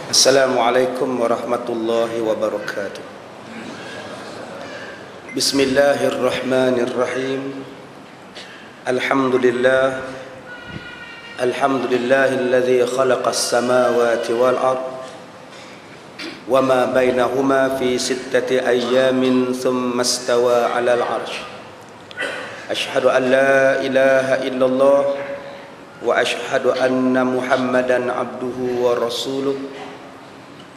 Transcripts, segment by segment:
Assalamualaikum warahmatullahi wabarakatuh. Bismillahirrahmanirrahim. Alhamdulillahilladzi khalaqas samawati wal ard wa ma bainahuma fi sittati ayyamin thumma istawa 'alal 'arsy. Asyhadu an la ilaha illallah wa asyhadu anna Muhammadan abduhu wa rasuluh.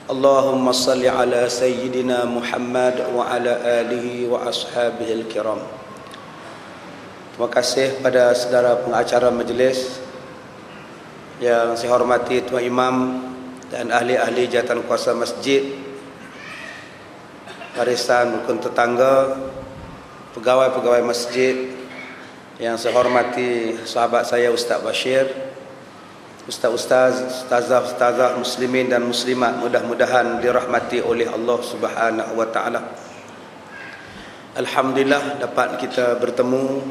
Allahumma salli ala sayyidina Muhammad wa ala alihi wa ashabihi al-kiram. Terima kasih pada saudara pengacara majlis yang saya hormati Tuan Imam dan ahli-ahli jawatan kuasa masjid, barisan rukun tetangga, pegawai-pegawai masjid yang saya hormati sahabat saya Ustaz Bashir, ustazah muslimin dan muslimat, mudah-mudahan dirahmati oleh Allah Subhanahu wa taala. Alhamdulillah dapat kita bertemu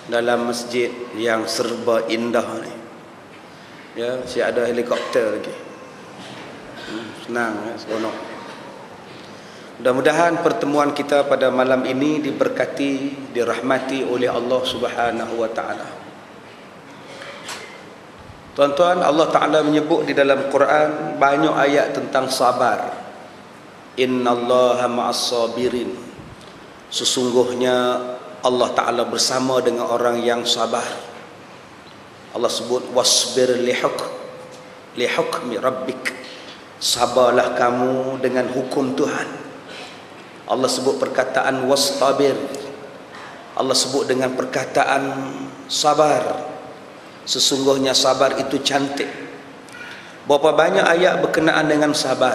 dalam masjid yang serba indah ni. Ya, si ada helikopter lagi. Senang ya, seronok. Mudah-mudahan pertemuan kita pada malam ini diberkati, dirahmati oleh Allah Subhanahu wa taala. Tuan-tuan, Allah Ta'ala menyebut di dalam Quran banyak ayat tentang sabar. Innallaha ma'as sabirin. Sesungguhnya Allah Ta'ala bersama dengan orang yang sabar. Allah sebut wasbir lihukmi rabbik. Sabarlah kamu dengan hukum Tuhan. Allah sebut perkataan wastabir. Allah sebut dengan perkataan sabar. Sesungguhnya sabar itu cantik. Berapa banyak ayat berkenaan dengan sabar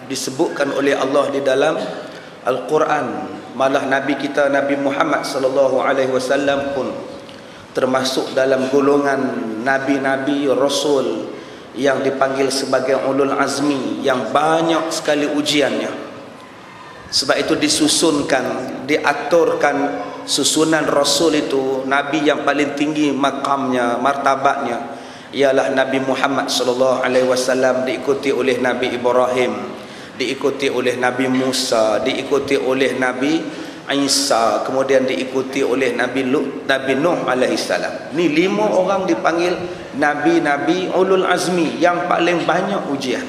disebutkan oleh Allah di dalam Al-Quran. Malah Nabi kita Nabi Muhammad sallallahu alaihi wasallam pun termasuk dalam golongan nabi-nabi rasul yang dipanggil sebagai ulul azmi, yang banyak sekali ujiannya. Sebab itu disusunkan, diaturkan susunan rasul itu. Nabi yang paling tinggi makamnya, martabatnya ialah Nabi Muhammad sallallahu alaihi wasallam, diikuti oleh Nabi Ibrahim, diikuti oleh Nabi Musa, diikuti oleh Nabi Isa, kemudian diikuti oleh Nabi Lut, Nabi Nuh alaihi salam. Ni 5 orang dipanggil nabi-nabi ulul azmi yang paling banyak ujian,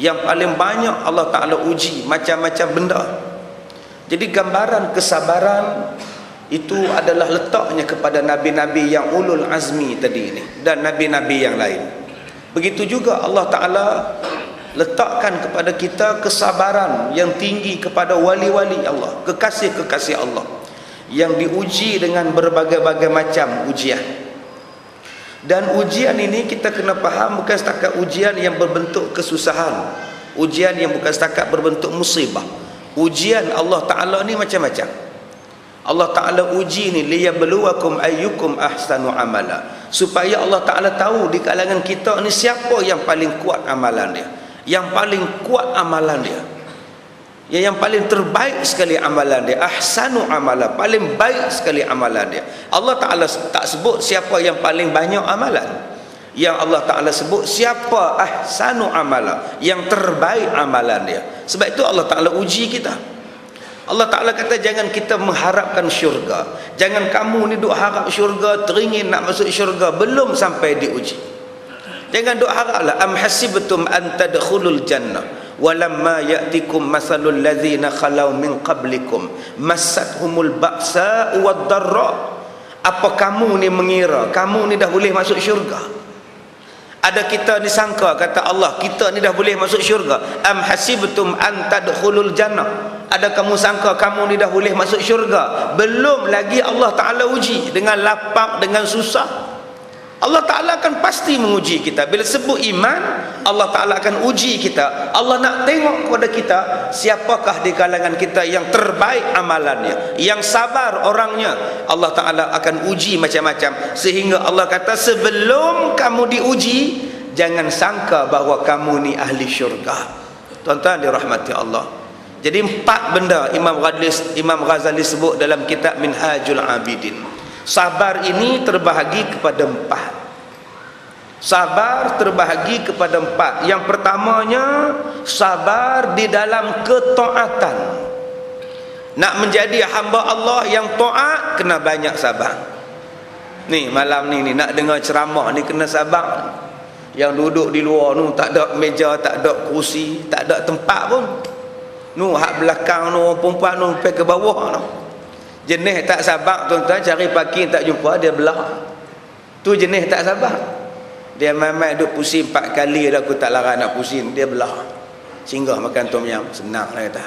yang paling banyak Allah Ta'ala uji macam-macam benda. Jadi gambaran kesabaran itu adalah letaknya kepada nabi-nabi yang ulul azmi tadi ini dan nabi-nabi yang lain. Begitu juga Allah Ta'ala letakkan kepada kita kesabaran yang tinggi kepada wali-wali Allah, kekasih-kekasih Allah yang diuji dengan berbagai-bagai macam ujian. Dan ujian ini kita kena faham bukan setakat ujian yang berbentuk kesusahan, ujian yang bukan setakat berbentuk musibah. Ujian Allah Ta'ala ni macam-macam. Allah Ta'ala uji ni liyabluwakum ayyukum ahsanu amala, supaya Allah Ta'ala tahu di kalangan kita ni siapa yang paling kuat amalan dia, yang paling kuat amalan dia, yang paling terbaik sekali amalan dia. Ahsanu amala, paling baik sekali amalan dia. Allah Ta'ala tak sebut siapa yang paling banyak amalan. Yang Allah Ta'ala sebut siapa ahsanu amala, yang terbaik amalan dia. Sebab itu Allah Ta'ala uji kita. Allah Ta'ala kata jangan kita mengharapkan syurga. Jangan kamu ni duk harap syurga, teringin nak masuk syurga, belum sampai diuji. Jangan duk haraplah. Am hasibtum an tadkhulul jannah walamma ya'tikum masalul ladzina khalau min qablikum massathumul ba'sa wad darra. Apa kamu ni mengira kamu ni dah boleh masuk syurga? Ada kita ni sangka, kata Allah, kita ni dah boleh masuk syurga. Am hasibtum an tadkhulul jannah. Ada kamu sangka kamu ni dah boleh masuk syurga? Belum lagi Allah Ta'ala uji dengan lapang, dengan susah. Allah Ta'ala akan pasti menguji kita. Bila sebut iman, Allah Ta'ala akan uji kita. Allah nak tengok kepada kita, siapakah di kalangan kita yang terbaik amalannya, yang sabar orangnya. Allah Ta'ala akan uji macam-macam. Sehingga Allah kata sebelum kamu diuji, jangan sangka bahawa kamu ni ahli syurga. Tuan-tuan dirahmati Allah. Jadi 4 benda Imam Ghazali sebut dalam kitab Minhajul Abidin. Sabar ini terbahagi kepada 4. Sabar terbahagi kepada 4. Yang pertamanya, sabar di dalam ketaatan. Nak menjadi hamba Allah yang taat, kena banyak sabar. Ni malam ni nak dengar ceramah ni kena sabar. Yang duduk di luar tu tak ada meja, tak ada kursi, tak ada tempat pun. Nu hak belakang tu perempuan tu pergi ke bawah tu. Jenis tak sabar tuan-tuan, cari parking tak jumpa dia belah. Tu jenis tak sabar. Dia main-main duduk pusing 4 kali dah aku tak larang nak pusing, dia belah. Singgah makan tom yam, senang lah kata.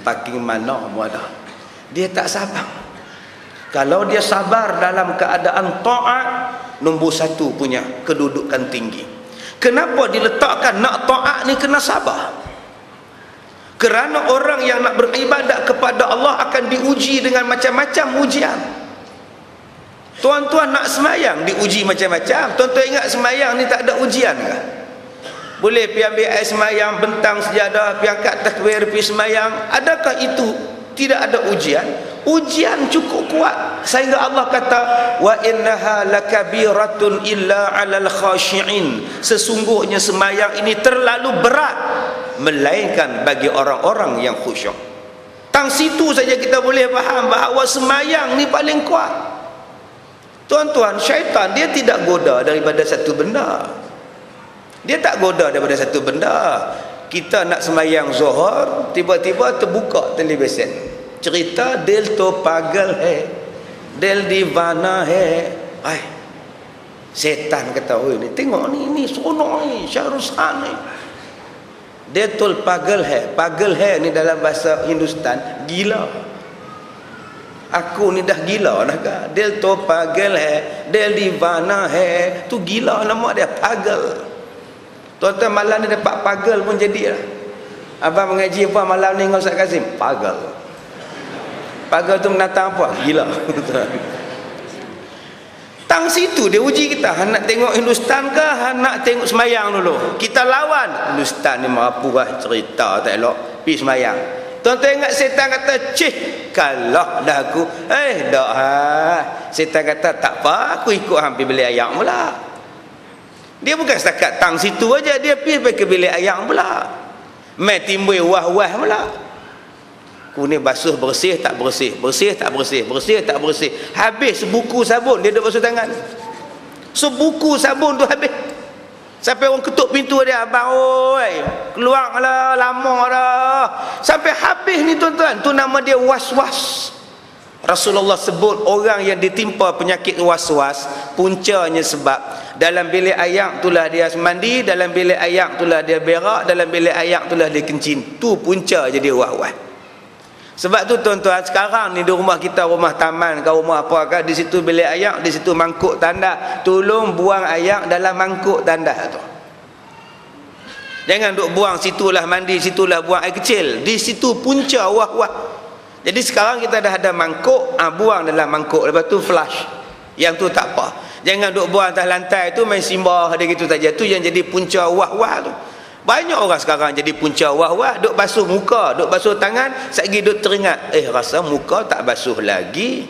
Parking mana pun ada. Dia tak sabar. Kalau dia sabar dalam keadaan taat, nombor 1 punya kedudukan tinggi. Kenapa diletakkan nak taat ni kena sabar? Kerana orang yang nak beribadat kepada Allah akan diuji dengan macam-macam ujian. Tuan-tuan nak semayang diuji macam-macam. Tuan-tuan ingat semayang ni tak ada ujian ke? Boleh pergi ambil air semayang, bentang sejadah, pergi angkat takbir, pergi semayang. Adakah itu tidak ada ujian? Ujian cukup kuat sehingga Allah kata wa innaha lakabiratun illa 'alal khashi'in. Sesungguhnya semayang ini terlalu berat melainkan bagi orang-orang yang khusyuk. Tang situ saja kita boleh faham bahawa semayang ni paling kuat. Tuan-tuan, syaitan dia tidak goda daripada satu benda. Dia tak goda daripada satu benda. Kita nak semayang Zuhur, tiba-tiba terbuka televisyen. Cerita del to pagal hai, del divana hai. Ai. Setan kata, "Oi ni tengok ni seronok ni, Syahrushan ni." Del to pagal hai. Pagal hai ni dalam bahasa Hindustan gila. Aku ni dah gila dah kan. Del to pagal hai, del divana hai. Tu gila nama dia, pagal. Tuan-tuan malam ni dapat pagal pun jadi lah. Abang mengaji apa malam ni dengan Ustaz Kazim? Pagal. Pagal tu menatang apa? Gila. Tang situ dia uji kita. Nak tengok Hindustan ke? Nak tengok semayang dulu? Kita lawan. Hindustan ni mampu lah cerita tak elok. Pergi semayang. Tuan-tuan ingat setan kata, "Cih, kalah dah aku." Tak ha. Setan kata, "Tak apa, aku ikut hampir bilik ayam pula." Dia bukan setakat tang situ aja, dia pergi ke bilik ayam pula. Mai timbul wah-wah pula. Aku ni basuh bersih tak bersih, bersih tak bersih, bersih tak bersih. Habis sebuku sabun dia duk basuh tangan. Sebuku sabun tu habis. Sampai orang ketuk pintu dia, "Abang oi, keluarlah, lama dah." Sampai habis ni tuan-tuan, tu nama dia was-was. Rasulullah sebut orang yang ditimpa penyakit was-was, puncanya sebab dalam bilik ayak itulah dia mandi, dalam bilik ayak itulah dia berak, dalam bilik ayak itulah dia kencing. Tu punca jadi was-was. Sebab tu tuan-tuan, sekarang ni di rumah kita, rumah taman ke rumah apa ke, di situ bilik ayak, di situ mangkuk tandas. Tolong buang ayak dalam mangkuk tandas tu. Jangan duk buang situlah mandi, situlah buang air kecil. Di situ punca wah-wah. Jadi sekarang kita dah ada mangkuk, buang dalam mangkuk, lepas tu flush. Yang tu tak apa. Jangan duk buang atas lantai tu main simbah ada gitu saja. Tu yang jadi punca wah-wah tu. Banyak orang sekarang jadi punca wah-wah, duk basuh muka, duk basuh tangan, sekali duk teringat, rasa muka tak basuh lagi.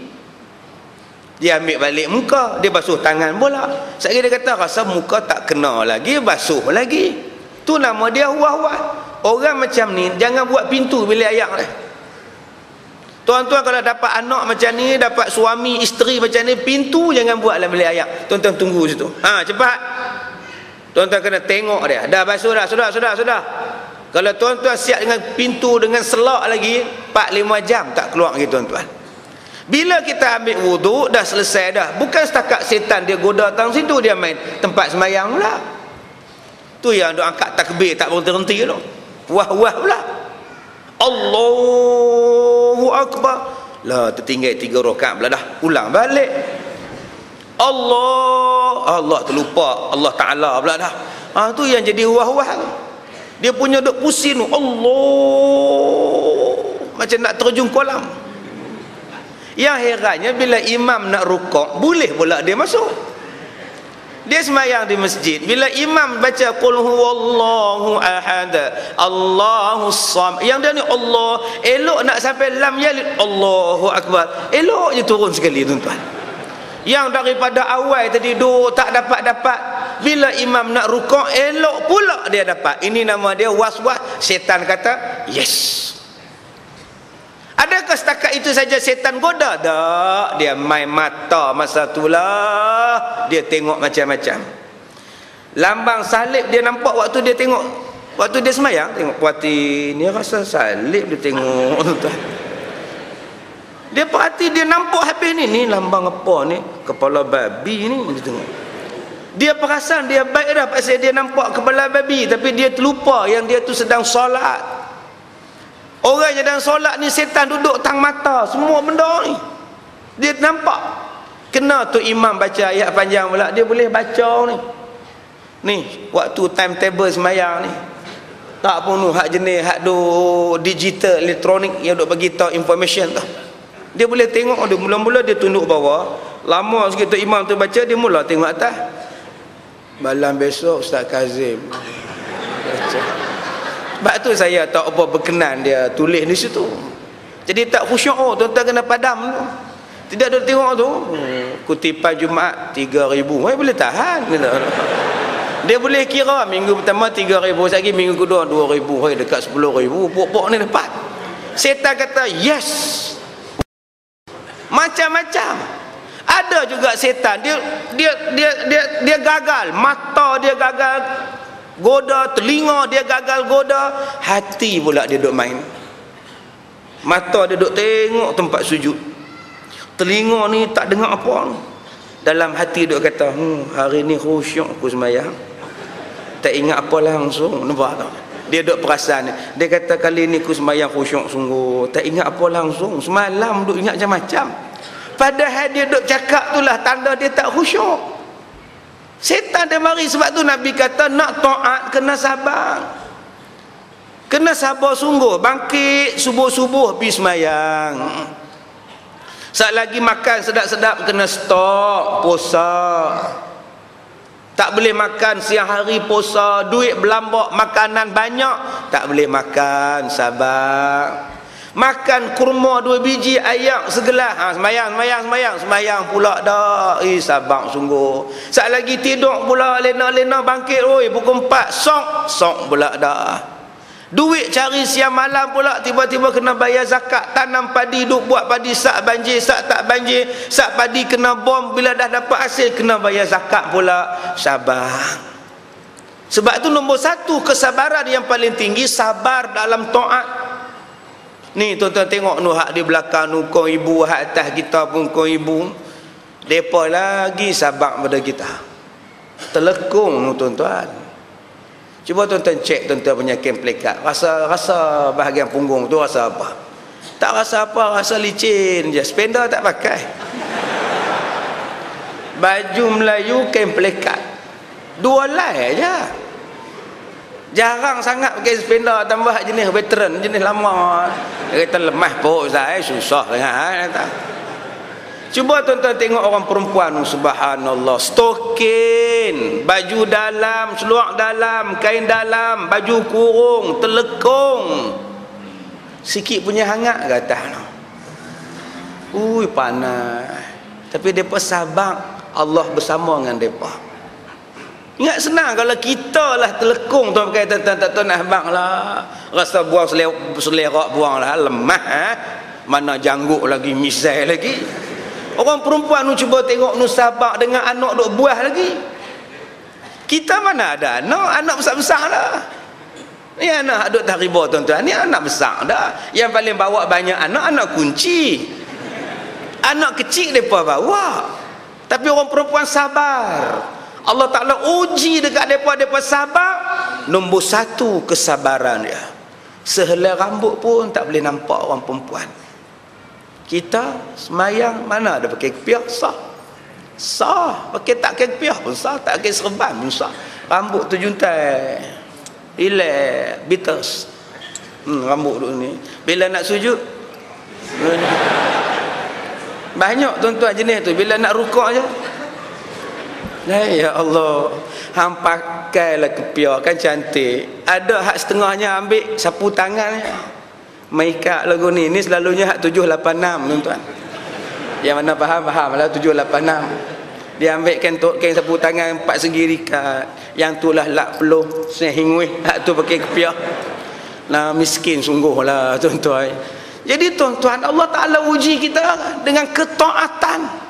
Dia ambil balik muka, dia basuh tangan pula. Sekali dia kata rasa muka tak kena lagi, basuh lagi. Tu nama dia wah-wah. Orang macam ni jangan buat pintu bilik ayak dia. Tuan-tuan kalau dapat anak macam ni, dapat suami, isteri macam ni, pintu jangan buat dalam bilik ayak. Tuan-tuan tunggu situ. Cepat. Tuan-tuan kena tengok dia. Dah basuh dah, sudah. Kalau tuan-tuan siap dengan pintu dengan selak lagi, 4-5 jam tak keluar lagi tuan-tuan. Bila kita ambil wuduk, dah selesai dah. Bukan setakat setan dia goda tang situ, dia main tempat semayang pula. Tu yang duk angkat takbir tak berhenti tu. Wah-wah pula. Allahu Akbar. Lah tertinggal 3 rakaat pula dah. Ulang balik. Allah terlupa Allah Ta'ala pula dah. Tu yang jadi wah-wah. Dia punya duk pusing tu. Allah macam nak terjun kolam. Yang herannya bila imam nak rukuk, boleh pula dia masuk. Dia semayang di masjid, bila imam baca qul huwallahu ahad Allahus samad, yang dia ni Allah, elok nak sampai lam yalid, Allahu akbar, elok je turun sekali tuan-tuan. Yang daripada awal tadi duk tak dapat bila imam nak rukuk, elok pula dia dapat. Ini nama dia was-was. Syaitan kata yes. Adakah setakat itu saja syaitan goda? Tak. Dia main mata masa itulah. Dia tengok macam-macam. Lambang salib dia nampak waktu dia tengok, waktu dia semayang. Tengok puati ni rasa salib dia tengok. Dia perhati, dia nampak habis ni lambang apa ni? Kepala babi ni dia tengok. Dia perasan dia baik dah pasal dia nampak kepala babi, tapi dia terlupa yang dia tu sedang solat. Orang yang sedang solat ni setan duduk tang mata semua benda ni. Dia nampak. Kena tu imam baca ayat panjang pula, dia boleh baca ni. Ni waktu timetable semayang ni. Tak pun hak jenis hak do digital elektronik yang duk bagi tahu information tu. Dia boleh tengok, dia mula-mula dia tunduk bawah. Lama sikit tu imam tu baca, dia mula tengok atas. Malam besok Ustaz Kazim baca. Sebab tu saya tak apa berkenan dia tulis di situ. Jadi tak khusyuk. Oh, tuan-tuan kena padam tu. Tidak ada tengok tu. Kutipan Jumaat 3,000. Boleh tahan. Dia boleh kira minggu pertama 3,000, lagi minggu kedua 2,000. Dekat 10,000. Pok-pok ni dapat. Setan kata yes. Macam-macam. Ada juga setan dia gagal, mata dia gagal goda, telinga dia gagal goda, hati pula dia duk main. Mata dia duk tengok tempat sujud, telinga ni tak dengar apa ni. Dalam hati duk kata, hari ni khusyuk aku sembahyang, tak ingat apa langsung. Nampak tak? Dia duk perasan, dia kata kali ni aku sembahyang khusyuk sungguh, tak ingat apa langsung. Semalam duk ingat macam-macam. Padahal dia duk cakap itulah tanda dia tak khusyuk. Setan dia mari. Sebab tu Nabi kata nak taat kena sabar. Kena sabar sungguh. Bangkit subuh-subuh pergi semayang. Saat lagi makan sedap-sedap kena stop, puasa. Tak boleh makan siang hari puasa, duit berlambak, makanan banyak, tak boleh makan, sabar. Makan kurma 2 biji, ayak segelas, semayang pula dah. Sabar sungguh. Saat lagi tidur pula lena-lena bangkit, pukul 4 sok pula dah. Duit cari siang malam pula, tiba-tiba kena bayar zakat. Tanam padi, duk buat padi, sak banjir, sak tak banjir, sak padi kena bom, bila dah dapat hasil kena bayar zakat pula. Sabar. Sebab tu nombor 1 kesabaran yang paling tinggi, sabar dalam taat. Ni tuan-tuan tengok nu hak di belakang nu kong ibu, hak atas kita pun kong ibu. Depa lagi sabar pada kita. Telekung nu tuan-tuan. Cuba tuan-tuan cek tuan-tuan punya kem plekat. Rasa bahagian punggung tu rasa apa? Tak rasa apa, rasa licin je. Spender tak pakai. Baju Melayu kem plekat 2 lai je. Jarang sangat pakai spender, tambah jenis veteran, jenis lama. Dia kata lemah perut saya, susah sangat. Cuba tuan-tuan tengok orang perempuan, subhanallah, stokin, baju dalam, seluar dalam, kain dalam, baju kurung, telekung. Sikit punya hangat ke atas. Panas. Tapi mereka sabar, Allah bersama dengan mereka. Ingat senang kalau kita lah telekung tuan pakai tuan-tuan nak abang lah. Rasa buang selerak buang lah, lemah. Mana janggut lagi, misai lagi. Orang perempuan nu cuba tengok nu sabar dengan anak duk buah lagi. Kita mana ada anak besar-besar dah. Ni anak duk tak riba tuan-tuan, ni anak besar dah. Yang paling bawa banyak anak kunci. Anak kecil mereka bawa. Tapi orang perempuan sabar. Allah Ta'ala uji dekat mereka sabar. Nombor 1 kesabaran dia. Sehelai rambut pun tak boleh nampak orang perempuan. Kita semayang mana ada pakai kepiah, sah. Pakai tak pakai kepiah pun sah, tak pakai serban pun sah. Rambut tu juntai, relax, bitters. Rambut tu ni bila nak sujud banyak tuan-tuan jenis tu. Bila nak rukuk je, ya Allah, hang pakailah kepiah kan cantik. Ada hak setengahnya ambil sapu tangan, maikat lagu ni selalunya hak 786 tuan-tuan. Yang mana faham lah 786. Dia ambil kain sapu tangan 4 segi rikat. Yang tu lah lak peluh, sehingwih, hak tu pakai kepiah. Nah, miskin sungguh lah tuan-tuan. Jadi tuan-tuan, Allah Ta'ala uji kita dengan ketaatan.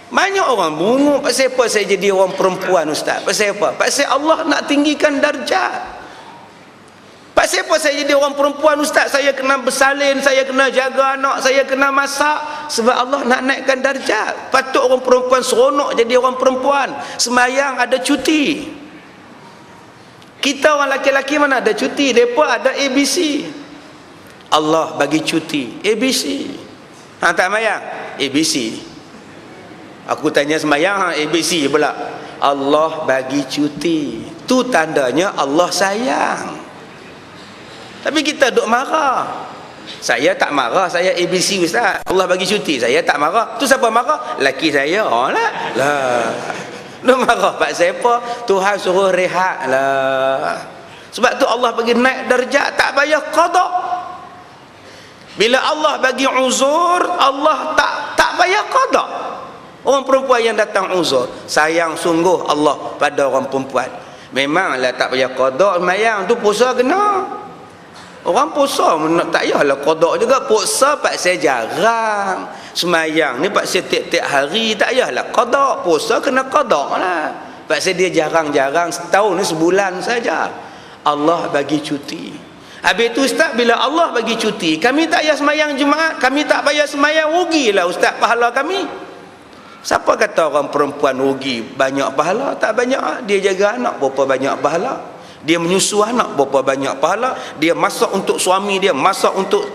Banyak orang bunguk, pasal apa saya jadi orang perempuan ustaz? Pasal apa? Pasal Allah nak tinggikan darjat. Pasal apa saya jadi orang perempuan ustaz? Saya kena bersalin, saya kena jaga anak, saya kena masak. Sebab Allah nak naikkan darjat. Patut orang perempuan seronok jadi orang perempuan. Semayang ada cuti. Kita orang laki-laki mana ada cuti? Mereka ada ABC. Allah bagi cuti ABC. Tak semayang ABC. Aku tanya semayang ABC pula. Allah bagi cuti. Tu tandanya Allah sayang. Tapi kita duk marah. Saya tak marah, saya ABC ustaz. Allah bagi cuti, saya tak marah. Tu siapa marah? Laki saya. Oh lah. Duk marah pak siapa? Tuhan suruh rehat lah. Sebab tu Allah bagi naik darjat, tak payah qada. Bila Allah bagi uzur, Allah tak payah qada. Orang perempuan yang datang uzur, sayang sungguh Allah pada orang perempuan. Memanglah tak payah qada sembahyang tu, puasa kena. Orang puasa tak payahlah qada juga. Puasa pak saya jarang. Sembahyang ni pak saya tiap-tiap hari, tak payahlah qada. Puasa kena qada lah. Pak saya dia jarang-jarang, setahun ni sebulan saja. Allah bagi cuti. Habis tu ustaz, bila Allah bagi cuti, kami tak payah sembahyang Jumaat, kami tak payah sembahyang, rugilah ustaz pahala kami. Siapa kata orang perempuan rugi banyak pahala? Tak banyak. Dia jaga anak berapa banyak pahala, dia menyusu anak berapa banyak pahala, dia masak untuk suami dia, masak untuk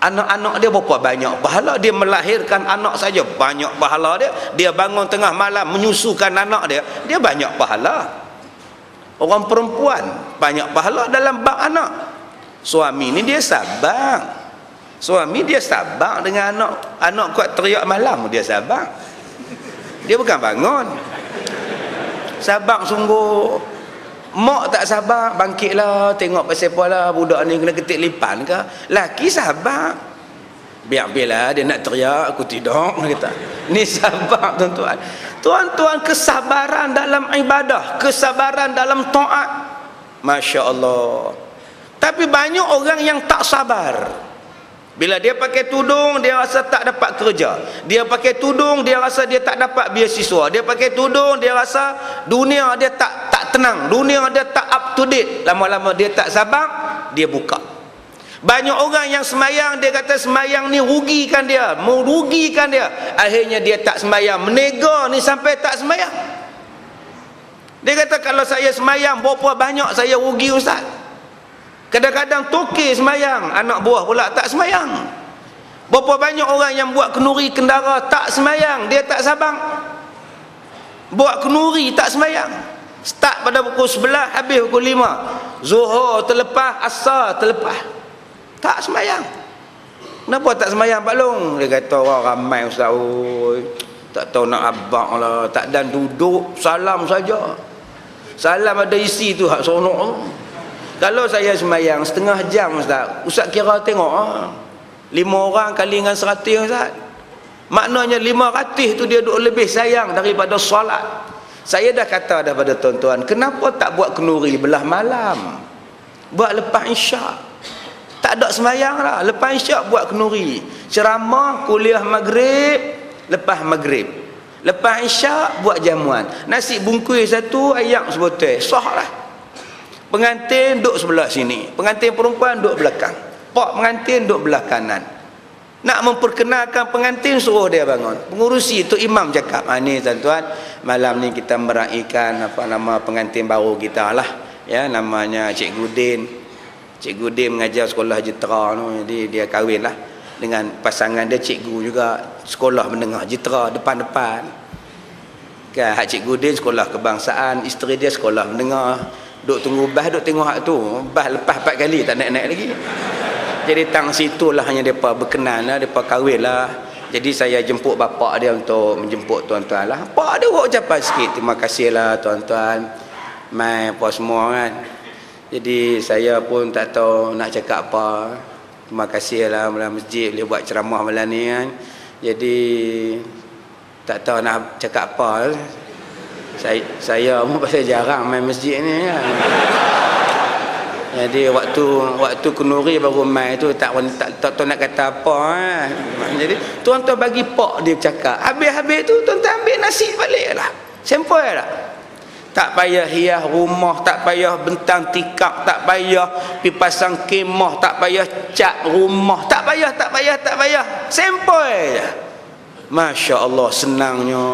anak-anak dia berapa banyak pahala, dia melahirkan anak saja banyak pahala dia, dia bangun tengah malam menyusukan anak dia banyak pahala. Orang perempuan banyak pahala dalam bab anak. Suami ni dia sabar. Suami dia sabar dengan anak. Anak kuat teriak malam, dia sabar. Dia bukan bangun. Sabar sungguh. Mak tak sabar, bangkitlah, tengok pasal apa lah budak ni kena ketik lipan ke. Laki sabar. Biar-biarlah dia nak teriak, aku tidur, kata. Ni sabar tuan-tuan. Tuan-tuan, kesabaran dalam ibadah, kesabaran dalam taat. Masya Allah. Tapi banyak orang yang tak sabar. Bila dia pakai tudung, dia rasa tak dapat kerja. Dia pakai tudung, dia rasa dia tak dapat beasiswa. Dia pakai tudung, dia rasa dunia dia tak tenang. Dunia dia tak up to date. Lama-lama dia tak sabar, dia buka. Banyak orang yang semayang, dia kata semayang ni rugikan dia, merugikan dia. Akhirnya dia tak semayang. Menega ni sampai tak semayang. Dia kata kalau saya semayang, berapa banyak saya rugi ustaz. Kadang-kadang toke semayang, anak buah pula tak semayang. Berapa banyak orang yang buat kenduri kendara tak semayang, dia tak sabar. Buat kenduri tak semayang. Start pada pukul 11, habis pukul 5. Zuhur terlepas, asar terlepas. Tak semayang. Kenapa tak semayang Pak Long? Dia kata orang ramai ustaz, oi. Tak tahu nak abang lah, tak dan duduk, salam saja. Salam ada isi tu hak seronok tu. Kalau saya semayang setengah jam ustaz kira tengok 5 orang kali dengan 100 ustaz. Maknanya 500 tu dia duk lebih sayang daripada solat. Saya dah kata dah pada tuan-tuan, kenapa tak buat kenduri belah malam? Buat lepas isyak. Tak ada semayang lah, lepas isyak buat kenduri. Ceramah, kuliah maghrib, lepas maghrib. Lepas isyak buat jamuan. Nasi bungkus satu, ayak sebotol. Sah lah. Pengantin duduk sebelah sini, pengantin perempuan duduk belakang, pak pengantin duduk belah kanan. Nak memperkenalkan pengantin, suruh dia bangun. Pengurusi itu imam cakap, ni tuan-tuan, malam ni kita meraihkan apa nama pengantin baru kita lah, ya, namanya Cikgu Din. Cikgu Din mengajar sekolah Jitera tu, jadi dia kahwin lah dengan pasangan dia cikgu juga sekolah menengah Jitera depan-depan kan. Hak Cikgu Din sekolah kebangsaan, isteri dia sekolah menengah. Duk tunggu bas, duk tengok hak tu. Bas lepas 4 kali tak naik-naik lagi. Jadi tang situlah hanya depa berkenan lah, depa kahwin lah. Jadi saya jemput bapak dia untuk menjemput tuan-tuan lah. Pak dia buat ucapan sikit, terima kasih lah tuan-tuan, mai apa semua kan. Jadi saya pun tak tahu nak cakap apa. Terima kasih lah dalam masjid boleh buat ceramah malam ni kan. Jadi tak tahu nak cakap apa. Saya pun pasal jarang main masjid ni kan. Jadi waktu kenuri baru main tu tak tahu nak kata apa kan. Jadi tuan-tuan bagi pak dia cakap. Habis-habis tu tuan-tuan ambil nasi balik lah. Simple lah. Tak payah hias rumah, tak payah bentang tikar, tak payah pergi pasang kemah, tak payah cat rumah, tak payah. Simple je. Masya Allah, senangnya.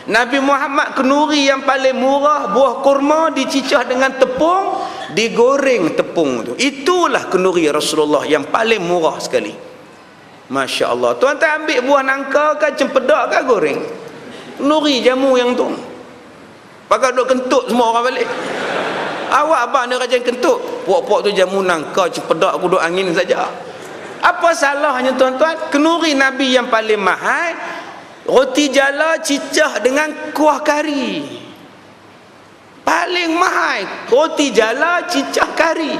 Nabi Muhammad kenuri yang paling murah, buah kurma dicicah dengan tepung, digoreng tepung tu. Itulah kenuri Rasulullah yang paling murah sekali. Masya Allah. Tuan-tuan ambil buah nangka kan, cempedak kan, goreng. Kenuri jamu yang tu. Pakai duk kentut semua orang balik. Awak abang dia rajin kentut. Puak-puak tu jamu nangka, cempedak, kuduk angin saja. Apa salahnya tuan-tuan? Kenuri Nabi yang paling mahal, roti jala cicah dengan kuah kari. Paling mahal roti jala cicah kari.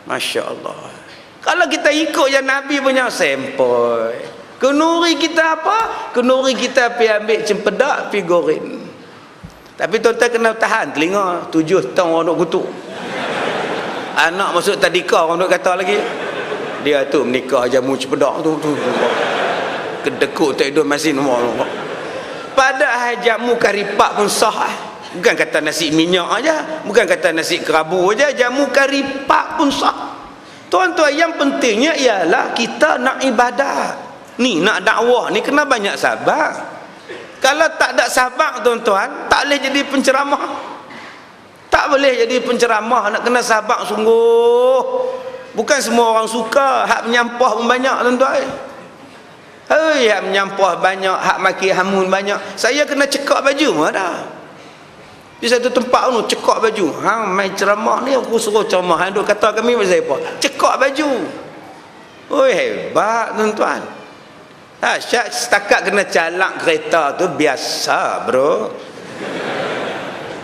Masya Allah. Kalau kita ikut yang Nabi punya, sempoi. Kenuri kita apa? Kenuri kita pergi ambil cempedak, pergi goreng. Tapi tuan-tuan kena tahan telinga. 7 tahun orang duk kutuk. Anak masuk tadika orang duk kata lagi, dia tu menikah jamu cempedak tu. Kedekut tak hidup masin semua. Padahal jamu karipak pun sah. Bukan kata nasi minyak aja, bukan kata nasi kerabu aja, jamu karipak pun sah. Tuan-tuan, yang pentingnya ialah kita nak ibadat. Ni nak dakwah ni kena banyak sabar. Kalau tak ada sabar tuan-tuan, tak boleh jadi penceramah. Tak boleh jadi penceramah, nak kena sabar sungguh. Bukan semua orang suka, hak menyampah pun banyak tuan-tuan. Hei, hak menyampah banyak, hak maki hamun banyak. Saya kena cekak baju ada. Di satu tempat tu cekak baju. Main ceramah ni aku suruh ceramah. Duk kata kami pasal apa? Cekak baju. Oi, hebat tuan-tuan. Setakat kena calak kereta tu biasa, bro.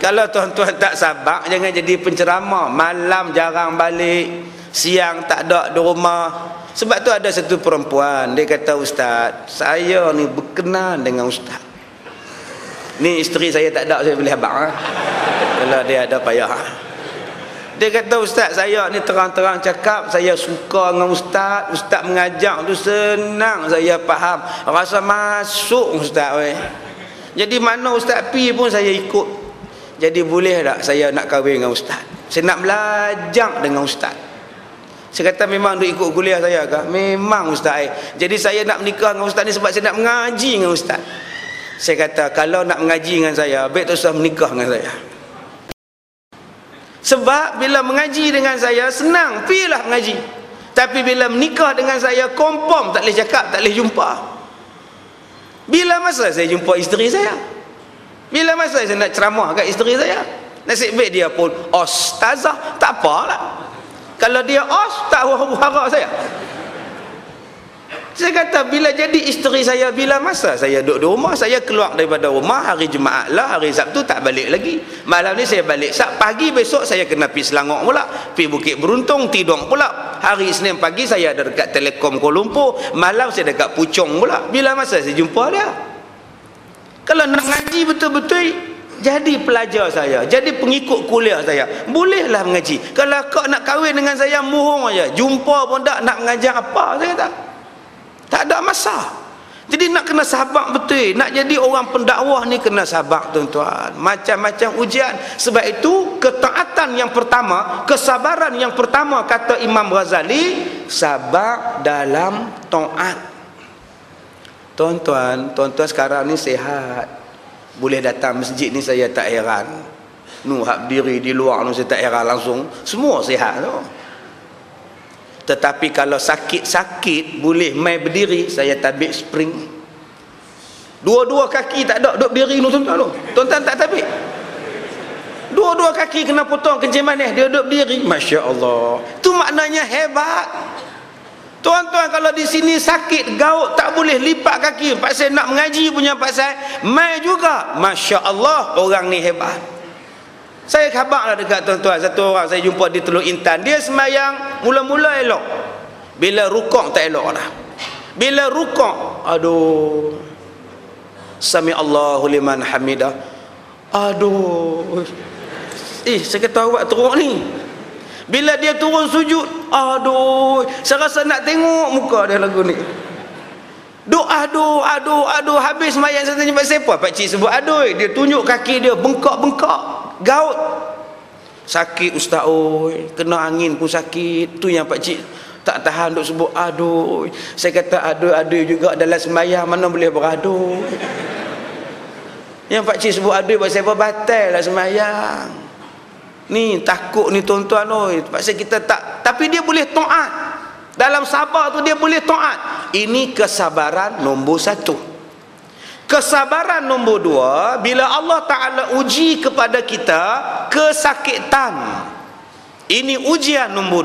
Kalau tuan-tuan tak sabar, jangan jadi penceramah. Malam jarang balik, siang tak ada di rumah. Sebab tu ada satu perempuan, dia kata, Ustaz, saya ni berkenan dengan Ustaz. Ni isteri saya tak ada, saya boleh abang. Kalau dia ada payah. Dia kata, Ustaz, saya ni terang-terang cakap, saya suka dengan Ustaz. Ustaz mengajak tu senang, saya faham. Rasa masuk Ustaz. Jadi mana Ustaz pi pun saya ikut. Jadi boleh tak saya nak kahwin dengan Ustaz? Saya nak belajar dengan Ustaz. Saya kata, memang duk ikut kuliah saya ke? Memang Ustaz. Jadi saya nak menikah dengan Ustaz ni sebab saya nak mengaji dengan Ustaz. Saya kata, kalau nak mengaji dengan saya, baik tak usah menikah dengan saya. Sebab bila mengaji dengan saya senang, pergilah mengaji. Tapi bila menikah dengan saya, confirm tak boleh cakap, tak boleh jumpa. Bila masa saya jumpa isteri saya? Bila masa saya nak ceramah kat isteri saya? Nasib baik dia pun ustazah, tak apalah. Kalau dia tak hara saya. Saya kata, bila jadi isteri saya, bila masa saya duduk di rumah, saya keluar daripada rumah hari Jumaat lah, hari Sabtu tak balik lagi. Malam ni saya balik. Pagi besok saya kena pergi Selangor pula, pergi Bukit Beruntung, Tidong pula. Hari Isnin pagi saya ada dekat Telekom Kuala Lumpur, malam saya dekat Puchong pula. Bila masa saya jumpa dia? Kalau nak ngaji betul-betul, jadi pelajar saya, jadi pengikut kuliah saya, bolehlah mengaji. Kalau kau nak kahwin dengan saya, mohon aja, jumpa pun tak, nak mengajar apa, saya kata tak ada masa. Jadi nak kena sabar betul. Nak jadi orang pendakwah ni kena sabar tuan-tuan. Macam-macam ujian. Sebab itu ketaatan yang pertama, kesabaran yang pertama, kata Imam Ghazali, sabar dalam taat. Tuan-tuan sekarang ni sihat, boleh datang masjid ni, saya tak heran. Hak berdiri di luar ni saya tak heran langsung. Semua sihat tu. Tetapi kalau sakit-sakit boleh mai berdiri, saya tabik spring. Dua-dua kaki tak ada, duduk berdiri tuan-tuan. Tuan-tuan tak tabik. Dua-dua kaki kena potong kencing manis, dia duduk berdiri. Masya Allah. Itu maknanya hebat. Tuan-tuan, kalau di sini sakit gaut, tak boleh lipat kaki, pasal nak mengaji punya pasal, mai juga. Masya Allah, orang ni hebat. Saya khabarlah dekat tuan-tuan, satu orang saya jumpa di Teluk Intan, dia sembahyang mula-mula elok, bila rukuk tak elok dah. Bila rukuk, aduh, sami Allahu liman hamidah, Aduh. Saya kata awak teruk ni. Bila dia turun sujud, aduh, saya rasa nak tengok muka dia lagu ni. Duk aduh, habis sembahyang saya tanya pak siapa? Pak cik sebut aduh, dia tunjuk kaki dia bengkak-bengkak, gaut. Sakit ustaz oi, kena angin pun sakit. Tu yang pak cik tak tahan duk sebut aduh. Saya kata aduh juga dalam sembahyang mana boleh beraduh. Yang pak cik sebut aduh pasal apa batal lah sembahyang. Ni takut ni tuan-tuan oi. Pasal kita tak, tapi dia boleh taat. Dalam sabar tu dia boleh taat. Ini kesabaran nombor 1. Kesabaran nombor 2, bila Allah Ta'ala uji kepada kita kesakitan. Ini ujian nombor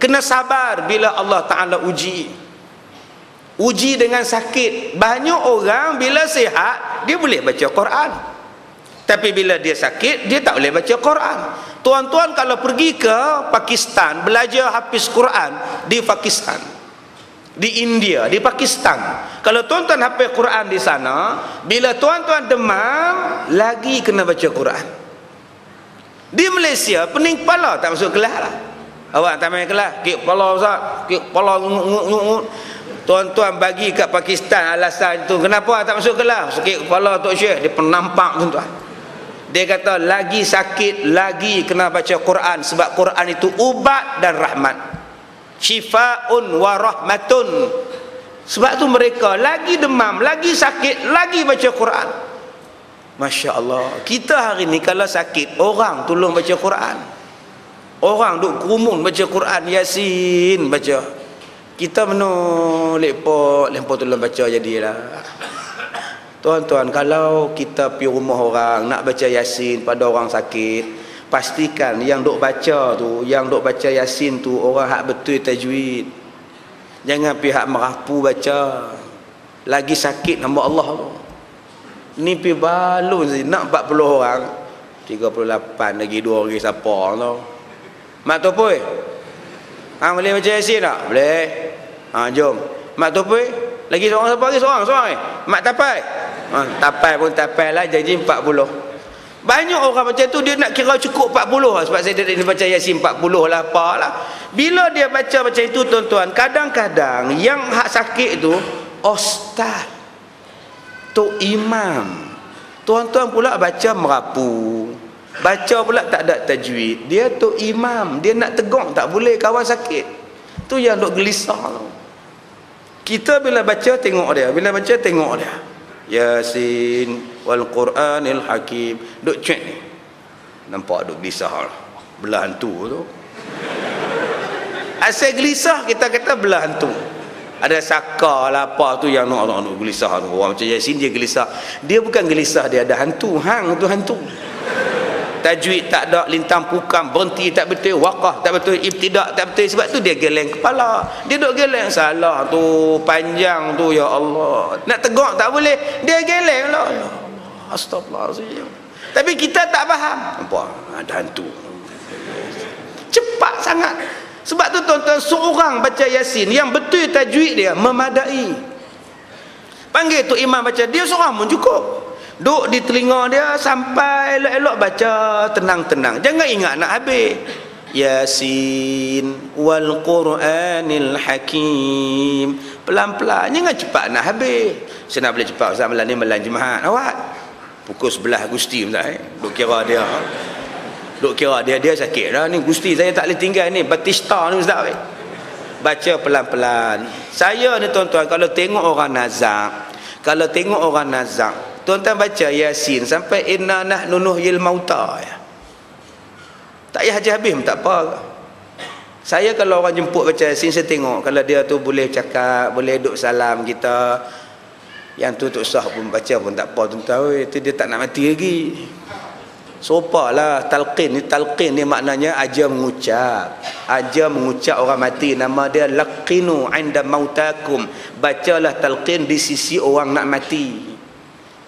2. Kena sabar bila Allah Ta'ala uji. Uji dengan sakit. Banyak orang bila sihat dia boleh baca Quran, tapi bila dia sakit dia tak boleh baca Quran. Tuan-tuan kalau pergi ke Pakistan belajar hafiz Quran di Pakistan, di India, di Pakistan, kalau tuan-tuan hafiz Quran di sana, bila tuan-tuan demam lagi kena baca Quran. Di Malaysia pening kepala tak masuk kelas lah. Awak tak main kelas, kek kepala ustaz, kek kepala ngut. Tuan-tuan bagi kat Pakistan alasan tu kenapa tak masuk kelas, sakit kepala Tok Syekh, dia penampak tuan-tuan. Dia kata lagi sakit lagi kena baca Quran, sebab Quran itu ubat dan rahmat, syifaun wa rahmatun. Sebab tu mereka lagi demam, lagi sakit, lagi baca Quran. Masya Allah. Kita hari ni kalau sakit orang tolong baca Quran, orang duk kerumun baca Quran, Yasin baca. Kita menolak lempo tolong baca jadilah. Tuan-tuan, kalau kita pergi rumah orang nak baca Yasin pada orang sakit, pastikan yang duk baca tu, yang duk baca Yasin tu orang hak betul tajwid. Jangan pihak merapu baca. Lagi sakit nama Allah tu. Ni pi balun saja nak 40 orang. 38 lagi 2 orang siapa tu. Mak Topoi. Boleh baca Yasin tak? Boleh. Jom. Mak Topoi, lagi seorang siapa lagi? Seorang Mak Tapai. Tapai pun tapai lah, jadi 40. Banyak orang macam tu, dia nak kira cukup 40 lah. Sebab saya dia baca Yasin 40 lah, apalah. Bila dia baca macam itu tuan-tuan, kadang-kadang yang hak sakit tu ustaz, tok imam, tuan-tuan pula baca merapu, baca pula tak ada tajwid. Dia tok imam, dia nak tegur tak boleh, kawan sakit. Tu yang duk gelisah tu. Kita bila baca tengok dia, bila baca tengok dia. Yasin wal Quranil Hakim. Duk cek ni. Nampak duk gelisah lah. Belah hantu tu. Asal gelisah kita kata belah hantu. Ada saka lah apa tu yang nak gelisah tu. Orang macam Yasin dia gelisah. Dia bukan gelisah, dia ada hantu. Hang tu hantu. Tajwid tak ada, lintang pukam, berhenti tak betul, waqah tak betul, ibtidak tak betul. Sebab tu dia geleng kepala. Dia duk geleng salah tu, panjang tu, ya Allah. Nak tegak tak boleh, dia geleng lah. Ya Allah, astagfirullahaladzim. Tapi kita tak faham. Nampak? Ada hantu. Cepat sangat. Sebab tu tuan-tuan, seorang baca Yasin yang betul tajwid dia memadai. Panggil tu imam baca, dia seorang pun cukup. Duk di telinga dia sampai elok-elok baca tenang-tenang. Jangan ingat nak habis. Yasin wal Quranil Hakim. Pelan-pelan, jangan cepat nak habis. Saya nak boleh cepat Ustaz malam ni malam Jumaat. Awak pukul 11 Gusti Ustaz. Duk kira dia. Duk kira dia sakit dah ni Gusti, saya tak boleh tinggal ni Batista ni Ustaz. Baca pelan-pelan. Saya ni tuan-tuan kalau tengok orang nazak, kalau tengok orang nazak, tuan-tuan baca Yasin sampai inna nahnu nuhyil mauta ya. Tak payah habis pun tak apa. Saya kalau orang jemput baca Yasin, saya tengok kalau dia tu boleh cakap, boleh duk salam kita, yang tu tak sah pun baca pun tak apa tuan-tuan. Itu dia tak nak mati lagi. Sopalah talqin ni, talqin ni maknanya ajar mengucap. Ajar mengucap orang mati, nama dia laqinu 'inda mautakum. Bacalah talqin di sisi orang nak mati.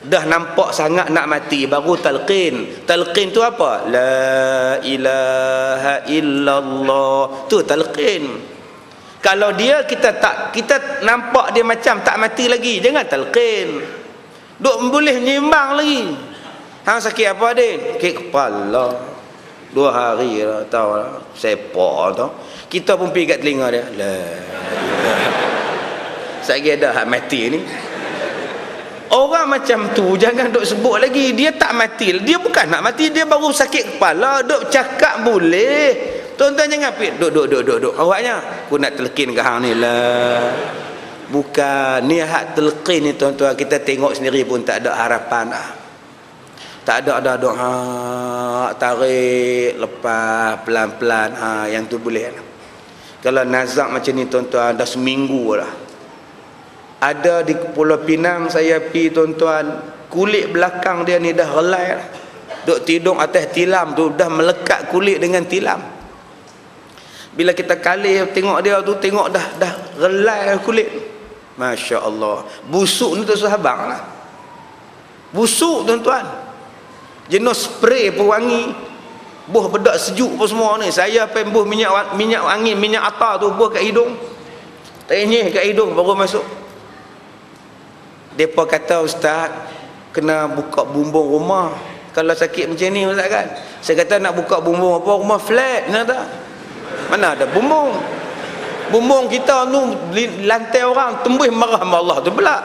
Dah nampak sangat nak mati baru talqin. Talqin tu apa? La ilaha illallah. Tu talqin. Kalau dia kita nampak dia macam tak mati lagi, jangan talqin. Duk boleh nyimbang lagi. Hang sakit apa Din? Sakit kepala. 2 hari lah, tahu lah. Sepak tu. Kita pun pergi kat telinga dia. Lah. Sakit dah hak mati ni. Orang macam tu jangan duk sebut lagi. Dia tak mati. Dia bukan nak mati, dia baru sakit kepala. Duk cakap boleh. Tuan-tuan jangan pergi. Duk. Awaknya aku nak telkin ke hang ni lah. Bukan. Ni hak telkin ni tuan-tuan, kita tengok sendiri pun tak ada harapan lah. Tak ada duk tarik lepas pelan-pelan yang tu boleh lah. Kalau nazak macam ni tuan-tuan dah seminggu lah. Ada di Pulau Pinang saya pergi tuan-tuan, kulit belakang dia ni dah relai lah. Duk tidur atas tilam tu dah melekat kulit dengan tilam. Bila kita kali tengok dia tu, tengok dah relai kulit. Masya Allah. Busuk ni tu sahabat lah. Busuk tuan-tuan. Jenis spray pewangi, buh bedak sejuk apa semua ni. Saya pengen buh minyak angin, minyak atar tu buh kat hidung. Tenyih kat hidung baru masuk. Depa kata ustaz kena buka bumbung rumah kalau sakit macam ni ustaz kan. Saya kata nak buka bumbung apa, rumah flat mana tak? Mana ada bumbung. Bumbung kita tu lantai orang tembus marah sama Allah tu pula.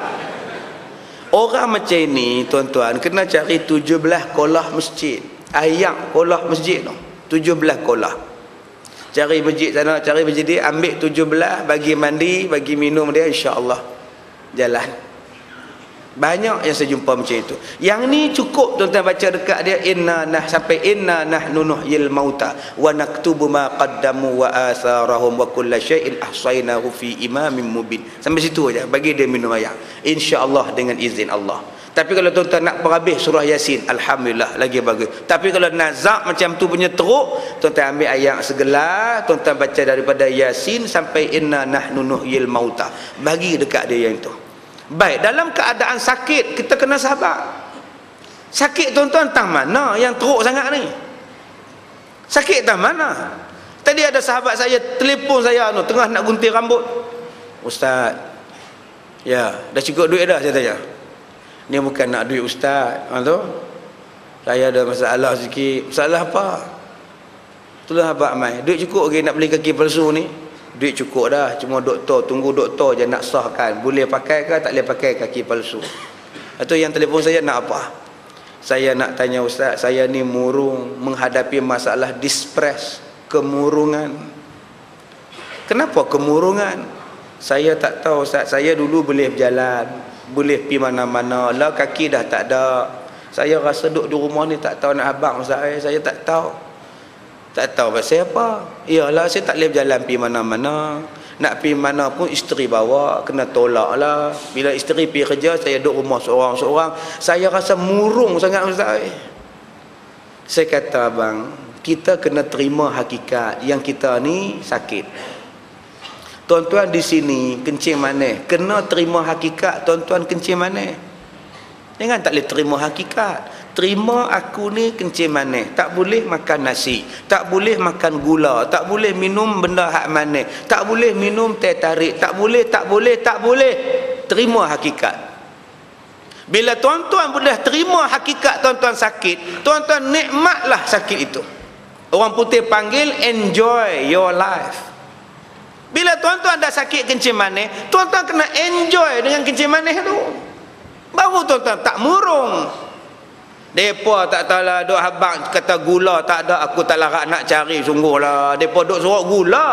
Orang macam ni tuan-tuan kena cari 17 kolah masjid. Ayak kolah masjid tu 17 kolah. Cari masjid sana, cari masjid dia, ambil 17, bagi mandi, bagi minum dia, insya-Allah jalan. Banyak yang saya jumpa macam itu. Yang ni cukup tuan-tuan baca dekat dia sampai inna nahnu nuhyil mauta wa naktubu ma qaddamu wa atharahum wa kulla syai'in ahsaynahu fi imamin mubin. Sampai situ aja, bagi dia minum air. Insya-Allah dengan izin Allah. Tapi kalau tuan-tuan nak berhabis surah Yasin, alhamdulillah lagi bagus. Tapi kalau nazak macam tu punya teruk, tuan-tuan ambil ayat segelas, tuan-tuan baca daripada Yasin sampai inna nahnu nuhyil mauta. Bagi dekat dia yang tu. Baik, dalam keadaan sakit kita kena sabar. Sakit tuan-tuan tang mana yang teruk sangat ni? Sakit tang mana? Tadi ada sahabat saya telefon saya tengah nak gunting rambut. Ustaz, ya, dah cukup duit dah saya tanya. Ni bukan nak duit ustaz, tu. Saya ada masalah sikit. Masalah apa? Itulah abang mai. Duit cukup ke nak beli kaki palsu ni? Duit cukup dah, cuma doktor, tunggu doktor je nak sahkan boleh pakai ke tak boleh pakai kaki palsu. Itu yang telefon saya nak apa? Saya nak tanya ustaz, saya ni murung menghadapi masalah distress, kemurungan. Kenapa kemurungan? Saya tak tahu ustaz, saya dulu boleh berjalan, boleh pergi mana-mana, lah kaki dah tak ada. Saya rasa duduk di rumah ni tak tahu nak abang ustaz, saya tak tahu. Tak tahu pasal apa. Iyalah saya tak boleh berjalan pergi mana-mana. Nak pergi mana pun isteri bawa, kena tolak lah. Bila isteri pergi kerja, saya duduk rumah seorang-seorang. Saya rasa murung sangat ustaz. Saya kata abang, kita kena terima hakikat yang kita ni sakit. Tuan-tuan di sini kencing manis, kena terima hakikat tuan-tuan kencing manis. Jangan tak boleh terima hakikat. Terima aku ni kencing manis, tak boleh makan nasi, tak boleh makan gula, tak boleh minum benda hak manis, tak boleh minum teh tarik, tak boleh. Terima hakikat. Bila tuan-tuan boleh terima hakikat tuan-tuan sakit, tuan-tuan nikmatlah sakit itu. Orang putih panggil enjoy your life. Bila tuan-tuan dah sakit kencing manis, tuan-tuan kena enjoy dengan kencing manis tu. Baru tuan-tuan tak murung. Depa tak tahulah duk habang kata gula tak ada, aku tak larat nak cari sungguhlah. Depa duk suruh gula.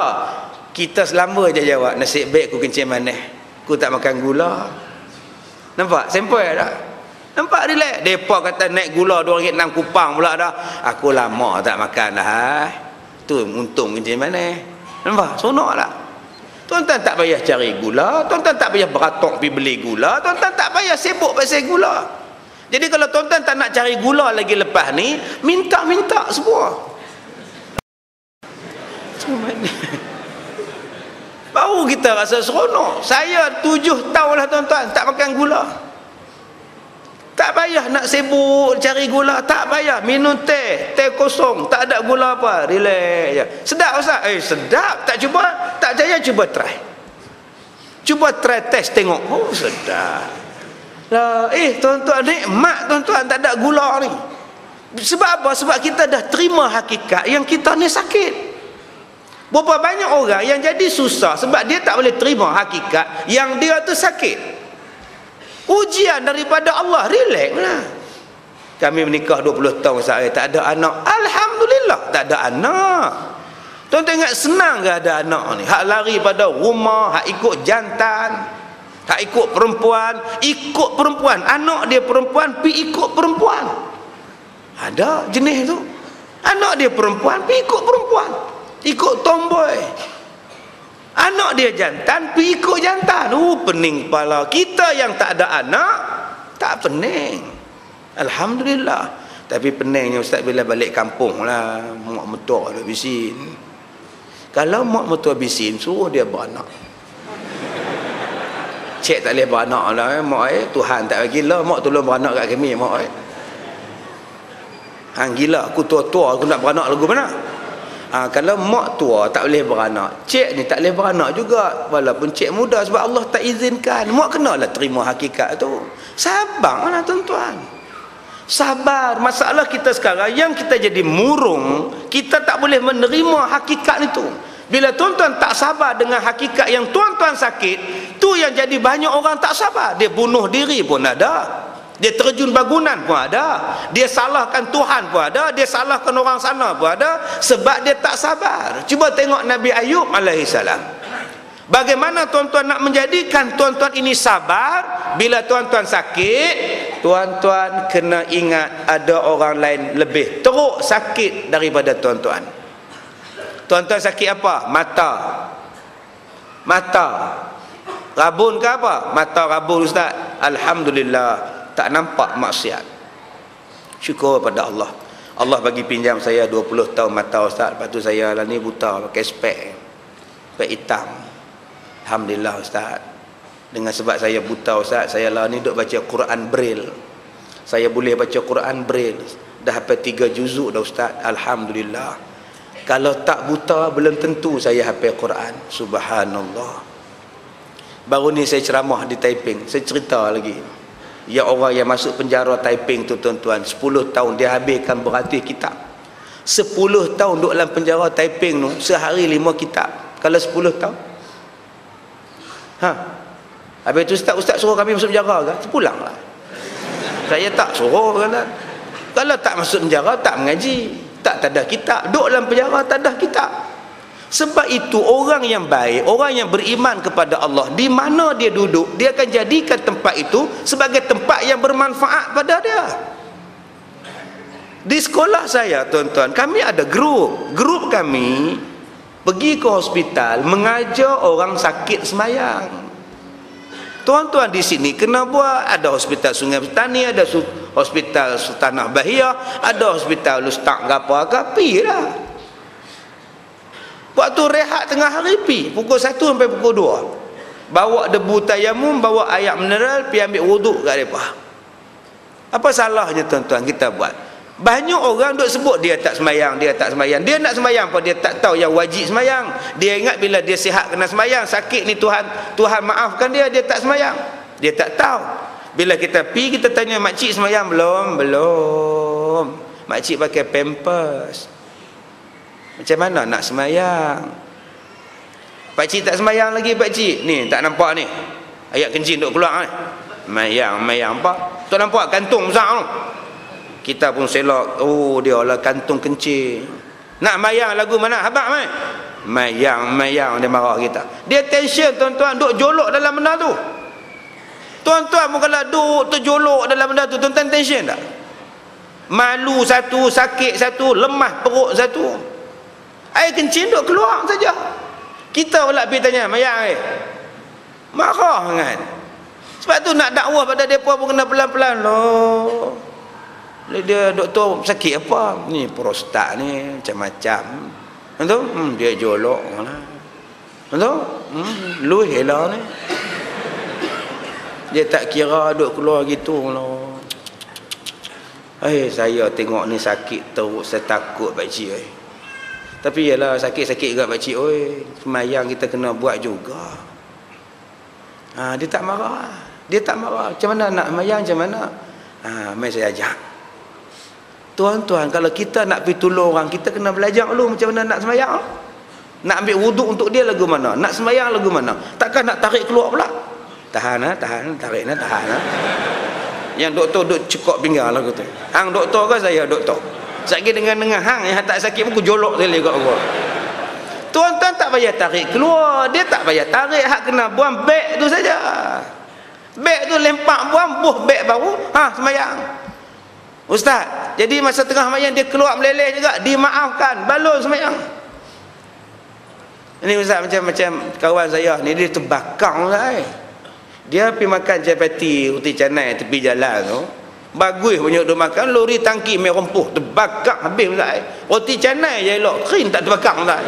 Kita selama je jawab, nasib baik aku kencing manis, aku tak makan gula. Nampak? Simple tak? Nampak relax. Depa kata naik gula RM2.6 kupang pula dah. Aku lama tak makan dah. Tu untung kencing manis. Nampak? Sonok tak? Tuan-tuan tak payah cari gula, tuan-tuan tak payah beratok pergi beli gula, tuan-tuan tak payah sibuk pasal gula. Jadi kalau tuan-tuan tak nak cari gula lagi lepas ni, minta-minta semua. Cuma ni. Baru kita rasa seronok. Saya 7 tahun lah tuan-tuan tak makan gula. Tak payah nak sibuk cari gula, tak payah minum teh kosong, tak ada gula apa, relax je. Sedap ustaz? Sedap. Tak cuba? Tak percaya cuba try. Cuba try test tengok. Oh sedap. Lah, tuan-tuan nikmat tuan-tuan tak ada gula ni. Sebab apa? Sebab kita dah terima hakikat yang kita ni sakit. Berapa banyak orang yang jadi susah sebab dia tak boleh terima hakikat yang dia tu sakit. Ujian daripada Allah, relax lah. Kami menikah 20 tahun saya tak ada anak. Alhamdulillah tak ada anak. Tuan-tuan ingat senang ke ada anak ni? Hak lari pada rumah, hak ikut jantan, hak ikut perempuan, ikut perempuan. Anak dia perempuan, pi ikut perempuan. Ada jenis tu. Anak dia perempuan, pi ikut perempuan. Ikut tomboy. Anak dia jantan, pi ikut jantan. Pening kepala. Kita yang tak ada anak, tak pening. Alhamdulillah. Tapi peningnya ustaz bila balik kampung lah, mak mertua dah bisin. Kalau mak mertua bisin, suruh dia beranak. Cik tak boleh beranak lah, mak Tuhan tak bagi lah, mak tolong beranak kat kami, mak hang gila, aku tua-tua aku nak beranak lagu mana? Kalau mak tua tak boleh beranak, cik ni tak boleh beranak juga, walaupun cik muda, sebab Allah tak izinkan. Mak kenalah terima hakikat tu. Sabarlah tuan-tuan, sabar. Masalah kita sekarang yang kita jadi murung, kita tak boleh menerima hakikat itu. Bila tuan-tuan tak sabar dengan hakikat yang tuan-tuan sakit, tu yang jadi banyak orang tak sabar. Dia bunuh diri pun ada, dia terjun bangunan pun ada, dia salahkan Tuhan pun ada, dia salahkan orang sana pun ada, sebab dia tak sabar. Cuba tengok Nabi Ayub alaihissalam. Bagaimana tuan-tuan nak menjadikan tuan-tuan ini sabar? Bila tuan-tuan sakit, tuan-tuan kena ingat ada orang lain lebih teruk sakit daripada tuan-tuan. Tuan-tuan sakit apa? Mata. Mata. Rabun ke apa? Mata rabun ustaz. Alhamdulillah, tak nampak maksiat. Syukur pada Allah. Allah bagi pinjam saya 20 tahun mata ustaz. Lepas tu saya lah ni buta, pakai spek hitam. Alhamdulillah ustaz. Dengan sebab saya buta ustaz, saya lah ni duk baca Quran Braille. Saya boleh baca Quran Braille. Dah hafal 3 juzuk dah ustaz. Alhamdulillah. Kalau tak buta belum tentu saya hafal Quran. Subhanallah. Baru ni saya ceramah di Taiping. Saya cerita lagi. Ya, orang yang masuk penjara Taiping tu tuan-tuan, 10 tahun dia habiskan beratus kitab. 10 tahun duduk dalam penjara Taiping tu, sehari 5 kitab. Kalau 10 tahun. Habis tu ustaz suruh kami masuk penjara ke? Pulanglah. Saya tak suruh kan. Kalau tak masuk penjara tak mengaji, tak ada kitab, duduk dalam penjara tak ada kitab. Sebab itu orang yang baik, orang yang beriman kepada Allah, di mana dia duduk, dia akan jadikan tempat itu sebagai tempat yang bermanfaat pada dia. Di sekolah saya tuan-tuan, kami ada grup kami pergi ke hospital mengajar orang sakit semayang. Tuan-tuan di sini kena buat, ada hospital Sungai Petani, ada hospital Sultanah Bahia, ada hospital Ustaz gapo-gapi lah. Waktu rehat tengah hari pi pukul 1 sampai pukul 2. Bawa debu tayamum, bawa air mineral, pi ambil wuduk kat depa. Apa salahnya tuan-tuan kita buat? Banyak orang duk sebut dia tak semayang, dia tak semayang. Dia nak semayang apa? Dia tak tahu yang wajib semayang. Dia ingat bila dia sihat kena semayang, sakit ni Tuhan maafkan dia tak semayang. Dia tak tahu. Bila kita pi, kita tanya makcik semayang belum? Belum. Makcik pakai pampers. Macam mana nak semayang? Pakcik tak semayang lagi pakcik. Ni tak nampak ni, ayat kencing duk keluar ni. Mayang apa? Tak nampak kantung besar tu. Kita pun selok, oh dia lah kantung kencing. Nak mayang lagu mana? Habaq mai. Mayang dia marah kita. Dia tension tuan-tuan, duk jolok dalam benda tu. Tuan-tuan pun kalau duk terjolok dalam benda tu, tuan-tuan tension tak? Malu satu, sakit satu, lemah perut satu. Air kencing duk keluar saja. Kita pula pergi tanya, mayang marah kan. Sebab tu nak dakwah pada mereka pun kena pelan-pelan loh. Dia doktor sakit apa? Ni prostat ni macam-macam. Betul? Dia jolok lah. Betul? Lu helah ni. Dia tak kira duk keluar gitu loh. Saya tengok ni sakit teruk, saya takut pakcik. Tapi yalah sakit-sakit juga pakcik. Semayang kita kena buat juga. Dia tak marah. Macam mana nak semayang macam mana? Mai saya ajak. Tuan-tuan, kalau kita nak pergi tolong orang, kita kena belajar dulu macam mana nak sembahyang. Nak ambil wuduk untuk dia lagu mana, nak sembahyang lagu mana. Takkan nak tarik keluar pula. Tahan, tarik, tahan. Yang doktor duk cekok pinggang lagu tu. Hang doktor ke saya doktor? Sakit dengan hang yang tak sakit pun jolok sekali kat Allah. Tuan-tuan tak payah tarik keluar, dia tak payah tarik, hak kena buang beg tu saja. Beg tu lempak buang, buh beg baru, sembahyang. Ustaz, jadi masa tengah sembahyang dia keluar meleleh juga, dimaafkan, balon sembahyang. Ini Ustaz macam kawan saya ni, dia terbakang lah. Dia pergi makan capati roti canai tepi jalan tu. Bagus punya duk makan, lori tangki mai rempuh, terbakar habis Ustaz. Roti canai je elok, kering tak terbakar Ustaz.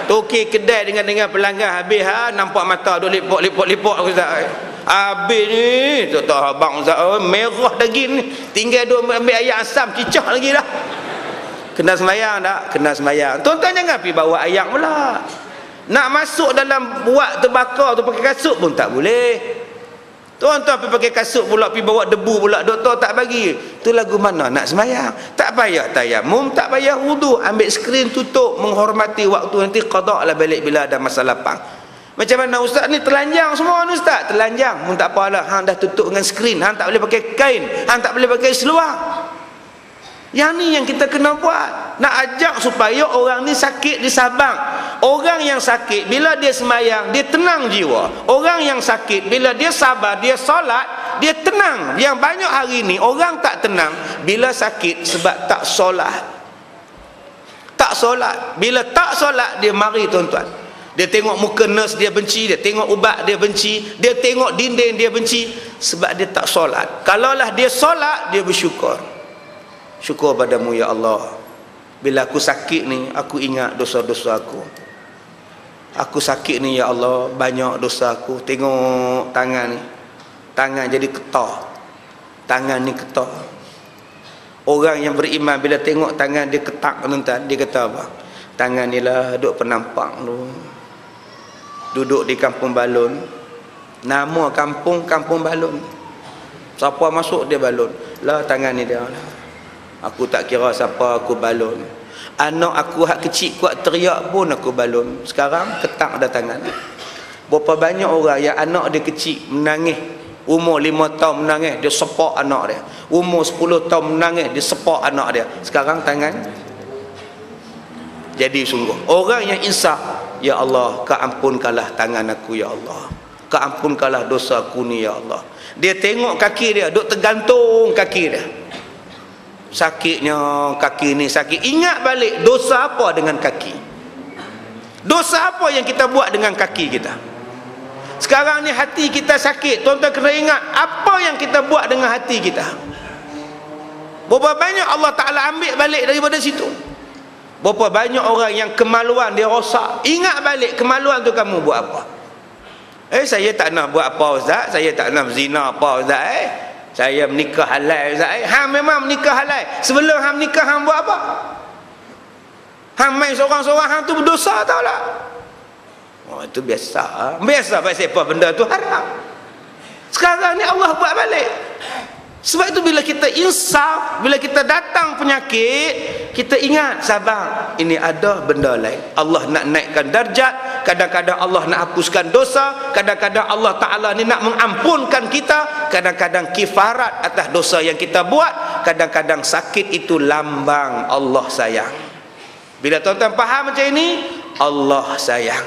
Toki kedai dengan pelanggan habis nampak mata duk lipok Ustaz. Habis ni tak tahu abang Ustaz, merah daging ni. Tinggal duk ambil ayam asam cicah lagi dah. Kena sembahyang tak? Kena sembahyang. Tuan-tuan jangan pergi bawa ayam pula. Nak masuk dalam buat terbakar tu pakai kasut pun tak boleh. Tuan-tuan pergi pakai kasut pula, pergi bawa debu pula, doktor tak bagi. Tu lagu mana nak sembahyang? Tak payah tayamum, tak payah wudu, ambil skrin tutup, menghormati waktu, nanti qada lah balik bila ada masalah pang. Macam mana Ustaz ni telanjang semua ni Ustaz? Telanjang pun tak apalah, hang dah tutup dengan skrin, hang tak boleh pakai kain, hang tak boleh pakai seluar. Yang ni yang kita kena buat. Nak ajak supaya orang ni sakit di Sabang. Orang yang sakit bila dia sembahyang, dia tenang jiwa. Orang yang sakit bila dia sabar, dia solat, dia tenang. Yang banyak hari ni orang tak tenang bila sakit sebab tak solat. Tak solat. Bila tak solat dia mari tuan-tuan. Dia tengok muka nurse dia benci, dia tengok ubat dia benci, dia tengok dinding dia benci sebab dia tak solat. Kalaulah dia solat, dia bersyukur. Syukur padamu ya Allah. Bila aku sakit ni, aku ingat dosa-dosa aku. Aku sakit ni ya Allah, banyak dosa aku. Tengok tangan ni, tangan jadi ketah. Tangan ni ketah. Orang yang beriman bila tengok tangan dia ketak tuan-tuan, dia kata apa? Tangan ni lah duduk penampak tu. Duduk di Kampung Balon. Nama kampung Kampung Balon. Siapa masuk dia balon. Lah tangan ni dia lah. Aku tak kira siapa aku balon. Anak aku hak kecil kuat teriak pun aku balon. Sekarang ketak dah tangan. Berapa banyak orang yang anak dia kecil menangis, umur 5 tahun menangis, dia sepak anak dia. Umur 10 tahun menangis, dia sepak anak dia. Sekarang tangan. Jadi sungguh orang yang insaf, ya Allah, keampunkanlah tangan aku ya Allah. Keampunkanlah dosa aku ni ya Allah. Dia tengok kaki dia duk tergantung kaki dia. Sakitnya kaki ni sakit. Ingat balik dosa apa dengan kaki. Dosa apa yang kita buat dengan kaki kita. Sekarang ni hati kita sakit. Tuan-tuan kena ingat apa yang kita buat dengan hati kita. Berapa banyak Allah Ta'ala ambil balik daripada situ. Berapa banyak orang yang kemaluan dia rosak. Ingat balik kemaluan tu kamu buat apa. Saya tak nak buat apa Ustaz. Saya tak nak zina apa Ustaz. Saya menikah halal Ustaz. Hang memang menikah halal. Sebelum hang menikah hang buat apa? Hang main seorang-seorang, hang tu berdosa tau lah. Oh itu biasa. Biasa pasal apa benda tu haram. Sekarang ni Allah buat balik. Sebab itu bila kita insaf, bila kita datang penyakit, kita ingat sabar, ini ada benda lain. Allah nak naikkan darjat, kadang-kadang Allah nak hapuskan dosa, kadang-kadang Allah Ta'ala ni nak mengampunkan kita, kadang-kadang kifarat atas dosa yang kita buat, kadang-kadang sakit itu lambang Allah sayang. Bila tuan-tuan faham macam ini, Allah sayang.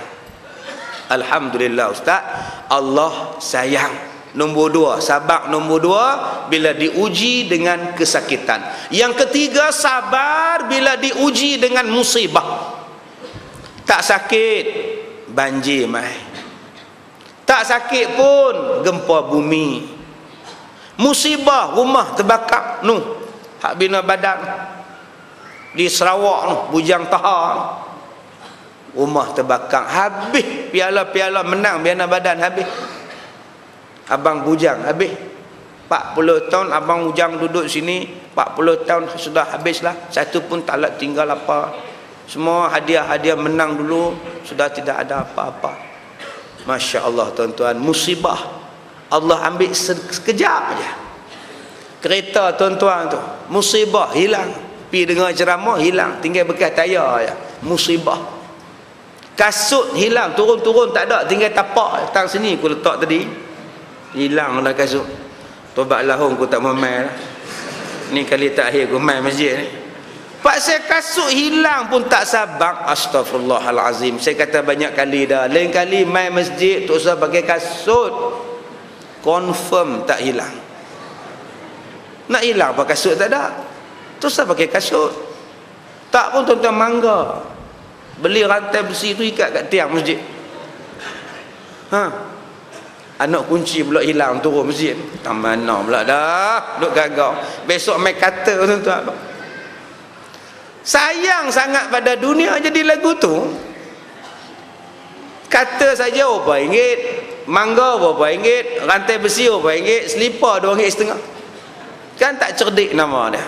Alhamdulillah Ustaz, Allah sayang. Nombor 2, sabak nombor 2 bila diuji dengan kesakitan. Yang ketiga, sabar bila diuji dengan musibah. Tak sakit, banjir mai. Tak sakit pun, gempa bumi. Musibah, rumah terbakar. Hak bina badan di Sarawak Bujang Tahar. Rumah terbakar. Habis piala-piala menang bina badan habis. Abang bujang habis 40 tahun abang bujang duduk sini, 40 tahun sudah habislah, satu pun tak tinggal apa. Semua hadiah-hadiah menang dulu sudah tidak ada apa-apa. Masya Allah tuan-tuan, musibah Allah ambil sekejap aja. Kereta tuan-tuan tu musibah hilang. pi dengar ceramah hilang, tinggal bekas tayar je. Musibah. Kasut hilang, turun-turun tak ada, tinggal tapak tang sini aku letak tadi. Hilanglah kasut. Tobatlah aku tak mau main. Ni kali terakhir aku main masjid ni. Pasal kasut hilang pun tak sabar. Astaghfirullahalazim. Saya kata banyak kali dah. Lain kali main masjid tak usah pakai kasut. Confirm tak hilang. Nak hilang apa kasut tak ada. Tak usah pakai kasut. Tak pun tuan-tuan mangga. Beli rantai besi tu ikat kat tiang masjid. Anak kunci pula hilang turun masjid. Tak mana pula dah. Duk gagau. Besok main kata tuan-tuan. Sayang sangat pada dunia jadi lagu tu. Kata saja RM4, mangga RM4, rantai besi RM4, selipar RM2.50. Kan tak cerdik nama dia.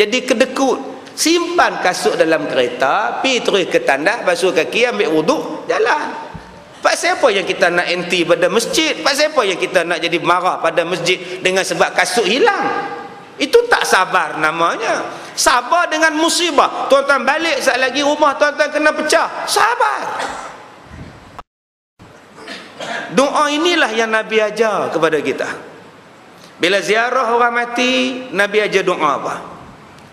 Jadi kedekut. Simpan kasut dalam kereta, pi terus ke tandas, basuh kaki, ambil wuduk, jalan. Pasal apa yang kita nak anti pada masjid? Pasal apa yang kita nak jadi marah pada masjid dengan sebab kasut hilang? Itu tak sabar namanya. Sabar dengan musibah. Tuan-tuan balik saat lagi rumah tuan-tuan kena pecah. Sabar. Doa inilah yang Nabi ajar kepada kita. Bila ziarah orang mati, Nabi ajar doa apa?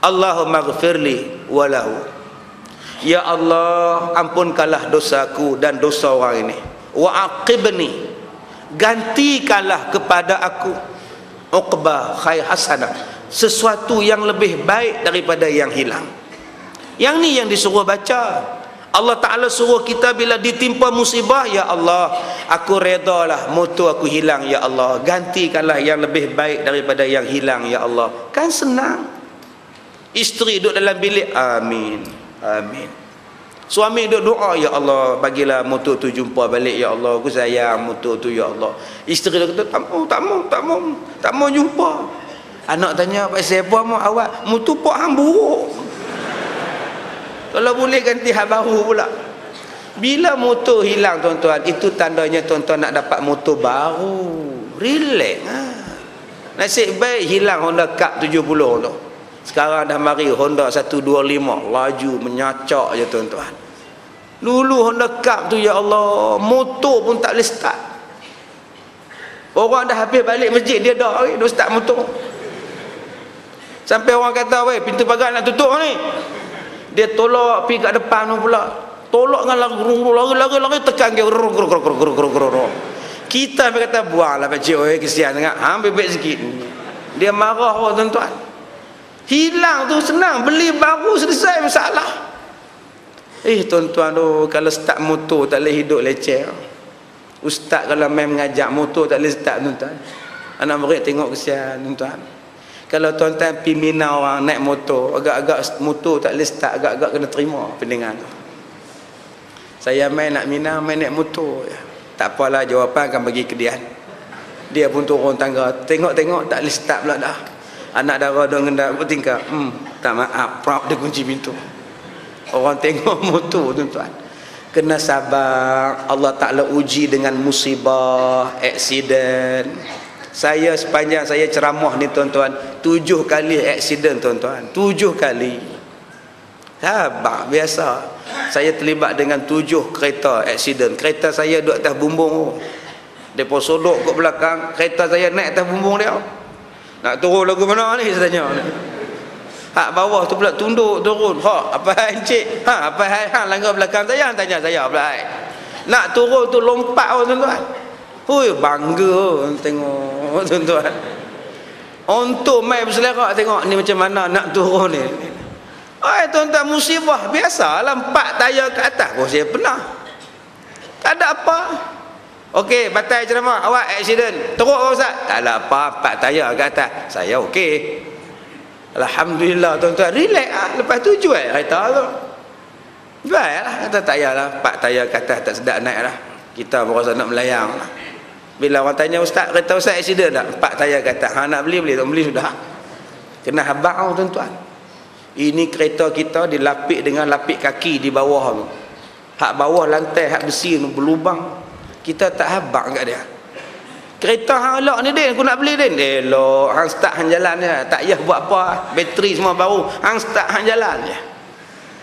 Allahumma ghafirli walahu. Ya Allah, ampunkanlah dosaku dan dosa orang ini. Wa aqibni, gantikanlah kepada aku uqba khair hasanah, sesuatu yang lebih baik daripada yang hilang. Yang ni yang disuruh baca. Allah Ta'ala suruh kita bila ditimpa musibah, ya Allah, aku redalah motor aku hilang, ya Allah, gantikanlah yang lebih baik daripada yang hilang, ya Allah. Kan senang. Isteri duduk dalam bilik, amin, amin. Suami duduk doa, ya Allah, bagilah motor tu jumpa balik, ya Allah, aku sayang motor tu, ya Allah. Isteri dia kata, tak mau jumpa. Anak tanya, pasal apa mau awak? Motor pak hang buruk. Kalau boleh ganti hak baru pula. Bila motor hilang tuan-tuan, itu tandanya tuan-tuan nak dapat motor baru. Relax. Nasib baik hilang Honda Cup 70 tu. Sekarang dah mari Honda 125, laju menyacak je tuan-tuan. Dulu Honda Cup tu, ya Allah, motor pun tak boleh start. Orang dah habis balik masjid, dia dah start motor. Sampai orang kata, weh, pintu pagar nak tutup ni. Dia tolak pergi kat depan tu pula. Tolak dengan lari tekan dia. Kita kata, buanglah pakcik, oi, kesian sangat. Bebek sikit. Dia marah tuan-tuan. Hilang tu senang, beli baru selesai masalah. Tuan-tuan tu, kalau start motor tak boleh hidup leceh. Ustaz kalau main mengajak motor tak boleh start tuan-tuan. Anak murid tengok kesian tuan-tuan. Kalau tuan-tuan pergi Mina orang naik motor, agak-agak motor tak boleh start, agak-agak kena terima pendengar. Saya main nak Mina, main naik motor. Tak apalah, jawapan akan bagi ke dia. Dia pun turun tangga, tengok-tengok tak boleh start pula dah. Anak dara dah ngendak bertingkap. Tak maaf, proud dia kunci pintu. Orang tengok motor tuan-tuan. Kena sabar. Allah Ta'ala uji dengan musibah, aksiden. Saya sepanjang saya ceramah ni tuan-tuan, 7 kali aksiden tuan-tuan. 7 kali. Sabar, biasa. Saya terlibat dengan 7 kereta aksiden. Kereta saya duduk atas bumbung. Depa sodok kat belakang, kereta saya naik atas bumbung dia. Nak turun lagu mana ni saya tanya. Hak bawah tu pula tunduk turun. Apa hai encik? Apa hai hang langgar belakang saya? Tanya saya pula hai. Nak turun tu lompat tuan-tuan. Hui, bangga tengok tuan-tuan. Untuk mai berselerak tengok ni macam mana nak turun ni. Tuan-tuan, musibah biasalah, 4 tayar ke atas. Saya pernah. Tak ada apa. Okey, batal ceramah, awak aksiden. Teruk ke Ustaz? Tak ada apa, 4 tayar ke atas. Saya okey. Alhamdulillah tuan-tuan, relax lah. Lepas tu jual kereta tu. Jual lah, kata tak payahlah, 4 tayar ke atas tak sedap naik lah. Kita berasa nak melayang lah. Bila orang tanya, Ustaz, kereta Ustaz aksiden tak? 4 tayar ke atas. Nak beli, tak beli sudah. Kena habang tuan-tuan. Ini kereta kita dilapik dengan lapik kaki di bawah tu. Hak bawah lantai, hak besi tu berlubang. Kita tak habang kat dia. Kereta hang elok ni Din, aku nak beli Din. Elok, hang start hang jalan je. Tak payah buat apa, bateri semua baru. Hang start hang jalan je.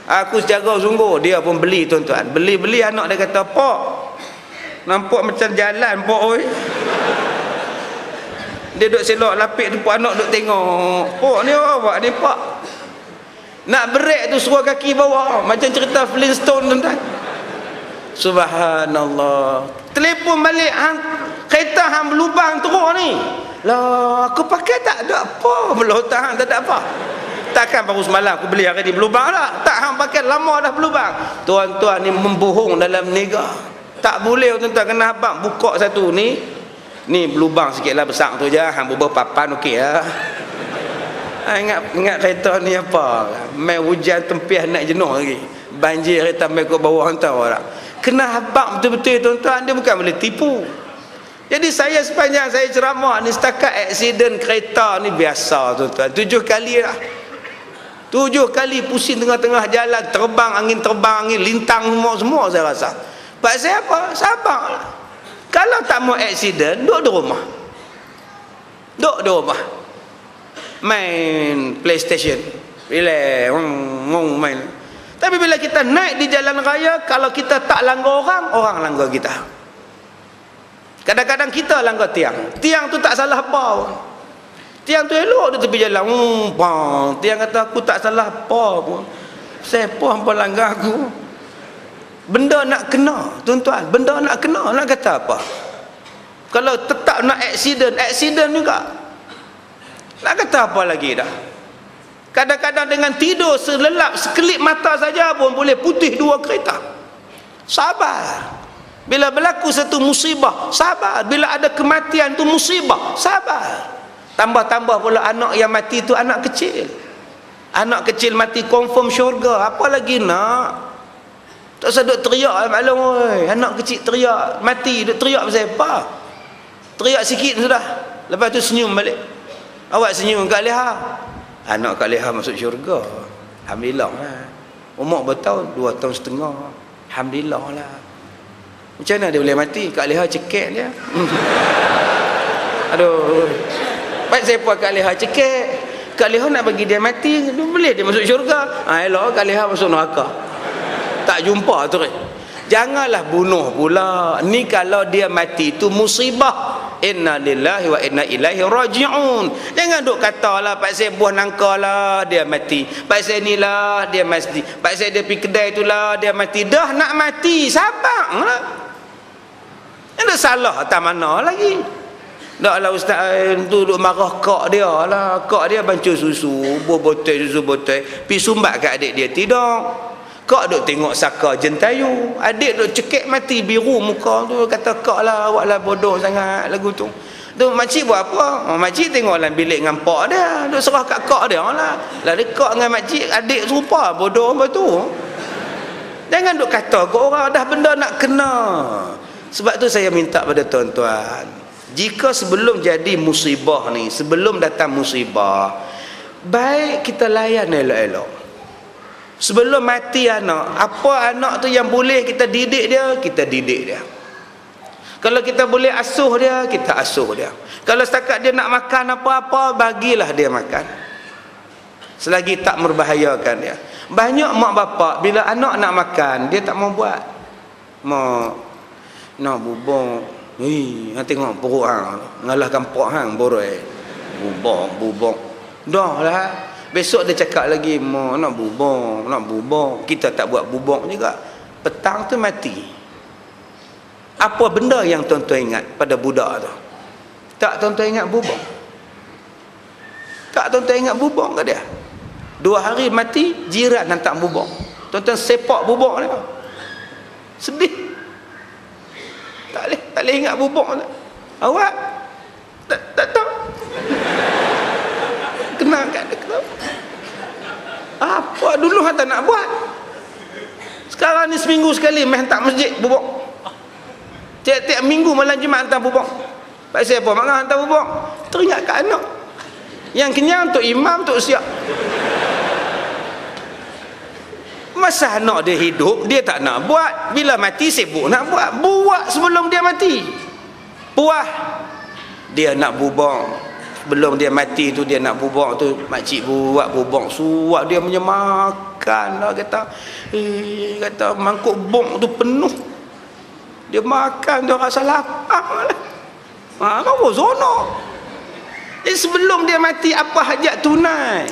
Aku secara sungguh, dia pun beli tuan-tuan. Beli anak dia kata, "Pak, nampak macam jalan Pak oi." Dia duduk selok lapik tu, anak duduk tengok. "Pak ni apa ni Pak?" Nak break tu suruh kaki bawah. Macam cerita Flintstone tuan-tuan. Subhanallah. Telefon balik, hang kereta hang berlubang teruk ni. Lah, aku pakai tak ada apa. Belah hang tak ada apa. Takkan baru semalam aku beli hari ni berlubang tak? Tak, hang pakai lama dah berlubang. Tuan-tuan ni membohong dalam niaga. Tak boleh tuan-tuan, kena abang buka satu ni. Ni berlubang sikitlah besar tu je. Hang berubah papan okey lah. Ingat kereta ni apa? Main hujan tempiah nak jenuh lagi. Banjir kereta main ke bawah hantar tak? Kena abang betul-betul tuan-tuan, dia bukan boleh tipu. Jadi saya sepanjang saya ceramah ni, setakat aksiden kereta ni biasa tuan-tuan. 7 kali lah. 7 kali pusing tengah-tengah jalan, terbang angin, lintang semua saya rasa. Pasal apa? Sabarlah. Kalau tak mau aksiden, duduk di rumah. Duduk di rumah. Main PlayStation. Relax, main. Tapi bila kita naik di jalan raya, kalau kita tak langgar orang langgar kita. Kadang-kadang kita langgar tiang. Tiang tu tak salah apa pun. Tiang tu elok di tepi jalan. Tiang kata aku tak salah apa pun. Siapa hampa langgar aku? Benda nak kena, tuan-tuan. Benda nak kena, nak kata apa? Kalau tetap nak aksiden juga. Nak kata apa lagi dah? Kadang-kadang dengan tidur selelap, sekelip mata saja pun boleh putih 2 kereta. Sabar. Bila berlaku satu musibah, sabar. Bila ada kematian tu musibah, sabar. Tambah-tambah pula anak yang mati tu anak kecil. Anak kecil mati confirm syurga. Apa lagi nak? Tak usah duk teriak maklum oi. Anak kecil teriak mati, duk teriak pasal apa? Teriak sikit sudah. Lepas tu senyum balik. Awak senyum Kak Leha. Anak Kak Leha masuk syurga. Alhamdulillah lah. Umur berapa tahun? 2 tahun setengah. Alhamdulillah lah. Macam mana dia boleh mati? Kak Leha cekek dia. Aduh. Baik siapa Kak Leha cekek. Kak Leha nak bagi dia mati, boleh dia masuk syurga. Elok Kak Leha masuk neraka. Tak jumpa tu. Janganlah bunuh pula. Ni kalau dia mati tu musibah. Inna lillahi wa inna ilaihi raji'un. Jangan duk kata lah pasal buah nangka lah dia mati, pasal ni lah dia mati, pasal dia pergi kedai tu lah dia mati. Dah nak mati, sabar lah. Ada salah tak mana lagi. Tak lah ustaz tu duk marah kak dia lah. Kak dia bancuh susu, botol susu botol, pergi sumbat kat adik dia. Tidak. Kak duk tengok saka jentayu, adik duk cekik mati biru muka tu, kata kak lah awak lah bodoh sangat lagu tu. Tu makcik buat apa? Makcik tengok dalam bilik dengan pak dia, duk serah kat kak dia lah. Lalu kak dengan makcik adik serupa, bodoh apa tu. Jangan duk kata ke orang dah benda nak kena. Sebab tu saya minta pada tuan-tuan, jika sebelum jadi musibah ni, sebelum datang musibah, baik kita layan elok-elok. Sebelum mati anak, apa anak tu yang boleh kita didik dia, kita didik dia. Kalau kita boleh asuh dia, kita asuh dia. Kalau setakat dia nak makan apa-apa, bagilah dia makan. Selagi tak merbahayakan dia. Banyak mak bapak bila anak nak makan, dia tak mau buat. Mak nak bubong. Hang tengok perut hang, ngalahkan pak hang boroi. Bubong. Dah lah. Besok dia cakap lagi, "Mak nak bubong. Kita tak buat bubong juga." Petang tu mati. Apa benda yang tuan-tuan ingat pada budak tu? Tak tuan-tuan ingat bubong? Tak tuan-tuan ingat bubong ke dia? 2 hari mati, jiran hantar bubong. Tuan-tuan sepak bubong dia. Sedih. Tak boleh ingat bubong tu. Awak tak tahu. Kenal kat dia. Apa dulu hang tak nak buat? Sekarang ni seminggu sekali main hantar masjid bubong. Tiap-tiap minggu malam Jumaat hantar bubong. Pasal apa mak hantar bubong? Teringat kat anak. Yang kenyang untuk imam, untuk siap. Masa anak dia hidup, dia tak nak buat. Bila mati sibuk nak buat. Buat sebelum dia mati. Puas. Dia nak bubong, sebelum dia mati tu dia nak bubong tu, makcik buat bubong suap, dia punya makan lah, kata mangkuk bong tu penuh, dia makan, dia rasa lapar lah. Apa zono. Jadi sebelum dia mati, apa hajat tunai?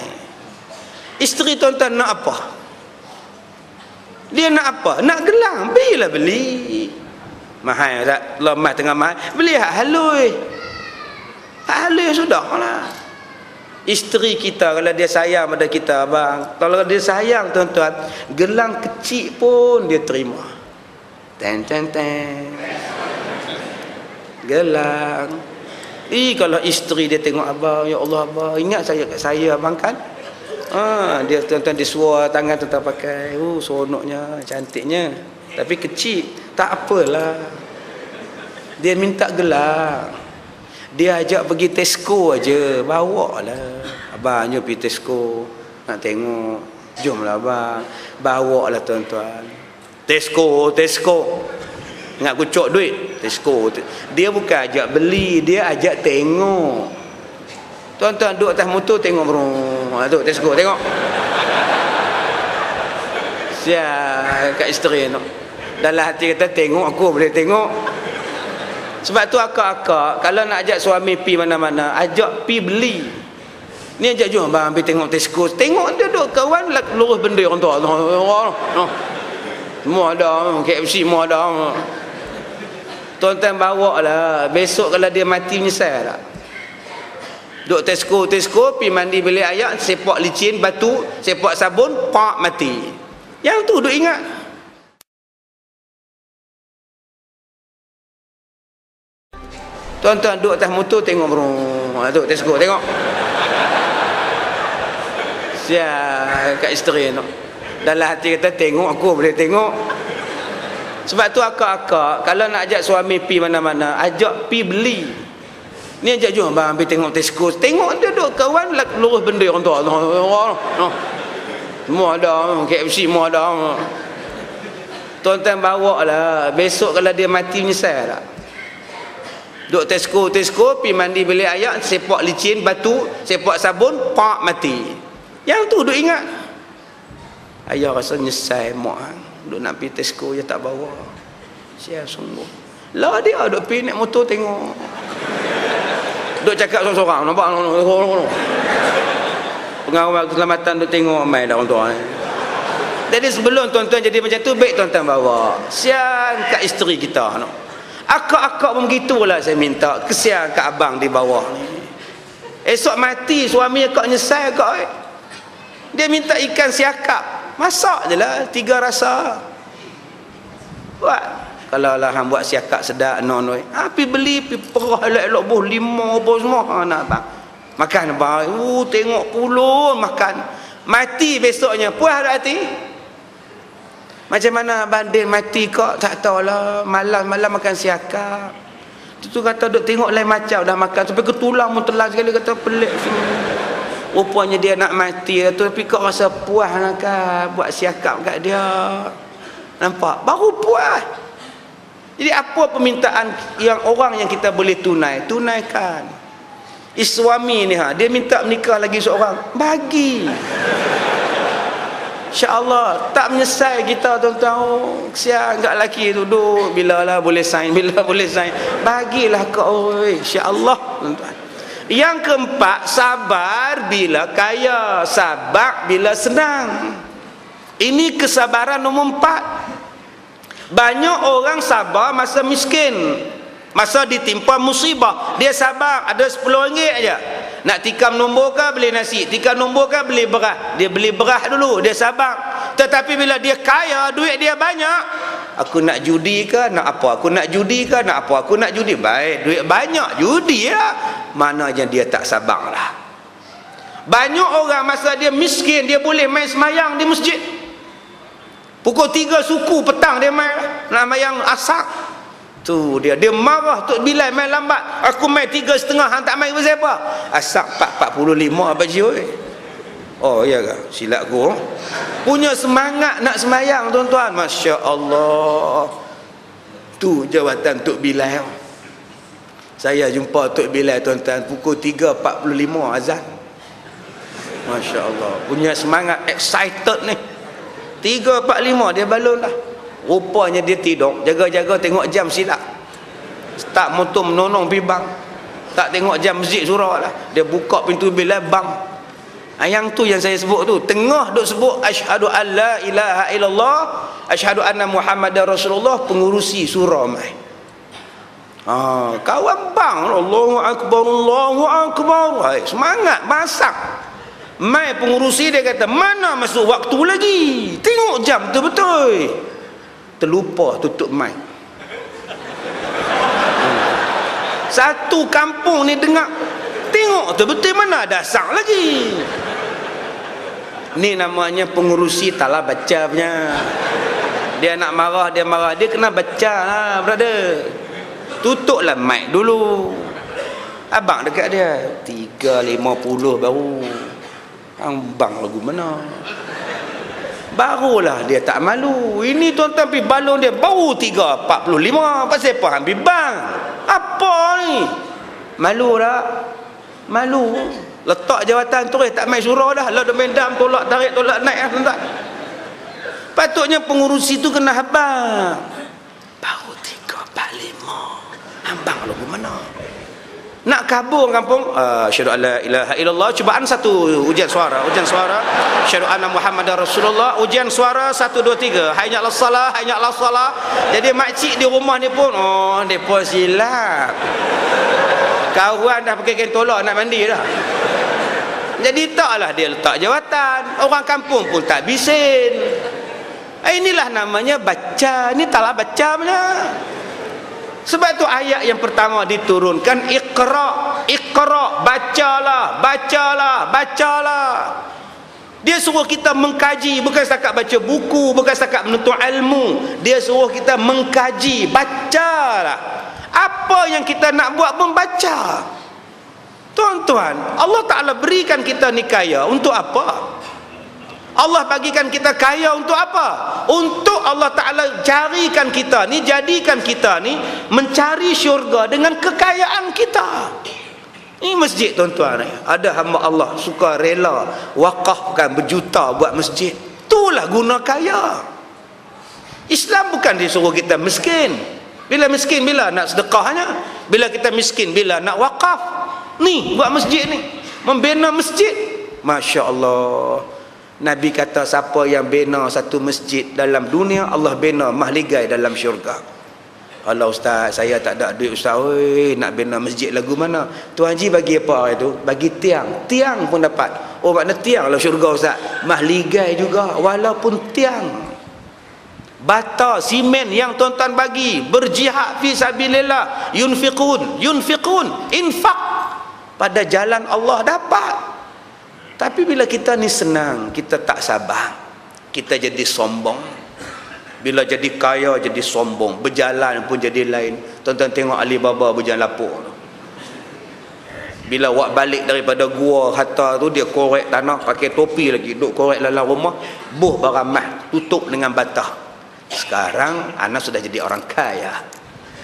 Isteri tuan-tuan nak apa? Dia nak apa? Nak gelang, belilah beli. Mahal tak? Lemah tengah mahal, beli hak halus. Hak halus sudah lah. Isteri kita kalau dia sayang pada kita, abang, kalau dia sayang tuan-tuan, gelang kecil pun dia terima. Ten ten ten. Gelang. Kalau isteri dia tengok abang, ya Allah abang, ingat saya kat saya abang kan? Dia tuan-tuan dia suar tangan tuan-tuan pakai, seronoknya, cantiknya, tapi kecil, tak apalah. Dia minta gelang, dia ajak pergi Tesco aja, bawa lah, abang jom pergi Tesco, nak tengok, jomlah abang, bawa lah tuan-tuan. Tesco, nak kucuk duit, Tesco. Dia bukan ajak beli, dia ajak tengok. Tuan-tuan duduk atas motor tengok tu Tesco, tengok. Siap kat isteri tu. Dalam hati kata tengok, aku boleh tengok. Sebab tu akak-akak kalau nak ajak suami pi mana-mana, ajak pi beli. Ni ajak jom abang pergi tengok Tesco. Tengok dia duduk kawan lurus benda orang tu. Semua ada, KFC semua ada. Tuan-tuan bawa lah. Besok kalau dia mati menyesal tak? Duk Tesco, pergi mandi bilik air, sepak licin, batu, sepak sabun, pak mati. Yang tu duk ingat. Tuan-tuan duk atas motor tengok tu Tesco, tengok. Siap kat isteri tu. Dalam hati kata tengok, aku boleh tengok. Sebab tu akak-akak kalau nak ajak suami pi mana-mana, ajak pi beli. Ni ajak jom abang pergi tengok Tesco. Tengok dia duduk kawan lurus benda orang tu. Semua ada, KFC semua ada. Tuan-tuan bawa lah. Besok kalau dia mati menyesal tak? Duduk Tesco, pergi mandi bilik air, sepak licin, batu, sepak sabun, pak mati. Yang tu duk ingat. Ayah rasa nyesal mak. Duk nak pergi Tesco je tak bawa. Sial sungguh. Lah dia duk pergi naik motor tengok. Duk cakap sorang-sorang, nampak? Pengawal keselamatan duk tengok mai dah orang tua. Jadi sebelum tuan-tuan jadi macam tu, baik tuan-tuan bawa. Kesian kat isteri kita. Akak-akak pun begitulah saya minta. Kesian kat abang di bawah ni. Esok mati suami akak nyesal akak. Dia minta ikan siakap. Masak je lah, 3 rasa. Buat. Kalau lah hang buat siakap sedap non-noi. Pergi beli, pergi perah elok-elok boh 5 apa semua nak bang. Makan bang. Tengok pulun makan. Mati besoknya puas tak hati? Macam mana banding mati kok tak tahulah. Malam-malam makan siakap. Tu kata duk tengok lain macam dah makan sampai ke tulang pun telan sekali, kata pelik semua. Rupanya dia nak mati tu, tapi kok rasa puas nak buat siakap kat dia. Nampak? Baru puas. Jadi apa permintaan yang orang yang kita boleh tunaikan. Suami ni dia minta menikah lagi seorang, bagi. InsyaAllah tak menyesal kita tuan-tuan. Kesian kat lelaki tu duduk, bila lah boleh sign, bagilah kau, insyaAllah tuan-tuan. Yang keempat, sabar bila kaya, sabar bila senang. Ini kesabaran nombor 4. Banyak orang sabar masa miskin, masa ditimpa musibah, dia sabar, ada RM10 aja. Nak tikam nombor ke beli nasi, tikam nombor ke beli beras, dia beli beras dulu, dia sabar. Tetapi bila dia kaya, duit dia banyak, aku nak judi ke nak apa, aku nak judi ke nak apa, aku nak judi, baik duit banyak judi lah, maknanya dia tak sabar lah. Banyak orang masa dia miskin, dia boleh main semayang di masjid. Pukul 3 suku petang dia main, nak mayang asak. Tu dia marah Tok Bilal main lambat. Aku main 3.30, hang tak main pasal apa? Asak 4.45 apa je. Oh ya ke? Silap aku. Punya semangat nak semayang tuan-tuan. Masya Allah. Tu jawatan Tok Bilal. Saya jumpa Tok Bilal tuan-tuan pukul 3.45 azan. Masya Allah, punya semangat, excited ni. 3.45 dia balon dah. Rupanya dia tidur, jaga-jaga tengok jam silap. Start motor menonong pergi bang. Tak tengok jam masjid surah lah. Dia buka pintu Bilal bang. Yang tu yang saya sebut tu. Tengah duk sebut asyhadu an la ilaha illallah, asyhadu anna Muhammadar Rasulullah, pengurusi surah mai. Kawan bang, Allahu akbar, Allahu akbar. Hai, semangat masak. Mai pengurusi dia kata, mana masuk waktu lagi? Tengok jam betul-betul. Terlupa tutup mic. Satu kampung ni dengar, tengok betul-betul mana ada sang lagi. Ni namanya pengurusi taklah baca punya. Dia nak marah, dia marah, dia kena baca lah, brother. Tutuplah mic dulu. Abang dekat dia 3.50 baru. Abang lagu mana? Barulah dia tak malu. Ini tuan-tuan pergi balon dia baru 3.45. Pasal apa ambil bang? Apa ni? Malu tak? Malu. Letak jawatan tu tak main surau dah. Lah main dam, tolak tarik, tolak naik lah tuan-tuan. Patutnya pengurusi tu kena habang. Baru 3.45. Abang lagu mana? Nak kabur kampung, asyhadu an la ilaha illallah, cubaan satu, ujian suara, asyhadu anna Muhammadar Rasulullah, ujian suara 1 2 3, hayya 'alas salah, hayya 'alas salah. Jadi makcik di rumah ni pun, depa silap. Kawan dah pakai kain tolak nak mandi dah. Jadi taklah dia letak jawatan, orang kampung pun tak bising. Inilah namanya baca, ni taklah baca punya. Sebab tu ayat yang pertama diturunkan, Iqra, Iqra, bacalah, bacalah, bacalah. Dia suruh kita mengkaji, bukan setakat baca buku, bukan setakat menuntut ilmu. Dia suruh kita mengkaji, bacalah. Apa yang kita nak buat membaca. Tuan-tuan, Allah Ta'ala berikan kita ni kaya untuk apa? Allah bagikan kita kaya untuk apa? Untuk Allah Ta'ala carikan kita ni, jadikan kita ni mencari syurga dengan kekayaan kita. Ini masjid tuan-tuan, ada hamba Allah suka rela wakafkan berjuta buat masjid. Itulah guna kaya. Islam bukan disuruh kita miskin. Bila miskin, bila nak sedekahnya. Bila kita miskin, bila nak wakaf. Ni buat masjid ni, membina masjid. Masya Allah. Nabi kata siapa yang bina satu masjid dalam dunia, Allah bina mahligai dalam syurga. Allah ustaz, saya tak ada duit ustaz. Oi, nak bina masjid lagu mana? Tuan Haji bagi apa itu? Bagi tiang. Tiang pun dapat. Oh, makna tiang lah syurga ustaz. Mahligai juga walaupun tiang. Bata, simen yang tuan-tuan bagi, berjihad fi sabilillah, yunfiqun, infak pada jalan Allah dapat. Tapi bila kita ni senang, kita tak sabar, kita jadi sombong. Bila jadi kaya jadi sombong, berjalan pun jadi lain. Tuan-tuan tengok Alibaba berjalan lapuk. Bila wak balik daripada gua harta tu, dia korek tanah pakai topi lagi, duk korek dalam rumah, buh barang mah, tutup dengan batah. Sekarang anak sudah jadi orang kaya.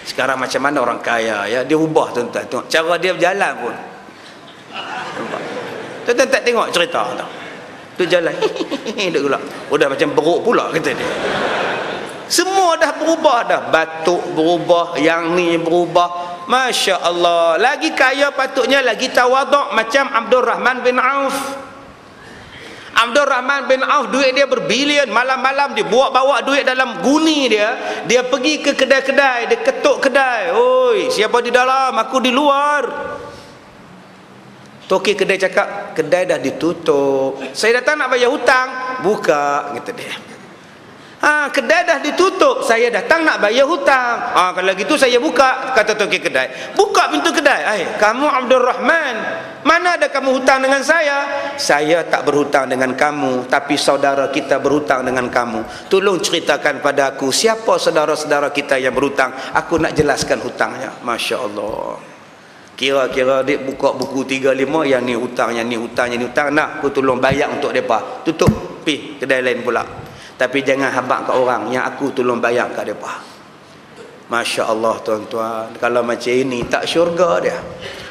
Sekarang macam mana orang kaya ya? Dia ubah tuan-tuan. Tengok cara dia berjalan pun. Nampak? Tuan-tuan tak tengok cerita tu. Tu jalan. Duk gelak. Udah macam beruk pula kata dia. Semua dah berubah dah. Batuk berubah, yang ni berubah. Masya Allah. Lagi kaya patutnya lagi tawaduk macam Abdul Rahman bin Auf. Abdul Rahman bin Auf duit dia berbilion. Malam-malam dia bawa duit dalam guni dia. Dia pergi ke kedai-kedai, dia ketuk kedai. Oi, siapa di dalam? Aku di luar. Toki kedai cakap, kedai dah ditutup. Saya datang nak bayar hutang. Buka, kata dia. Kedai dah ditutup. Saya datang nak bayar hutang. Kalau gitu saya buka, kata toki kedai. Buka pintu kedai. Kamu Abdul Rahman, mana ada kamu hutang dengan saya? Saya tak berhutang dengan kamu, tapi saudara kita berhutang dengan kamu. Tolong ceritakan pada aku, siapa saudara-saudara kita yang berhutang? Aku nak jelaskan hutangnya. Masya Allah. Kira-kira dia buka buku 35, yang ni hutang, yang ni hutang, yang ni hutang. Nak aku tolong bayar untuk mereka. Tutup, pergi kedai lain pula. Tapi jangan habak ke orang, yang aku tolong bayar kat mereka. Masya Allah tuan-tuan, kalau macam ini tak syurga dia.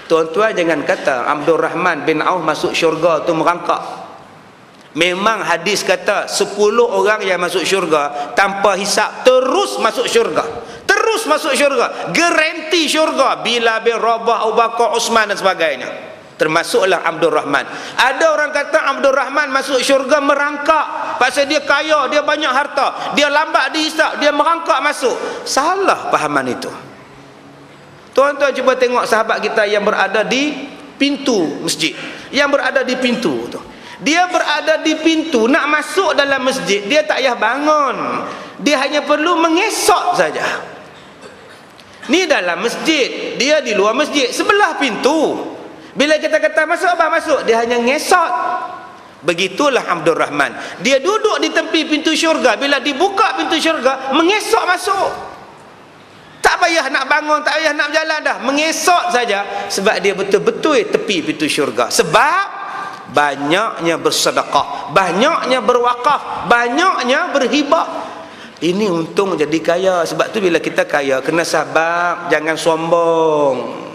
Tuan-tuan jangan kata Abdul Rahman bin Auf masuk syurga tu merangkak. Memang hadis kata 10 orang yang masuk syurga tanpa hisap terus masuk syurga. Terus masuk syurga, garanti syurga. Bilal bin Rabah, Abu Bakar, Uthman dan sebagainya. Termasuklah Abdul Rahman. Ada orang kata Abdul Rahman masuk syurga merangkak, pasal dia kaya, dia banyak harta, dia lambat dihisap, dia merangkak masuk. Salah fahaman itu. Tuan-tuan cuba tengok sahabat kita yang berada di pintu masjid, yang berada di pintu tu. Dia berada di pintu nak masuk dalam masjid, dia tak payah bangun, dia hanya perlu mengesok saja. Ni dalam masjid, dia di luar masjid, sebelah pintu. Bila kita kata masuk apa? Masuk, dia hanya ngesot. Begitulah Abdul Rahman. Dia duduk di tepi pintu syurga. Bila dibuka pintu syurga, mengesok masuk. Tak payah nak bangun, tak payah nak berjalan dah, mengesok saja. Sebab dia betul-betul tepi pintu syurga. Sebab banyaknya bersedekah, banyaknya berwakaf, banyaknya berhibah. Ini untung jadi kaya. Sebab tu bila kita kaya, kena sabar, jangan sombong.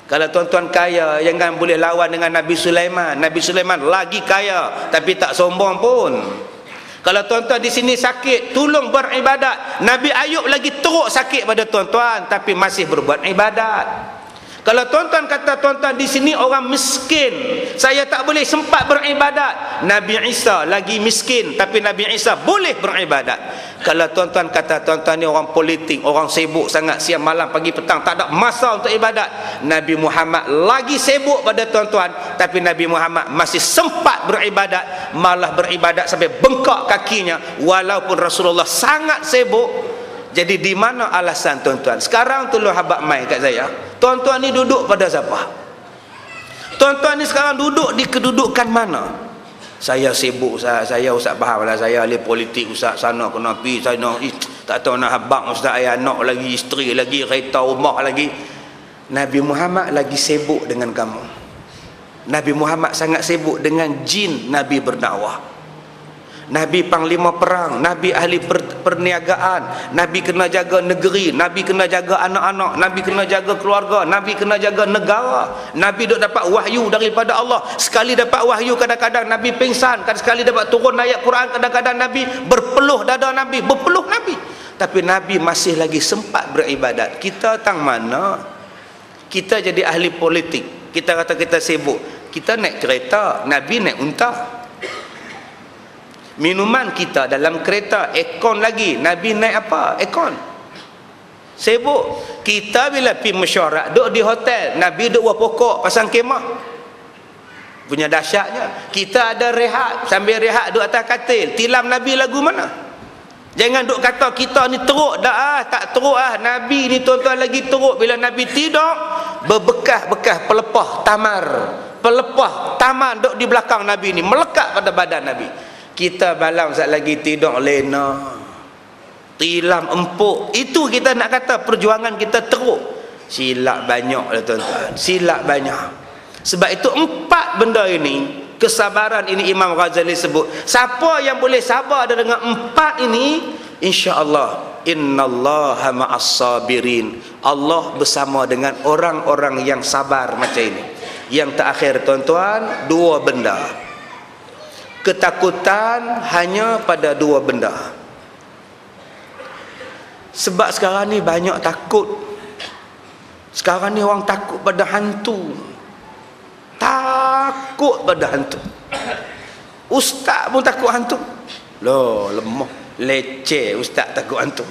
Kalau tuan-tuan kaya, jangan boleh lawan dengan Nabi Sulaiman. Nabi Sulaiman lagi kaya tapi tak sombong pun. Kalau tuan-tuan di sini sakit, tolong beribadat. Nabi Ayub lagi teruk sakit pada tuan-tuan tapi masih berbuat ibadat. Kalau tuan-tuan kata tuan-tuan di sini orang miskin, saya tak boleh sempat beribadat. Nabi Isa lagi miskin tapi Nabi Isa boleh beribadat. Kalau tuan-tuan kata tuan-tuan ni orang politik, orang sibuk sangat, siang malam pagi petang tak ada masa untuk ibadat. Nabi Muhammad lagi sibuk pada tuan-tuan tapi Nabi Muhammad masih sempat beribadat, malah beribadat sampai bengkak kakinya walaupun Rasulullah sangat sibuk. Jadi di mana alasan tuan-tuan? Sekarang tolong habaq mai kat saya. Tuan-tuan ni duduk pada siapa? Tuan-tuan ni sekarang duduk di kedudukan mana? Saya sibuk, saya Ustaz faham lah, saya ahli politik Ustaz, sana kena pergi, sana tak tahu nak habaq Ustaz, ayah anak lagi, isteri lagi, kereta rumah lagi. Nabi Muhammad lagi sibuk dengan kamu. Nabi Muhammad sangat sibuk dengan jin Nabi berdakwah. Nabi panglima perang, Nabi ahli perniagaan, Nabi kena jaga negeri, Nabi kena jaga anak-anak, Nabi kena jaga keluarga, Nabi kena jaga negara. Nabi duk dapat wahyu daripada Allah. Sekali dapat wahyu kadang-kadang Nabi pingsan, sekali dapat turun ayat Quran kadang-kadang Nabi berpeluh dada Nabi, berpeluh Nabi. Tapi Nabi masih lagi sempat beribadat. Kita tang mana? Kita jadi ahli politik, kita kata kita sibuk. Kita naik kereta, Nabi naik unta. Minuman kita dalam kereta, aircon lagi, Nabi naik apa? Aircon. Sibuk. Kita bila pergi mesyuarat, duduk di hotel, Nabi duduk buah pokok, pasang kemah. Punya dahsyatnya. Kita ada rehat, sambil rehat duduk atas katil. Tilam Nabi lagu mana? Jangan duduk kata kita ni teruk dah, tak teruk ah. Nabi ni tuan-tuan lagi teruk. Bila Nabi tidur, berbekas-bekas pelepah tamar. Pelepah tamar duduk di belakang Nabi ni, melekat pada badan Nabi. Kita malam saat lagi tidur lena, tilam empuk. Itu kita nak kata perjuangan kita teruk. Silap banyak lah tuan-tuan, silap banyak. Sebab itu 4 benda ini, kesabaran ini Imam Ghazali sebut. Siapa yang boleh sabar dengan 4 ini, insya-Allah innallaha ma'as sabirin. Allah bersama dengan orang-orang yang sabar macam ini. Yang terakhir tuan-tuan, 2 benda. Ketakutan hanya pada 2 benda. Sebab sekarang ni banyak takut. Sekarang ni orang takut pada hantu. Takut pada hantu. Ustaz pun takut hantu. Loh, lemah, leceh ustaz takut hantu.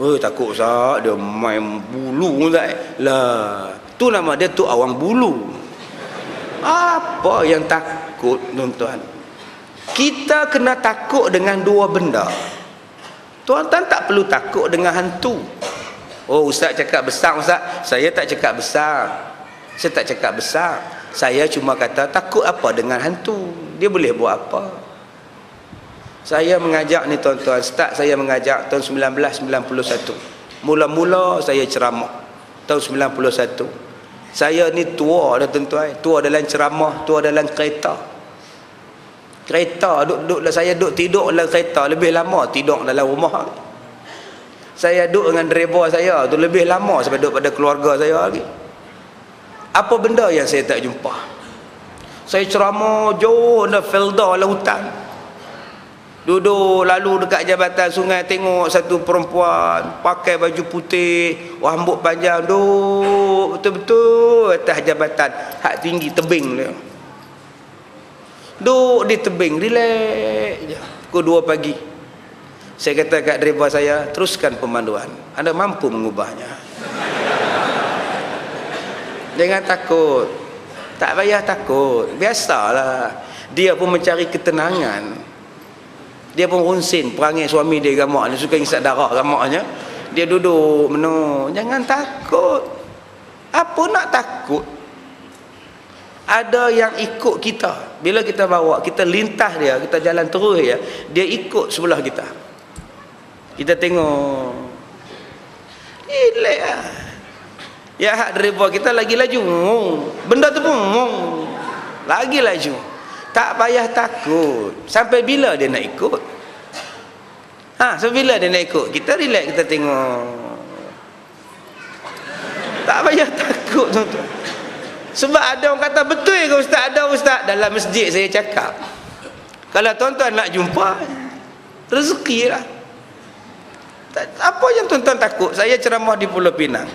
Oh, takut Ustaz, dia main bulu Ustaz. Lah, tu nama dia tu awang bulu. Apa yang takut tuan-tuan? Kita kena takut dengan 2 benda. Tuan-tuan tak perlu takut dengan hantu. Oh, ustaz cakap besar ustaz. Saya tak cakap besar. Saya tak cakap besar. Saya cuma kata takut apa dengan hantu? Dia boleh buat apa? Saya mengajak ni tuan-tuan, start saya mengajak tahun 1991. Mula-mula saya ceramah tahun 91. Saya ni tua dah tuan-tuan, tua dalam ceramah, tua dalam kereta. Kereta, saya duduk tidur dalam kereta lebih lama tidur dalam rumah. Saya duduk dengan driver saya tu lebih lama sampai duduk pada keluarga saya lagi. Apa benda yang saya tak jumpa? Saya ceramah jauh na felda lautan. Duduk lalu dekat jabatan sungai, tengok satu perempuan pakai baju putih, rambut panjang, duduk betul-betul atas jabatan hak tinggi tebing dia. Duduk di tebing, relax je. Pukul 2 pagi. Saya kata kat driver saya, teruskan pemanduan. Anda mampu mengubahnya. Jangan takut. Tak payah takut. Biasalah. Dia pun mencari ketenangan. Dia pun runsin perangai suami dia gamak. Dia suka isap darah gamaknya. Dia duduk menung. Jangan takut. Apa nak takut? Ada yang ikut kita. Bila kita bawa, kita lintas dia, kita jalan terus dia, dia ikut sebelah kita. Kita tengok, relax lah. Ya, hak driver kita lagi laju, benda tu pun lagi laju. Tak payah takut. Sampai bila dia nak ikut? Sampai bila dia nak ikut? Kita relax, kita tengok. Tak payah takut, tuan-tuan. Sebab ada orang kata, betul ke ustaz? Ada ustaz dalam masjid saya cakap, kalau tuan-tuan nak jumpa, rezeki lah. Apa yang tuan-tuan takut? Saya ceramah di Pulau Pinang.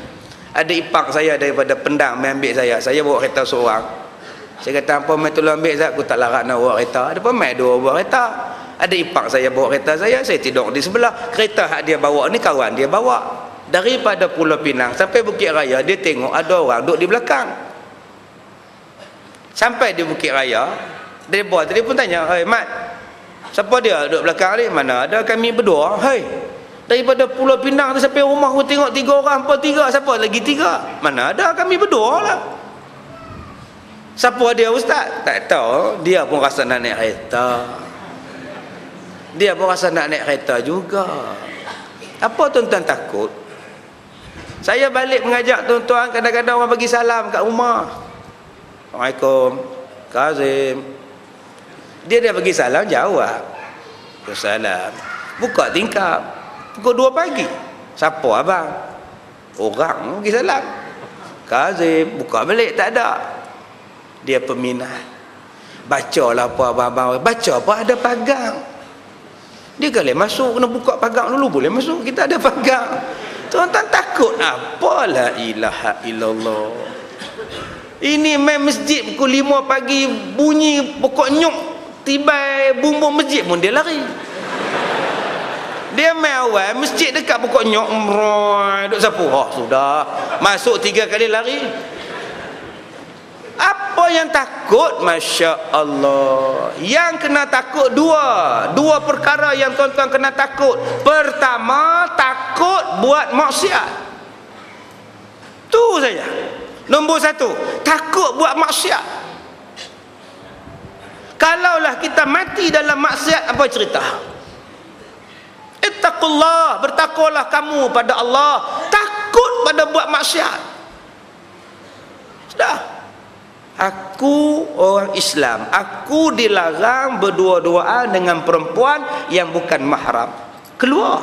Ada ipar saya daripada Pendang mengambil saya. Saya bawa kereta seorang. Saya kata, apa mai tolong ambil Zat? Aku tak larat nak bawa kereta. Ada apa mai 2 bawa kereta? Ada ipar saya bawa kereta saya tidur di sebelah. Kereta hak dia bawa ni kawan dia bawa. Daripada Pulau Pinang sampai Bukit Raya, dia tengok ada orang duduk di belakang. Sampai di Bukit Raya, driver tadi pun tanya, "Hei Mat, siapa dia duduk belakang ni?" "Mana ada, kami berdua." "Hei, daripada Pulau Pinang tu sampai rumah aku tengok 3 orang, apa 3? Siapa lagi 3?" "Mana ada, kami berdua lah." "Siapa dia ustaz?" "Tak tahu." Dia pun rasa nak naik kereta. Dia pun rasa nak naik kereta juga. Apa tuan-tuan takut? Saya balik mengajak tuan-tuan, kadang-kadang orang bagi salam kat rumah. "Assalamualaikum, Kazim." Dia bagi salam, jawab. "Salam." Buka tingkap. Pukul 2 pagi. "Siapa abang?" "Orang bagi salam." "Kazim." Buka balik, tak ada. Dia peminat. "Bacalah apa abang-abang." "Baca apa? Ada pagang." Dia kalau masuk, kena buka pagang dulu, boleh masuk. Kita ada pagang. Tuan-tuan takut apa? La ilaha illallah. Ini main masjid pukul 5 pagi, bunyi pokok nyuk, tiba bumbung masjid pun dia lari. Dia main awal masjid dekat pokok nyuk, duk sapu. Sudah masuk 3 kali lari. Apa yang takut? Masya Allah. Yang kena takut dua perkara yang tuan-tuan kena takut. Pertama, takut buat maksiat. Tu saja. Nombor 1, takut buat maksiat. Kalaulah kita mati dalam maksiat, apa cerita? Ittaqullah, bertakwalah kamu pada Allah. Takut pada buat maksiat. Sudah. Aku orang Islam, aku dilarang berdua-duaan dengan perempuan yang bukan mahram. Keluar.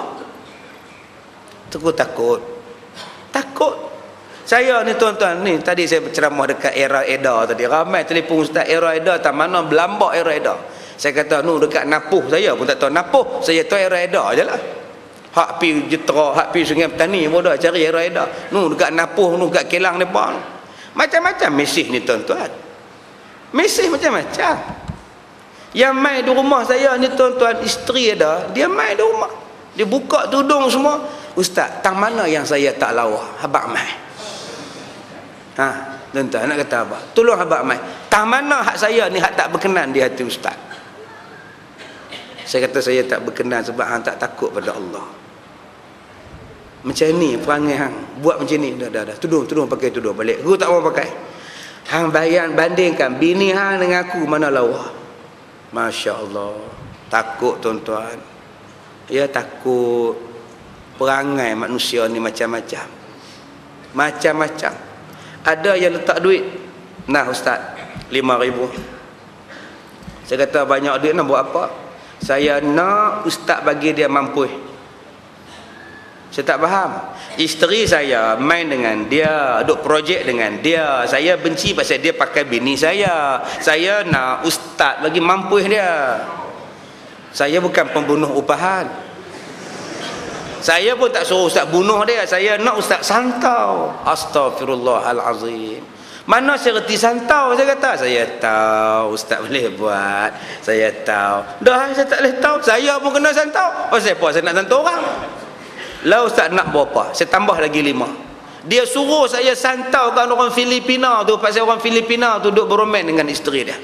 Takut. Saya ni tuan-tuan ni, tadi saya berceramah dekat Era Eda tadi. Ramai telefon ustaz Era Eda, tak mana Belambak Era Eda. Saya kata dekat Napuh, saya pun tak tahu Napuh, saya tahu Era Eda je lah. Hak pi Jetera, hak pi Sungai Petani, bodoh cari Era Eda. Dekat Napuh, dekat Kelang depan. Macam-macam mesej ni tuan-tuan. Mesej macam-macam. Yang mai di rumah saya ni tuan-tuan, isteri ada, dia mai di rumah. Dia buka tudung semua. "Ustaz, tang mana yang saya tak lawa? Habaq mai." Tuan-tuan nak kata apa? "Tolong habaq mai. Tang mana hak saya ni hak tak berkenan di hati ustaz?" Saya kata saya tak berkenan sebab hang tak takut pada Allah. Macam ni perangai hang, buat macam ni. Dah. Tudung pakai tudung balik. Aku tak mau pakai. Hang bandingkan bini hang dengan aku, mana lawa. Masya Allah. Takut tuan-tuan. Ya, takut. Perangai manusia ni macam-macam. Ada yang letak duit. "Nah ustaz, 5,000. Saya kata, "Banyak duit nak buat apa?" "Saya nak ustaz bagi dia mampu." Saya tak faham. Isteri saya main dengan dia, duk projek dengan dia. Saya benci pasal dia pakai bini saya. Saya nak ustaz bagi mampus dia. Saya bukan pembunuh upahan. Saya pun tak suruh ustaz bunuh dia. Saya nak ustaz santau. Astaghfirullahalazim. Mana saya reti santau? Saya kata, saya tahu ustaz boleh buat. Saya tahu. Dah, saya tak boleh tahu. Saya pun kena santau. Pasal apa saya nak santau orang? Lah ustaz nak berapa? Saya tambah lagi 5. Dia suruh saya santaukan orang Filipina tu pasal orang Filipina tu duduk beromen dengan isteri dia.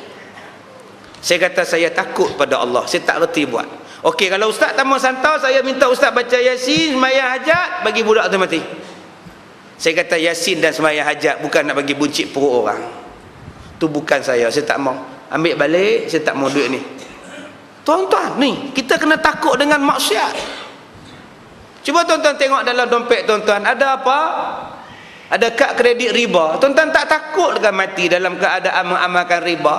Saya kata saya takut pada Allah. Saya tak reti buat. Okey, kalau ustaz tak mau santau, saya minta ustaz baca Yasin, sembahyang hajat, bagi budak tu mati. Saya kata Yasin dan sembahyang hajat bukan nak bagi buncit perut orang. Tu bukan saya tak mau. Ambil balik, saya tak mau duit ni. Tuan-tuan, ni kita kena takut dengan maksiat. Cuba tuan-tuan tengok dalam dompet tuan-tuan, ada apa? Ada kad kredit riba. Tuan-tuan tak takut dengan mati dalam keadaan mengamalkan riba?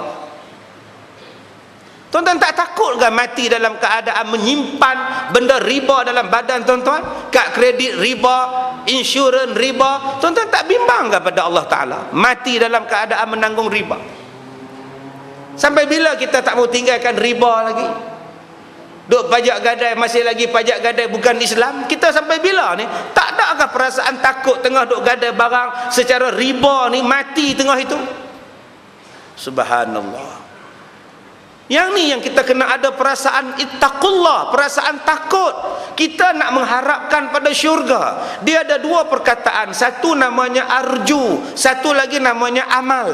Tuan-tuan tak takut ke mati dalam keadaan menyimpan benda riba dalam badan tuan-tuan? Kad kredit riba, insurans riba. Tuan-tuan tak bimbang ke pada Allah Ta'ala mati dalam keadaan menanggung riba? Sampai bila kita tak mau tinggalkan riba lagi? Duk pajak gadai, masih lagi pajak gadai bukan Islam? Kita sampai bila ni? Tak adakah perasaan takut tengah duk gadai barang secara riba ni, mati tengah itu? Subhanallah. Yang ni yang kita kena ada perasaan ittaqullah, perasaan takut. Kita nak mengharapkan pada syurga. Dia ada 2 perkataan, satu namanya arju, satu lagi namanya amal.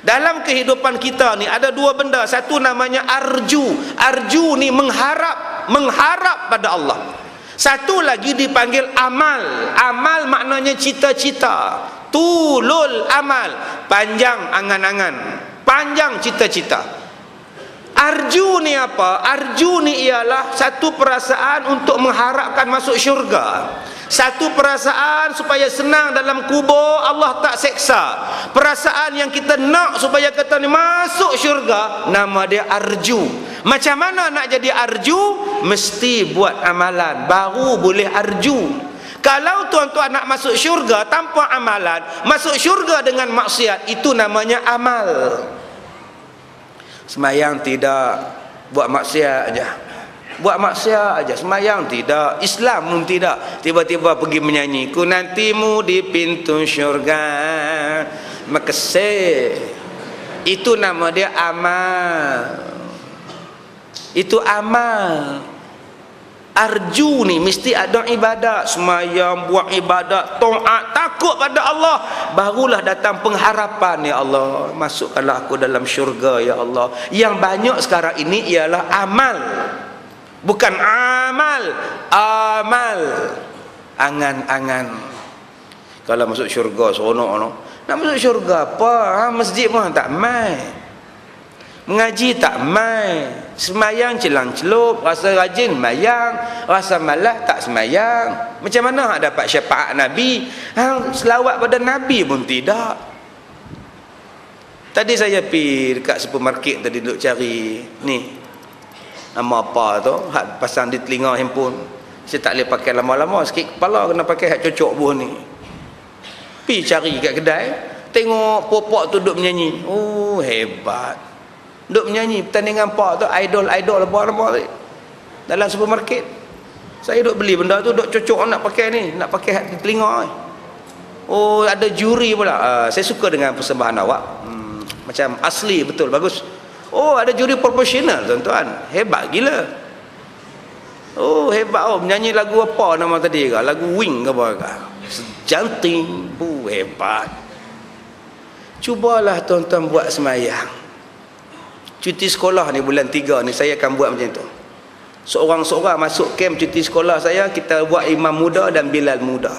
Dalam kehidupan kita ni ada 2 benda, satu namanya arju. Arju ni mengharap pada Allah. Satu lagi dipanggil amal. Amal maknanya cita-cita. Tulul amal, panjang angan-angan, panjang cita-cita. Arju ni apa? Arju ni ialah satu perasaan untuk mengharapkan masuk syurga. Satu perasaan supaya senang dalam kubur, Allah tak seksa. Perasaan yang kita nak supaya kita ni masuk syurga, nama dia arju. Macam mana nak jadi arju? Mesti buat amalan, baru boleh arju. Kalau tuan-tuan nak masuk syurga tanpa amalan, masuk syurga dengan maksiat, itu namanya amal. Semayang tidak, buat maksiat aja. Buat maksiat aja, semayang tidak, Islam pun tidak. Tiba-tiba pergi menyanyi, ku nantimu di pintu syurga makasih. Itu nama dia amal. Itu amal. Arju ni mesti ada ibadat, semayang, buat ibadat, taat, takut pada Allah, barulah datang pengharapan. Ya Allah, masukkanlah aku dalam syurga ya Allah. Yang banyak sekarang ini ialah amal, bukan amal. Amal, angan-angan. Kalau masuk syurga seronok no. Nak masuk syurga apa? Masjid pun tak mai, mengaji tak mai, semayang celang-celup, rasa rajin semayang, rasa malas tak semayang. Macam mana nak dapat syafaat Nabi? Selawat pada Nabi pun tidak. Tadi saya pergi dekat supermarket tadi, duduk cari ni, nama apa tu, pasang di telinga handphone. Saya tak boleh pakai lama-lama, sikit kepala kena pakai hak cocok buah ni. Pergi cari kat kedai, tengok popok tu duduk menyanyi. Oh, hebat. Duk menyanyi pertandingan pak tu, idol apa dalam supermarket. Saya duk beli benda tu, duk cocok nak pakai ni, nak pakai di telinga ni. Oh, ada juri pula. Saya suka dengan persembahan awak. Macam asli, betul, bagus. Oh, ada juri proporsional tuan-tuan. Hebat gila. Oh, hebat. Oh, menyanyi lagu apa nama tadi ke? Lagu Wing ke apa ke? Sejanting. Oh, hebat. Cubalah tuan-tuan buat semayang. Cuti sekolah ni bulan 3 ni saya akan buat macam tu. Seorang-seorang masuk kem cuti sekolah saya, kita buat imam muda dan bilal muda.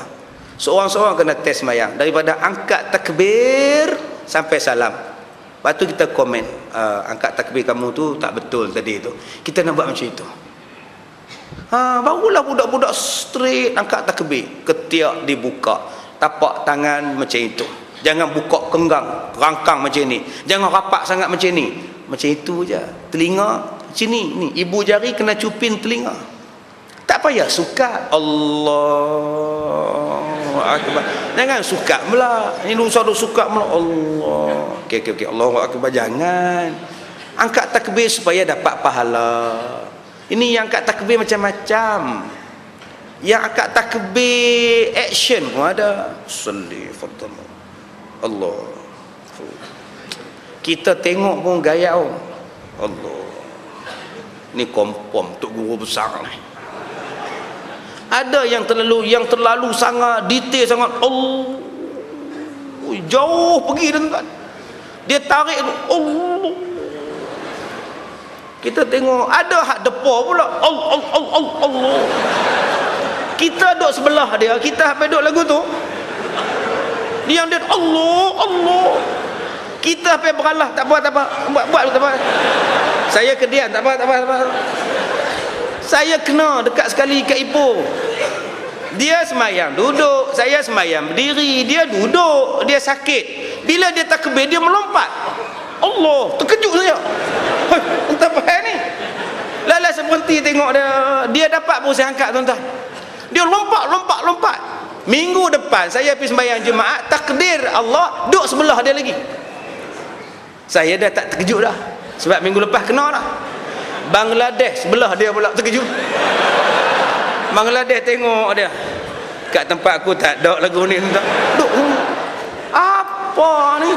Seorang-seorang kena test semayang, daripada angkat takbir sampai salam. Lepas tu kita komen, angkat takbir kamu tu tak betul tadi tu. Kita nak buat macam itu. Barulah budak-budak straight angkat takbir, ketiak dibuka, tapak tangan macam itu. Jangan buka kenggang, rangkang macam ni. Jangan rapat sangat macam ni. Macam itu je. Telinga macam ni, ibu jari kena cupin telinga. Tak payah suka. Allahu akbar. Jangan suka pula. Ini dosa suka pula. Allah. Okey. Allahu akbar, jangan. Angkat takbir supaya dapat pahala. Ini yang angkat takbir macam-macam. Yang angkat takbir action pun ada. Salli fadhal. Allah. Kita tengok pun gaya Allah. Ni kompom untuk guru besar ni. Ada yang terlalu sangat detail sangat. Allah. Jauh pergi tuan. Dia tarik Allah. Kita tengok ada hak depa pula. Allah. Kita duduk sebelah dia, kita sampai duduk lagu tu. Dia Allah. Kita sampai beralah, tak apa. Buat tak apa. Saya kedian, tak apa. Saya kena dekat sekali kat Ipoh. Dia semayang duduk, saya semayang berdiri, dia duduk, dia sakit. Bila dia takbir, dia melompat. Allah, terkejut saya. Entah apa ni. Lala saya berhenti tengok dia dapat pun saya angkat tuan-tuan. Dia lompat. Minggu depan saya pergi sembahyang jemaah, takdir Allah duduk sebelah dia lagi. Saya dah tak terkejut dah. Sebab minggu lepas kena dah. Bangladesh sebelah dia pula terkejut. Bangladesh tengok dia. Kat tempat aku tak ada lagu ni. Duk. Apa ni?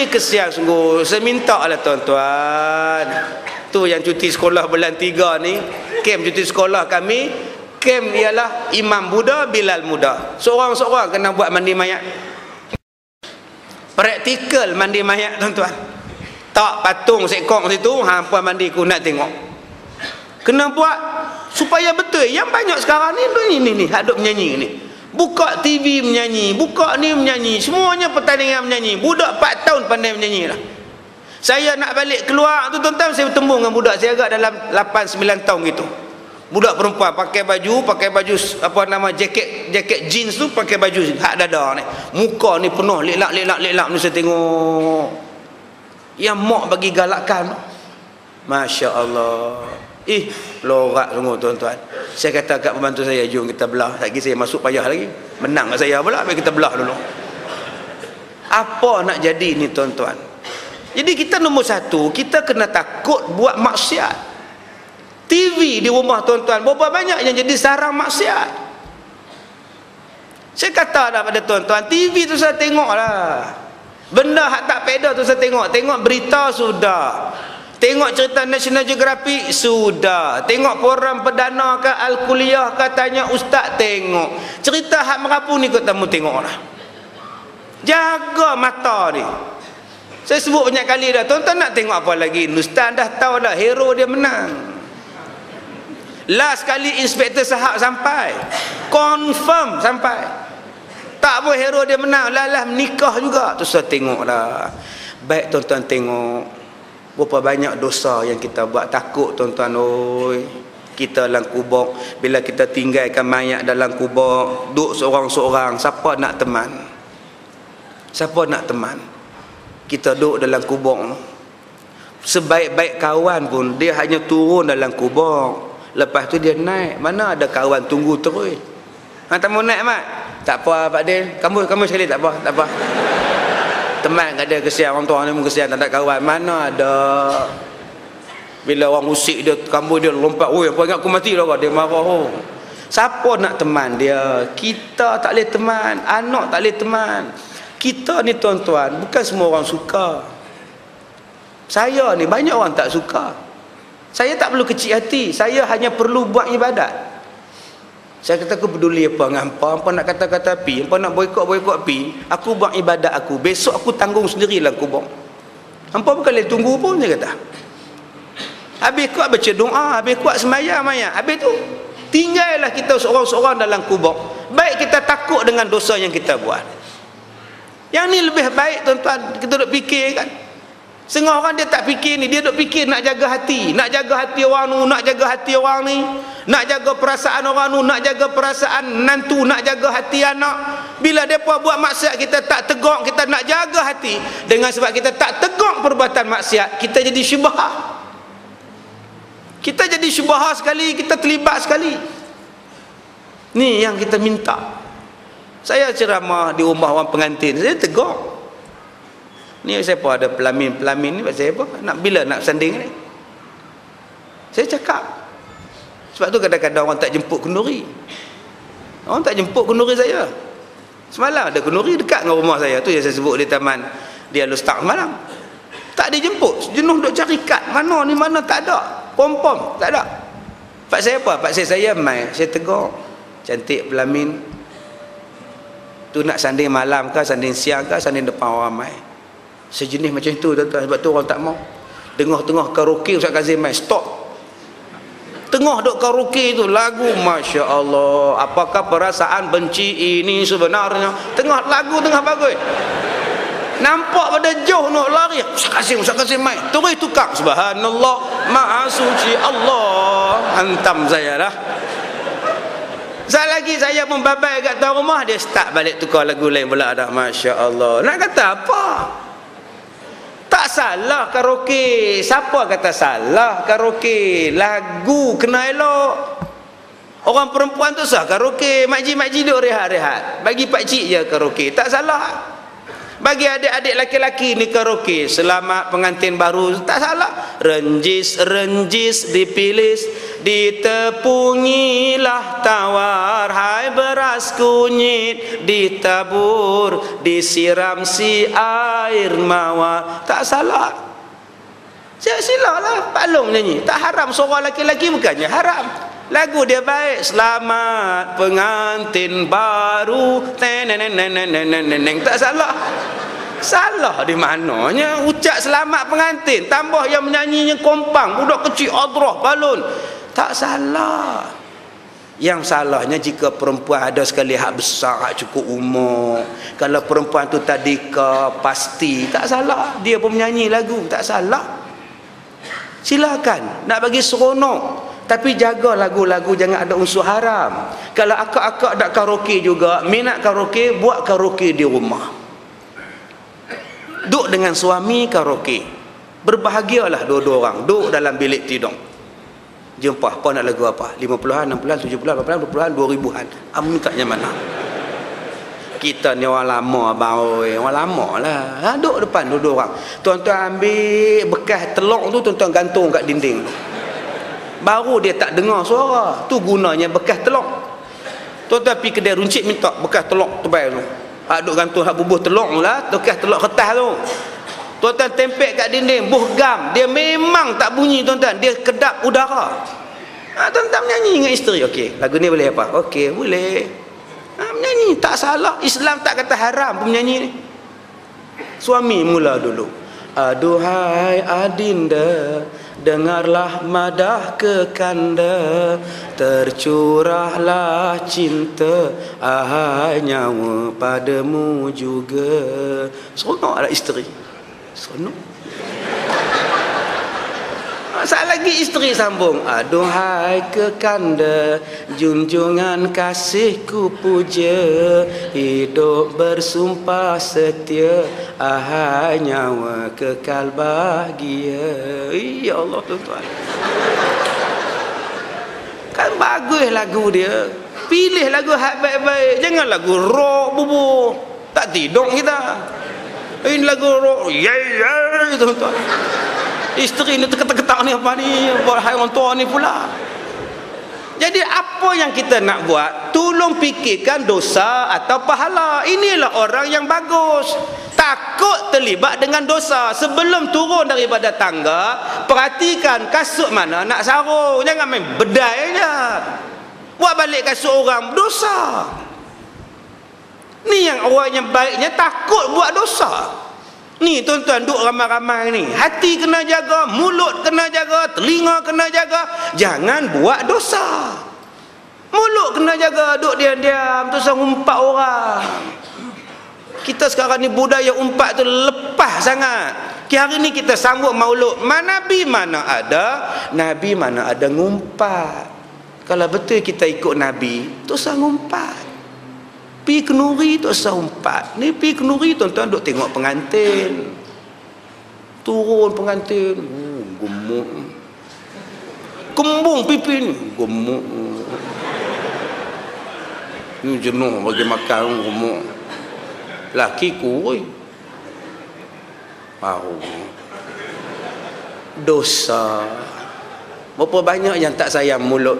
Kesian sungguh. Saya minta lah tuan-tuan. Tu yang cuti sekolah bulan 3 ni, kem cuti sekolah kami, kem ialah Imam Buddha, Bilal Muda. Seorang-seorang kena buat mandi mayat. Praktikal mandi mayat tuan-tuan. Tak patung sekong situ, hampa mandi ku nak tengok. Kena buat supaya betul. Yang banyak sekarang ni hak duk menyanyi ni. Buka TV menyanyi, buka ni menyanyi, semuanya pertandingan menyanyi. Budak 4 tahun pandai menyanyi lah. Saya nak balik keluar tu tuan-tuan, saya bertemu dengan budak saya agak dalam 8-9 tahun gitu. Budak perempuan pakai baju apa nama jaket jeans tu, pakai baju hak dada ni. Muka ni penuh lelak ni saya tengok. Yang mak bagi galakan. Masya-Allah. Lorak sungguh tuan-tuan. Saya kata kat pembantu saya, jom kita belah. Lagi saya masuk payah lagi. Menang kat saya pula, biar kita belah dulu. Apa nak jadi ni tuan-tuan? Jadi kita nombor 1, kita kena takut buat maksiat. TV di rumah tuan-tuan, berapa banyak yang jadi sarang maksiat. Saya kata dah pada tuan-tuan, TV tu saya tengok lah. Benda hak tak peda tu saya tengok. Tengok berita sudah. Tengok cerita National Geographic sudah. Tengok program perdana ke Al-Kuliah ke tanya ustaz tengok. Cerita hak merapu ni kau tamu tengok lah. Jaga mata ni. Saya sebut banyak kali dah. Tuan-tuan nak tengok apa lagi? Ustaz dah tahu dah hero dia menang. Last kali Inspektor Sahab sampai. Confirm sampai. Tak apa hero dia menang. Lalah menikah juga. Tu saya tengok dah. Baik tuan-tuan tengok. Berapa banyak dosa yang kita buat. Takut tuan-tuan oi. Kita dalam kubur, bila kita tinggalkan mayat dalam kubur, duduk seorang-seorang, siapa nak teman? Siapa nak teman? Kita duduk dalam kubur. Sebaik-baik kawan pun dia hanya turun dalam kubur. Lepas tu dia naik. Mana ada kawan tunggu terus. Tak mau naik mat? Tak apa Pak Din. Kamu sekali tak apa. Teman ada kesian, orang tua ni pun kesian, tak ada kawan. Mana ada. Bila orang usik dia, kamu dia lompat, oi apa ingat aku mati dah, dia marah. Siapa nak teman dia? Kita tak boleh teman, anak tak boleh teman. Kita ni tuan-tuan, bukan semua orang suka. Saya ni banyak orang tak suka. Saya tak perlu kecil hati, saya hanya perlu buat ibadat. Saya kata aku peduli apa dengan hampa nak kata-kata pi, hampa nak boikot pi, aku buat ibadat aku, besok aku tanggung sendiri lah kubur. Hampa bukan boleh tunggu pun, saya kata. Habis kuat baca doa, habis kuat sembahyang mayat, habis tu tinggallah kita seorang-seorang dalam kubur. Baik kita takut dengan dosa yang kita buat. Yang ni lebih baik tuan-tuan, kita duk fikir kan. Setengah orang dia tak fikir ni, dia duk fikir nak jaga hati orang tu, nak jaga hati orang ni, nak jaga perasaan orang tu, nak jaga perasaan nantu, nak jaga hati anak. Bila depa buat maksiat kita tak tegak, kita nak jaga hati. Dengan sebab kita tak tegak perbuatan maksiat, kita jadi syubhah. Kita jadi syubhah sekali, kita terlibat sekali. Ni yang kita minta. Saya ceramah di rumah orang pengantin, saya tegur. Ni siapa ada pelamin-pelamin ni pasal apa? Nak bila nak sanding ni? Saya cakap. Sebab tu kadang-kadang orang tak jemput kenduri. Orang tak jemput kenduri saya. Semalam ada kenduri dekat dengan rumah saya. Tu yang saya sebut di taman di Alustaq semalam. Tak dijemput. Jenuh duk cari kad. Mana ni mana tak ada. Pom-pom tak ada. Paksa apa? Paksa saya mai. Saya tegur. Cantik pelamin. Tu nak sanding malam ke, sanding siang ke, sanding depan orang ramai. Sejenis macam itu tuan-tuan. Sebab tu orang tak mau. Tengah-tengah karaoke Ustaz Kazim mai. Stop. Tengah duk karaoke tu lagu, Masya Allah, apakah perasaan benci ini sebenarnya. Tengah lagu tengah bagus, nampak pada jauh nak lari, Ustaz Kazim mai. Terus tukar, Subhanallah, Maha Suci Allah. Hantam saya lah. Sekali lagi saya membabai kat tuan rumah, dia start balik tukar lagu lain pula dah. Masya Allah. Nak kata apa? Tak salah karaoke. Siapa kata salah karaoke? Lagu kena elok. Orang perempuan tu sah karaoke. Makcik-makcik duk rehat-rehat. Bagi pakcik je karaoke. Tak salah. Bagi adik-adik laki-laki ni karaoke. Selamat pengantin baru. Tak salah. Renjis-renjis dipilis, ditepungilah tawar. Hai beras kunyit ditabur, disiram si air mawar. Tak salah. Silalah Pak Long nyanyi. Tak haram suara laki-laki, bukannya haram. Lagu dia baik. Selamat pengantin baru. Tak salah. Salah di mananya ucap selamat pengantin, tambah yang menyanyinya kompang, budak kecil adrah balon. Tak salah. Yang salahnya jika perempuan ada sekali hak besar, hak cukup umur. Kalau perempuan tu tadi ke pasti, tak salah. Dia pun menyanyi lagu, tak salah. Silakan nak bagi seronok. Tapi jaga lagu-lagu jangan ada unsur haram. Kalau akak-akak nak karaoke juga, minat karaoke, buat karaoke di rumah. Duk dengan suami karaoke. Berbahagialah dua-dua orang. Duk dalam bilik tidur. Jumpa apa nak lagu apa? 50-an, 60-an, 70-an, 80-an, 20-an, 2000-an. Mintanya mana? Kita ni orang lama abang, orang lama lah. Duk depan dua-dua orang. Tuan-tuan ambil bekas telur tu, tuan-tuan gantung kat dinding tu. Baru dia tak dengar suara. Tu gunanya bekas telur. Tuan-tuan pergi kedai runcit minta bekas telur tebal tu. Duk gantung hak bubuh telur lah, bekas telur kertas tu. Tuan-tuan tempel kat dinding, buh gam. Dia memang tak bunyi tuan-tuan, dia kedap udara. Tuan-tuan menyanyi dengan isteri. Okey, lagu ni boleh apa? Okey, boleh. Menyanyi tak salah. Islam tak kata haram pun menyanyi ni. Suami mula dulu. Aduhai adinda, dengarlah madah kekanda, tercurahlah cinta, ahai nyawa padamu juga. Seronoklah isteri. Seronok. Saat lagi isteri sambung. Aduhai kekanda, junjungan kasihku puja, hidup bersumpah setia, ahai nyawa kekal bahagia. Ya Allah tuan-tuan. Kan bagus lagu dia. Pilih lagu hak baik-baik. Jangan lagu rock bubur. Tak tidur kita. Ini lagu rock. Ya tuan-tuan. Isteri ni terketak-ketak ni apa ni, buat hai orang tua ni pula. Jadi apa yang kita nak buat, tolong fikirkan dosa atau pahala. Inilah orang yang bagus. Takut terlibat dengan dosa. Sebelum turun daripada tangga, perhatikan kasut mana nak sarung. Jangan main bedai je. Buat balik kasut orang, dosa. Ni yang orang yang baiknya takut buat dosa. Ni tuan-tuan duk ramai-ramai ni, hati kena jaga, mulut kena jaga, telinga kena jaga, jangan buat dosa. Mulut kena jaga, duk diam-diam tu umpat orang. Kita sekarang ni budaya umpat tu lepas sangat. Hari ni kita sambut maulud, Nabi mana ada, Nabi mana ada ngumpat. Kalau betul kita ikut Nabi, tu ngumpat. Pi kenuri tu umpat. Ni pi kenuri tuan-tuan duk tengok pengantin. Turun pengantin, gemuk. kembung pipi ni. Gemuk. Ni jenuh bagi makan gemuk. Laki ku. Dosa. Berapa banyak yang tak sayang mulut.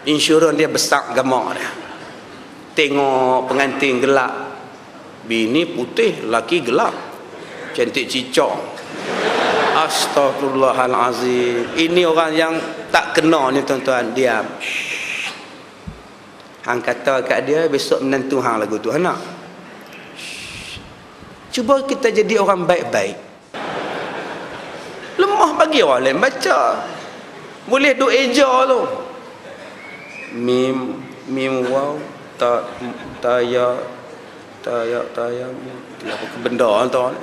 Insurans dia besar gamak dia. Tengok pengantin gelap. Bini putih, laki gelap. Cantik cicak. Astaghfirullahalazim. Ini orang yang tak kena ni tuan-tuan. Diam. Hang kata kat dia, besok menantu hang lagu tu. Nak? Cuba kita jadi orang baik-baik. Lemah bagi orang lain baca. Boleh duk eja tu. Mim waw ta ya apa benda tuan.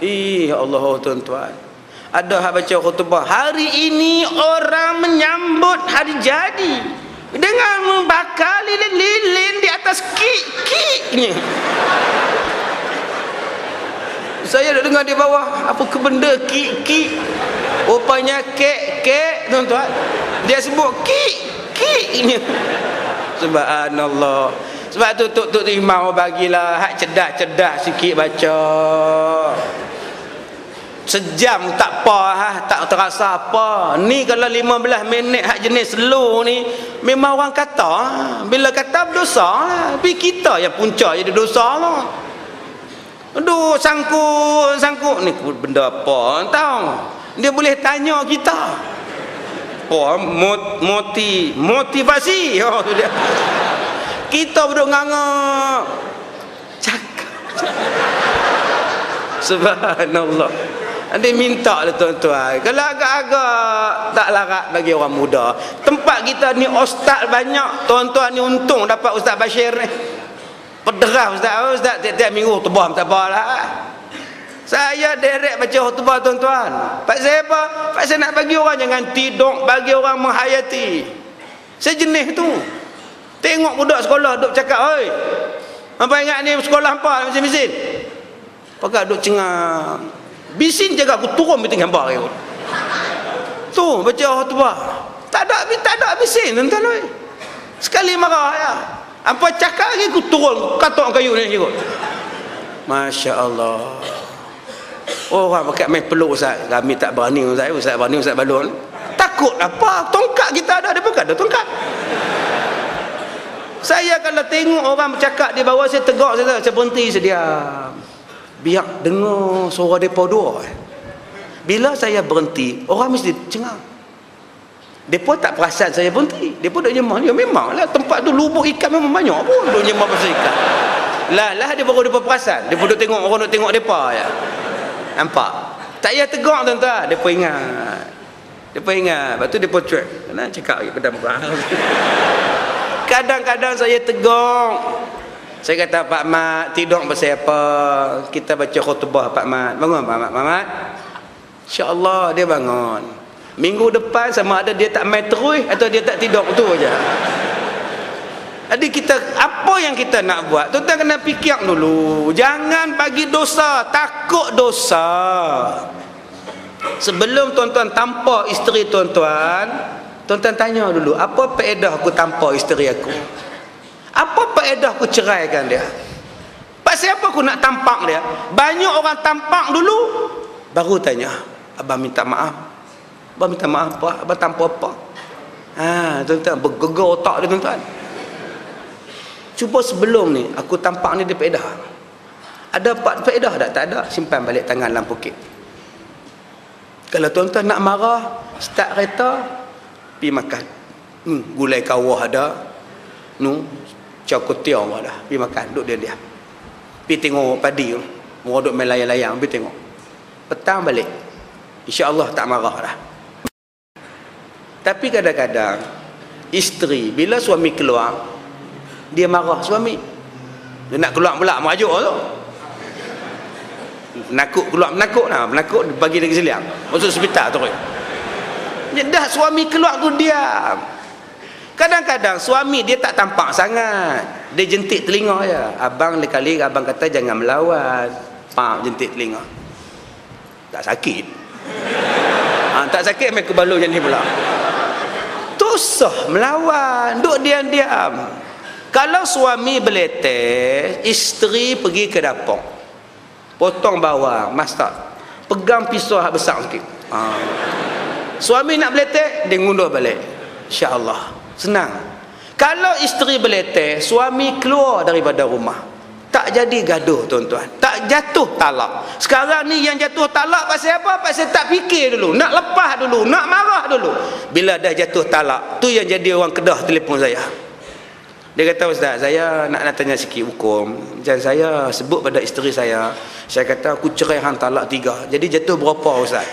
Ya Allah tuan-tuan. Ada hak baca khutbah. Hari ini orang menyambut hari jadi dengan membakar lilin-lilin di atas kik-kiknya. Saya dah dengar di bawah, apa ke benda kik-kik. Rupanya kek tuan-tuan. Dia sebut kiknya. Subhanallah. Sebab tu Tok Imam bagilah hak cerdas-cerdas sikit baca. Sejam tak apa, tak terasa apa. Ni kalau 15 minit hak jenis slow ni, memang orang kata, bila kata berdosa lah. Tapi kita yang punca jadi dosa lah. Aduh, sangkut ni benda apa tahu. Dia boleh tanya kita. Oh, motivasi. Oh, tu dia. Kita duduk ngangak. Cakap. Subhanallah. Dia minta lah tuan-tuan. Kalau agak-agak tak larat bagi orang muda. Tempat kita ni ustaz banyak. Tuan-tuan ni untung dapat Ustaz Bashir ni. Pederah ustaz tiap-tiap minggu khutbah tak apalah. Saya direct baca khutbah tuan-tuan. Pasal apa? Pasal nak bagi orang jangan tidur, bagi orang menghayati. Sejenis tu. Tengok budak sekolah duk cakap, "Oi. Apa ingat ni sekolah apa mesin-mesin?" Pakat duk cengang. Bisin jaga aku turun meeting gambar aku. Tu baca khutbah. Tak ada bisin tuan-tuan oi. Sekali marah ya. Apa cakap lagi aku turun katok kayu ni ikut. Masya-Allah. Orang pakai main peluk Ustaz. Kami tak berani Ustaz berani Ustaz balon. Takut apa? Tongkat kita ada, dia bukan ada tongkat. Saya kalau tengok orang bercakap di bawah, saya tegak, saya berhenti, saya diam. Biar dengar suara depa dua. Bila saya berhenti, orang mesti cengang. Depa tak perasan saya berhenti. Depa duk nyemah. Ya memanglah tempat tu lubuk ikan memang banyak pun duk nyemah pasal ikan. Lah dia baru depa perasan. Depa duk tengok orang duk tengok depa ya. Nampak? Tak payah tegak tuan-tuan. Depa ingat. Lepas tu depa cuek. Kena cakap lagi pedam kurang. Kadang-kadang saya tegak. Saya kata, "Pak Mat, tidur pasal apa? Kita baca khutbah Pak Mat." Bangun Pak Mat. Insya-Allah dia bangun. Minggu depan sama ada dia tak main terus atau dia tak tidur tu aja. Jadi kita apa yang kita nak buat? Tuan-tuan kena fikir dulu. Jangan bagi dosa, takut dosa. Sebelum tuan-tuan tampar isteri tuan-tuan, tuan-tuan tanya dulu, apa faedah aku tampar isteri aku? Apa faedah aku ceraikan dia? Pasal apa aku nak tampak dia? Banyak orang tampak dulu baru tanya, "Abang minta maaf." Abang minta maaf Pak, abang tanpa apa. Tuan-tuan, bergegar otak dia tuan-tuan. Cuba sebelum ni, aku tampak ni dia faedah. Ada faedah tak? Tak ada. Simpan balik tangan dalam poket. Kalau tuan-tuan nak marah, start kereta, pergi makan. Gulai kawah ada. Cakotiau ada. Pergi makan, duduk dia. Pergi tengok padi tu. Mereka duduk main layang-layang, pergi tengok. Petang balik. InsyaAllah tak marah dah. Tapi kadang-kadang isteri bila suami keluar, dia marah suami. Dia nak keluar pula merajuk tu. Menakut bagi dia kesiliang. Masuk hospital terus. Dah suami keluar tu diam. Kadang-kadang suami dia tak tampak sangat. Dia jentik telinga je. Abang lekali abang kata jangan melawan. Pak jentik telinga. Tak sakit. Tak sakit main kebalu macam ni pula. usah melawan, duk diam-diam. Kalau suami beleteh, isteri pergi ke dapur, potong bawang, masak, pegang pisau besar sikit. Suami nak beleteh, dia ngunduh balik. InsyaAllah senang. Kalau isteri beleteh, suami keluar daripada rumah, tak jadi gaduh tuan-tuan, tak jatuh talak. Sekarang ni yang jatuh talak pasal apa? Pasal tak fikir dulu, nak lepas dulu, nak marah dulu. Bila dah jatuh talak, tu yang jadi orang Kedah telefon saya. Dia kata, Ustaz, saya nak tanya sikit hukum. Macam saya sebut pada isteri saya kata aku cerai hang talak 3. Jadi jatuh berapa Ustaz?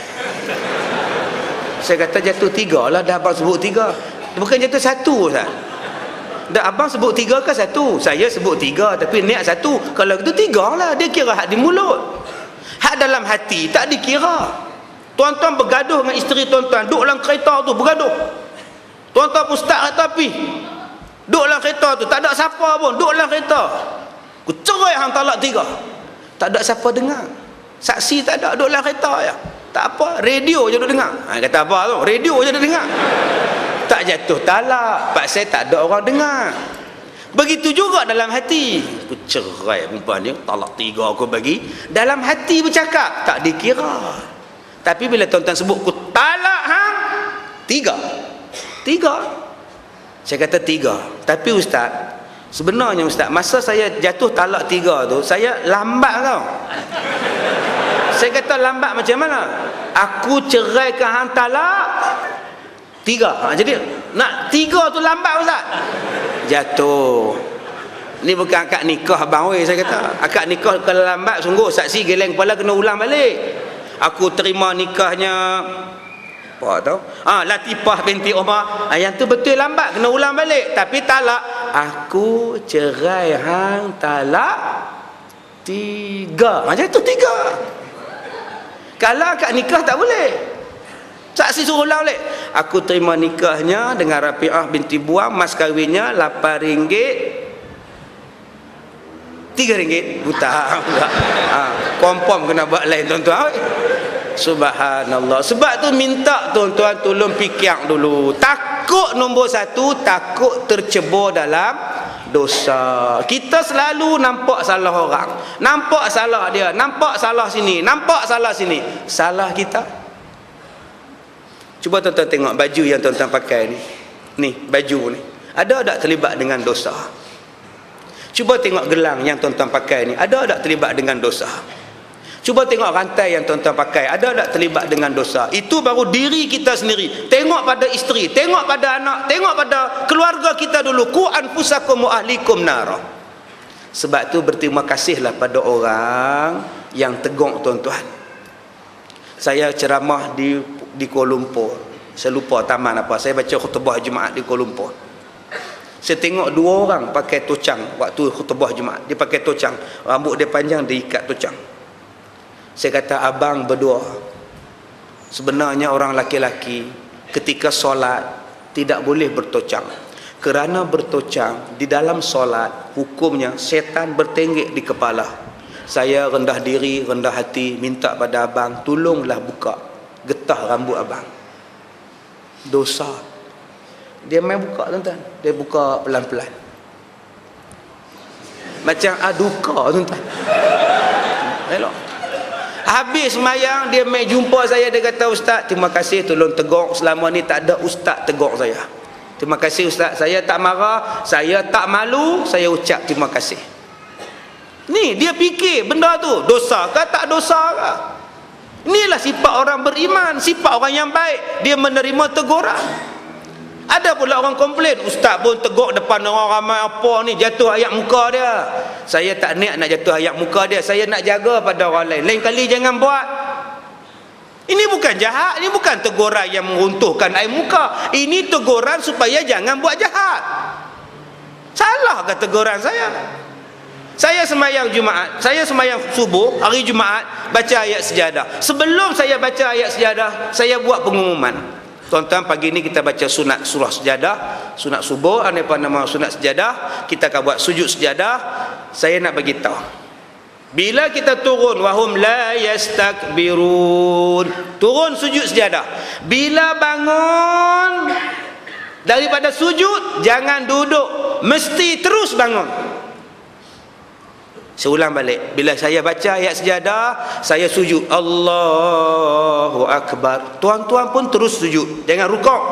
Saya kata jatuh 3 lah, dah abang sebut 3. Bukan jatuh 1 Ustaz. Dah abang sebut 3 ke 1? Saya sebut 3 tapi niat 1. Kalau itu 3 lah. Dia kira hak di mulut, hak dalam hati tak dikira. Tuan-tuan bergaduh dengan isteri tuan-tuan, duduk dalam kereta tu bergaduh. Tuan-tuan ustaz kata api, duduk dalam kereta tu, tak ada siapa pun, duduk dalam kereta. Aku cerai hang talak 3. Tak ada siapa dengar, saksi tak ada, duduk dalam kereta je. Tak apa, radio je duduk dengar. Kata apa tu? Radio je duduk dengar. Tak jatuh talak, pasal tak ada orang dengar. Begitu juga dalam hati. Aku cerai perempuan ni, talak 3 aku bagi. Dalam hati bercakap, tak dikira. Tapi bila tuan-tuan sebut aku talak hang 3. Saya kata 3. Tapi Ustaz, sebenarnya Ustaz, masa saya jatuh talak 3 tu, saya lambat tau. Saya kata lambat macam mana? Aku ceraikan hang talak 3. Jadi nak 3 tu lambat Ustaz. Jatuh. Ni bukan akad nikah abang weh, saya kata. Akad nikah kalau lambat sungguh saksi geleng kepala kena ulang balik. Aku terima nikahnya apa tahu? Latifah binti Umar. Yang tu betul lambat, kena ulang balik. Tapi talak, aku cerai hang talak 3. Macam tu 3. Kalau akad nikah tak boleh. Saksi suruh ulang balik. Aku terima nikahnya dengan Rafi'ah binti Buang, mas kahwinnya RM8, RM3. Buta. Kompom kena buat lain tuan-tuan. Subhanallah. Sebab tu minta tuan-tuan tolong fikir dulu. Takut nombor 1, takut tercebur dalam dosa. Kita selalu nampak salah orang, nampak salah dia, nampak salah sini, nampak salah sini. Salah kita. Cuba tuan-tuan tengok baju yang tuan-tuan pakai ni. Ni baju ni, ada tak terlibat dengan dosa? Cuba tengok gelang yang tuan-tuan pakai ni, ada tak terlibat dengan dosa? Cuba tengok rantai yang tuan-tuan pakai, ada tak terlibat dengan dosa? Itu baru diri kita sendiri. Tengok pada isteri, tengok pada anak, tengok pada keluarga kita dulu. Qu anfusakum wa ahlikum nar. Sebab tu berterima kasihlah pada orang yang tegur tuan-tuan. Saya ceramah di Kuala Lumpur. Saya lupa taman apa. Saya baca khutbah Jumaat di Kuala Lumpur. Saya tengok 2 orang pakai tocang waktu khutbah Jumaat. Dia pakai tocang, rambut dia panjang, dia ikat tocang. Saya kata, abang berdua, sebenarnya orang laki-laki ketika solat tidak boleh bertocang. Kerana bertocang di dalam solat, hukumnya setan bertenggek di kepala. Saya rendah diri, rendah hati, minta pada abang, tolonglah buka getah rambut abang. Dosa. Dia main buka tuan-tuan. Dia buka pelan-pelan. Macam aduka tuan-tuan. Elok. Habis semayang, dia main jumpa saya. Dia kata, Ustaz, terima kasih tolong tegur. Selama ni tak ada ustaz tegur saya. Terima kasih Ustaz. Saya tak marah, saya tak malu, saya ucap terima kasih. Ni dia fikir benda tu dosa ke tak dosa ke? Inilah sifat orang beriman, sifat orang yang baik. Dia menerima teguran. Ada pula orang komplain, ustaz pun tegur depan orang ramai apa ni, jatuh ayat muka dia. Saya tak niat nak jatuh ayat muka dia, saya nak jaga pada orang lain. Lain kali jangan buat. Ini bukan jahat, ini bukan teguran yang meruntuhkan air muka. Ini teguran supaya jangan buat jahat. Salah ke teguran saya? Saya semayang Jumaat, saya semayang subuh hari Jumaat, baca ayat sejadah. Sebelum saya baca ayat sejadah, saya buat pengumuman. Tuan-tuan, pagi ni kita baca sunat surah sejadah, sunat subuh, apa nama sunat sejadah, kita akan buat sujud sejadah. Saya nak bagi tahu, bila kita turun wahum la yastakbirun, turun sujud sejadah. Bila bangun Daripada sujud, jangan duduk, mesti terus bangun. Saya ulang balik. Bila saya baca ayat sejadah, saya sujud, Allahu Akbar, tuan-tuan pun terus sujud, jangan rukuk.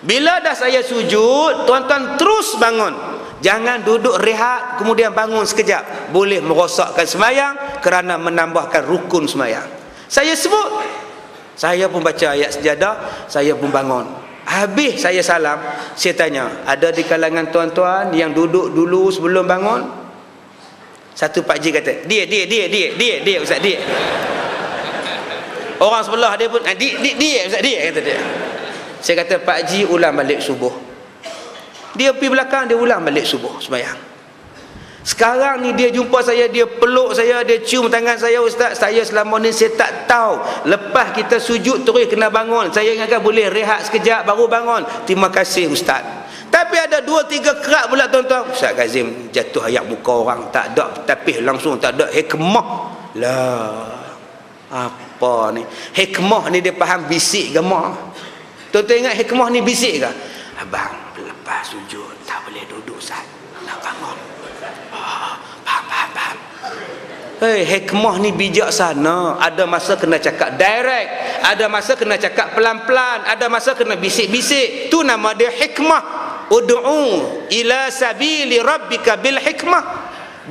Bila dah saya sujud, tuan-tuan terus bangun. Jangan duduk rehat kemudian bangun sekejap. Boleh merosakkan semayang kerana menambahkan rukun semayang. Saya sebut, saya pun baca ayat sejadah, saya pun bangun. Habis saya salam, saya tanya, ada di kalangan tuan-tuan yang duduk dulu sebelum bangun? Satu Pak Ji kata, dia Ustaz, dia. Orang sebelah dia pun, dia Ustaz, dia, kata dia. Saya kata, Pak Ji ulang balik subuh. Dia pergi belakang, dia ulang balik subuh sembahyang. Sekarang ni dia jumpa saya, dia peluk saya, dia cium tangan saya, Ustaz, saya selama ni saya tak tahu. Lepas kita sujud terus kena bangun. Saya ingatkan boleh rehat sekejap baru bangun. Terima kasih Ustaz. Tapi ada 2-3 kerak pula tuan-tuan. Ustaz Kazim jatuh ayat muka orang, tak ada tapis langsung, tak ada hikmah. Lah, apa ni? Hikmah ni dia faham bisik ke mak? Tuan-tuan ingat hikmah ni bisik ke? Abang, lepas sujud tak boleh duduk Ustaz, nak bangun. Faham. Hei, hikmah ni bijaksana. Ada masa kena cakap direct, ada masa kena cakap pelan-pelan, ada masa kena bisik-bisik. Tu nama dia hikmah. Ud'u ila sabili rabbika bil hikmah.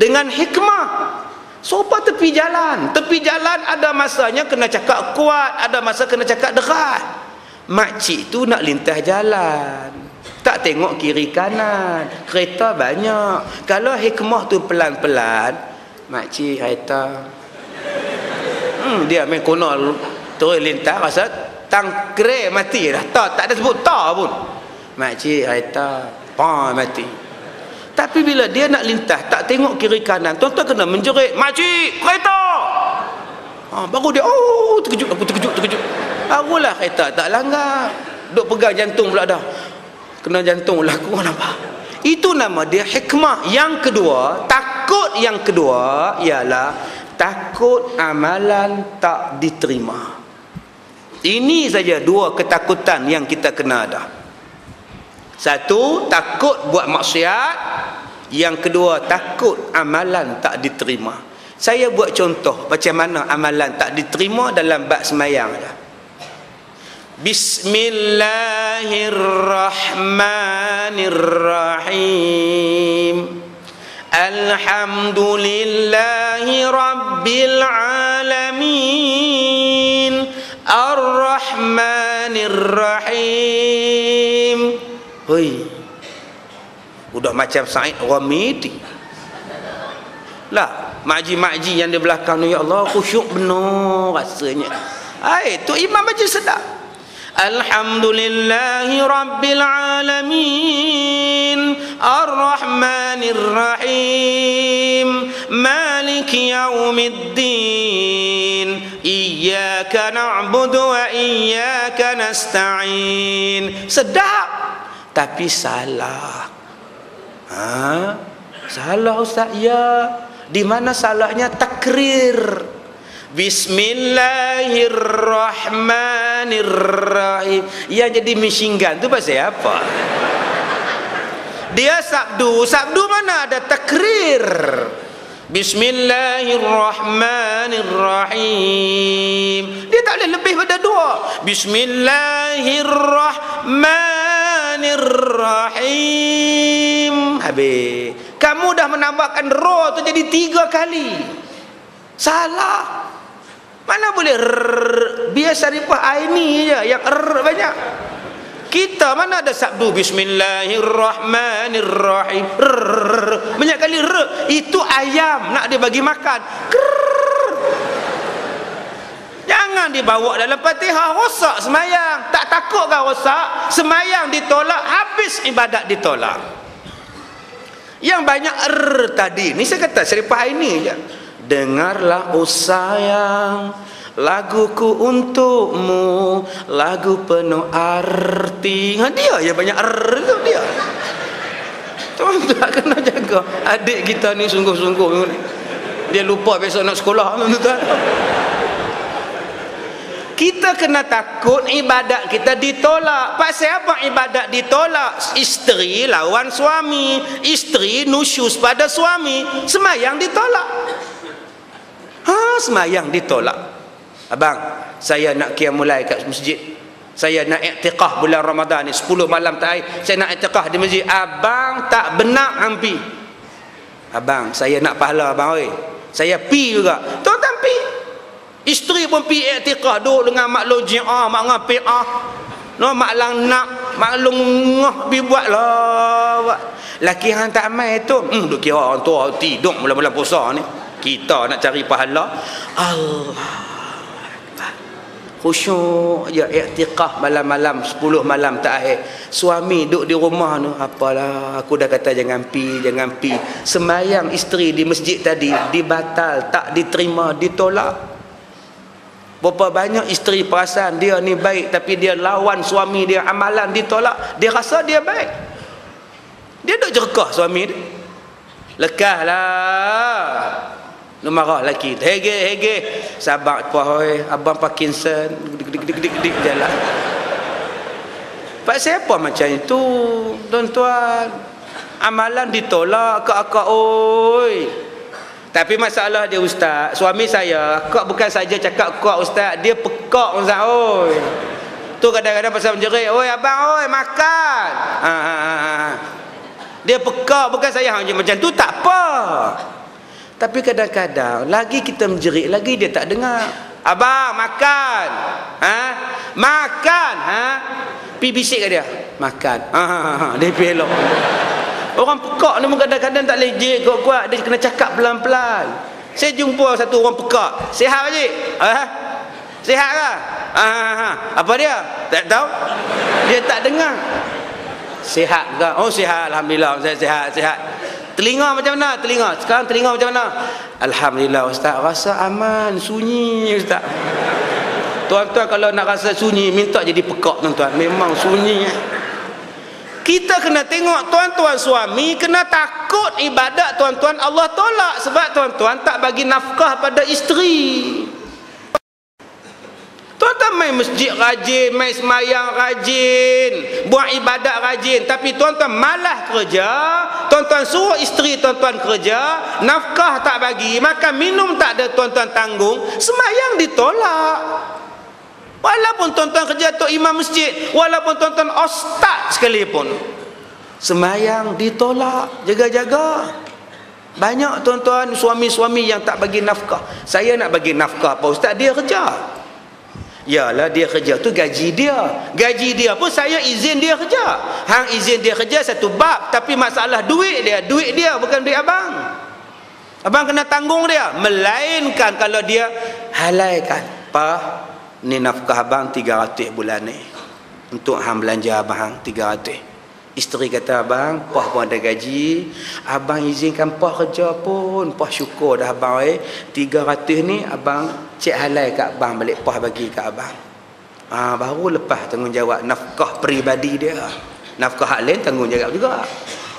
Dengan hikmah. Sopa tepi jalan. Tepi jalan ada masanya kena cakap kuat, ada masa kena cakap deras. Makcik tu nak lintas jalan, tak tengok kiri kanan, kereta banyak. Kalau hikmah tu pelan-pelan, makcik kereta dia main konol terus lintas, rasa tangkre mati dah. Tak ada sebut tak pun, makcik kereta mati. Tapi bila dia nak lintas tak tengok kiri kanan, tuan-tuan kena menjerit, makcik kereta. Baru dia terkejut. Barulah kereta tak langgar. Duk pegang jantung pula dah, kena jantung laku nampak. Itu nama dia hikmah. Yang kedua, takut yang kedua ialah takut amalan tak diterima. Ini saja 2 ketakutan yang kita kena ada. Satu, takut buat maksiat. Yang kedua, takut amalan tak diterima. Saya buat contoh macam mana amalan tak diterima dalam bab sembahyang dah. Bismillahirrahmanirrahim. Alhamdulillahi rabbil alamin. Ar-Rahmanir-Rahim. Hoi, udah macam Said Ghamidi lah. Makji-makji yang di belakang ni, ya Allah, khusyuk benar rasanya. Tu imam baca sedap. Alhamdulillahi rabbil alamin. Ar-Rahmanir-Rahim. Maliki yaumiddin. Iyyaka na'budu wa iyyaka nasta'in. Sedap, tapi salah. Salah Ustaz, ya. Di mana salahnya? Takrir. Bismillahirrahmanirrahim. Yang jadi mishinggan tu pasal apa? Dia sabdu mana ada takrir. Bismillahirrahmanirrahim. Dia tak boleh lebih pada 2. Bismillahirrahmanirrahim. Habis. Kamu dah menambahkan ra tu jadi 3 kali. Salah. Mana boleh biasa ripah aini je yang banyak. Kita mana ada sabdu Bismillahirrahmanirrahim. Banyak kali itu ayam nak dia bagi makan. Jangan dibawa dalam Fatihah, rosak semayang. Tak takut kan rosak? Semayang ditolak, habis ibadat ditolak. Yang banyak tadi ni saya kata seripah ini je. Dengarlah oh sayang, laguku untukmu, lagu penuh arti. Dia yang banyak itu dia. Tuan tak kena jaga. Adik kita ni sungguh-sungguh, dia lupa besok nak sekolah. kita kena takut ibadat kita ditolak. Pasal apa ibadat ditolak? Isteri lawan suami, isteri nusyus pada suami, semayang ditolak. Semayang ditolak. Abang, saya nak qiyamul lail kat masjid, saya nak i'tiqah bulan Ramadan ni 10 malam taai, saya nak i'tiqah di masjid. Abang tak benak hampi. Abang, saya nak pahala abang oi. Saya pi juga. Tuan-tuan pi. Isteri pun pi i'tiqah, duduk dengan mak long ji'ah, mak ngapi'ah. No mak lang nak, mak long ngah pi buatlah. Laki hang tak mai tu, duk kira orang tua tidur bulan-bulan puasa ni. Kita nak cari pahala. Allah khusyuk je i'tiqah malam-malam 10 malam terakhir. Suami duduk di rumah tu, apalah aku dah kata jangan pi. Semayang isteri di masjid tadi dibatal, tak diterima, ditolak. Berapa banyak isteri perasan dia ni baik tapi dia lawan suami dia, amalan ditolak, dia rasa dia baik. Dia duk jerkah suami dia. Lekahlah. Lu marah lelaki, hege sabar apa oi, abang Parkinson dik jalan. Pasal apa macam itu tuan-tuan? Amalan ditolak ke akak oi. Tapi masalah dia ustaz, suami saya akak bukan saja cakap kuat ustaz, dia pekak ustaz oi. Tu kadang-kadang pasal menjerit, oi abang oi makan. Dia pekak, bukan saya hang macam tu tak apa. Tapi kadang-kadang lagi kita menjerit, lagi dia tak dengar. Abang makan. Makan. Pi bisik ke dia? Makan. Dia pelok. Orang pekak ni kadang-kadang tak lejek kuat-kuat, dia kena cakap pelan-pelan. Saya jumpa satu orang pekak. Sihat Pakcik? Sihat ke? Apa dia? Tak tahu. Dia tak dengar. Sihat ke? Oh sihat, alhamdulillah saya sihat. Telinga macam mana? Sekarang telinga macam mana? Alhamdulillah ustaz, rasa aman, sunyi ustaz. Tuan-tuan kalau nak rasa sunyi, minta jadi pekak tuan-tuan. Memang sunyi. Kita kena tengok tuan-tuan suami, kena takut ibadat tuan-tuan Allah tolak. Sebab tuan-tuan tak bagi nafkah pada isteri. Tuan-tuan main masjid rajin, main semayang rajin, buat ibadat rajin, tapi tuan-tuan malas kerja, tuan-tuan suruh isteri tuan-tuan kerja, nafkah tak bagi, makan minum tak ada tuan-tuan tanggung, semayang ditolak. Walaupun tuan-tuan kerja tok imam masjid, walaupun tuan-tuan ustaz sekalipun, semayang ditolak. Jaga-jaga. Banyak tuan-tuan suami-suami yang tak bagi nafkah. Saya nak bagi nafkah apa ustaz? Dia kerja. Yalah dia kerja tu gaji dia. Gaji dia pun saya izin dia kerja. Hang izin dia kerja satu bab, tapi masalah duit dia bukan duit abang. Abang kena tanggung dia. Melainkan kalau dia halaikan, "Pa, ni nafkah abang 300 bulan ni. Untuk hang belanja abang hang 300." Isteri kata, "Abang, Pah pun ada gaji. Abang izinkan Pah kerja pun. Pah syukur dah abang 300 ni abang cek halal kat abang balik, Pah bagi kat abang." Baru lepas tanggungjawab nafkah peribadi dia. Nafkah hak lain tanggungjawab juga.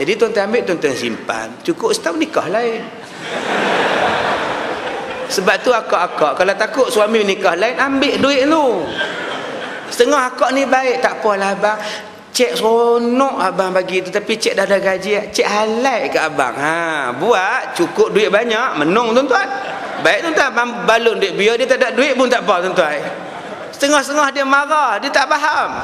Jadi tuan-tuan ambil, tuan-tuan simpan. Cukup setahun nikah lain. Sebab tu akak-akak kalau takut suami nikah lain, ambil duit tu. Setengah akak ni baik, tak apalah abang. Cik seronok abang bagi tu, tapi cik dah ada gaji, cik halal kat abang. Buat cukup duit banyak, menung tuan-tuan. Baik tuan-tuan, abang balun duit, biar dia tak ada duit pun tak apa tuan-tuan. Setengah-setengah dia marah, dia tak faham.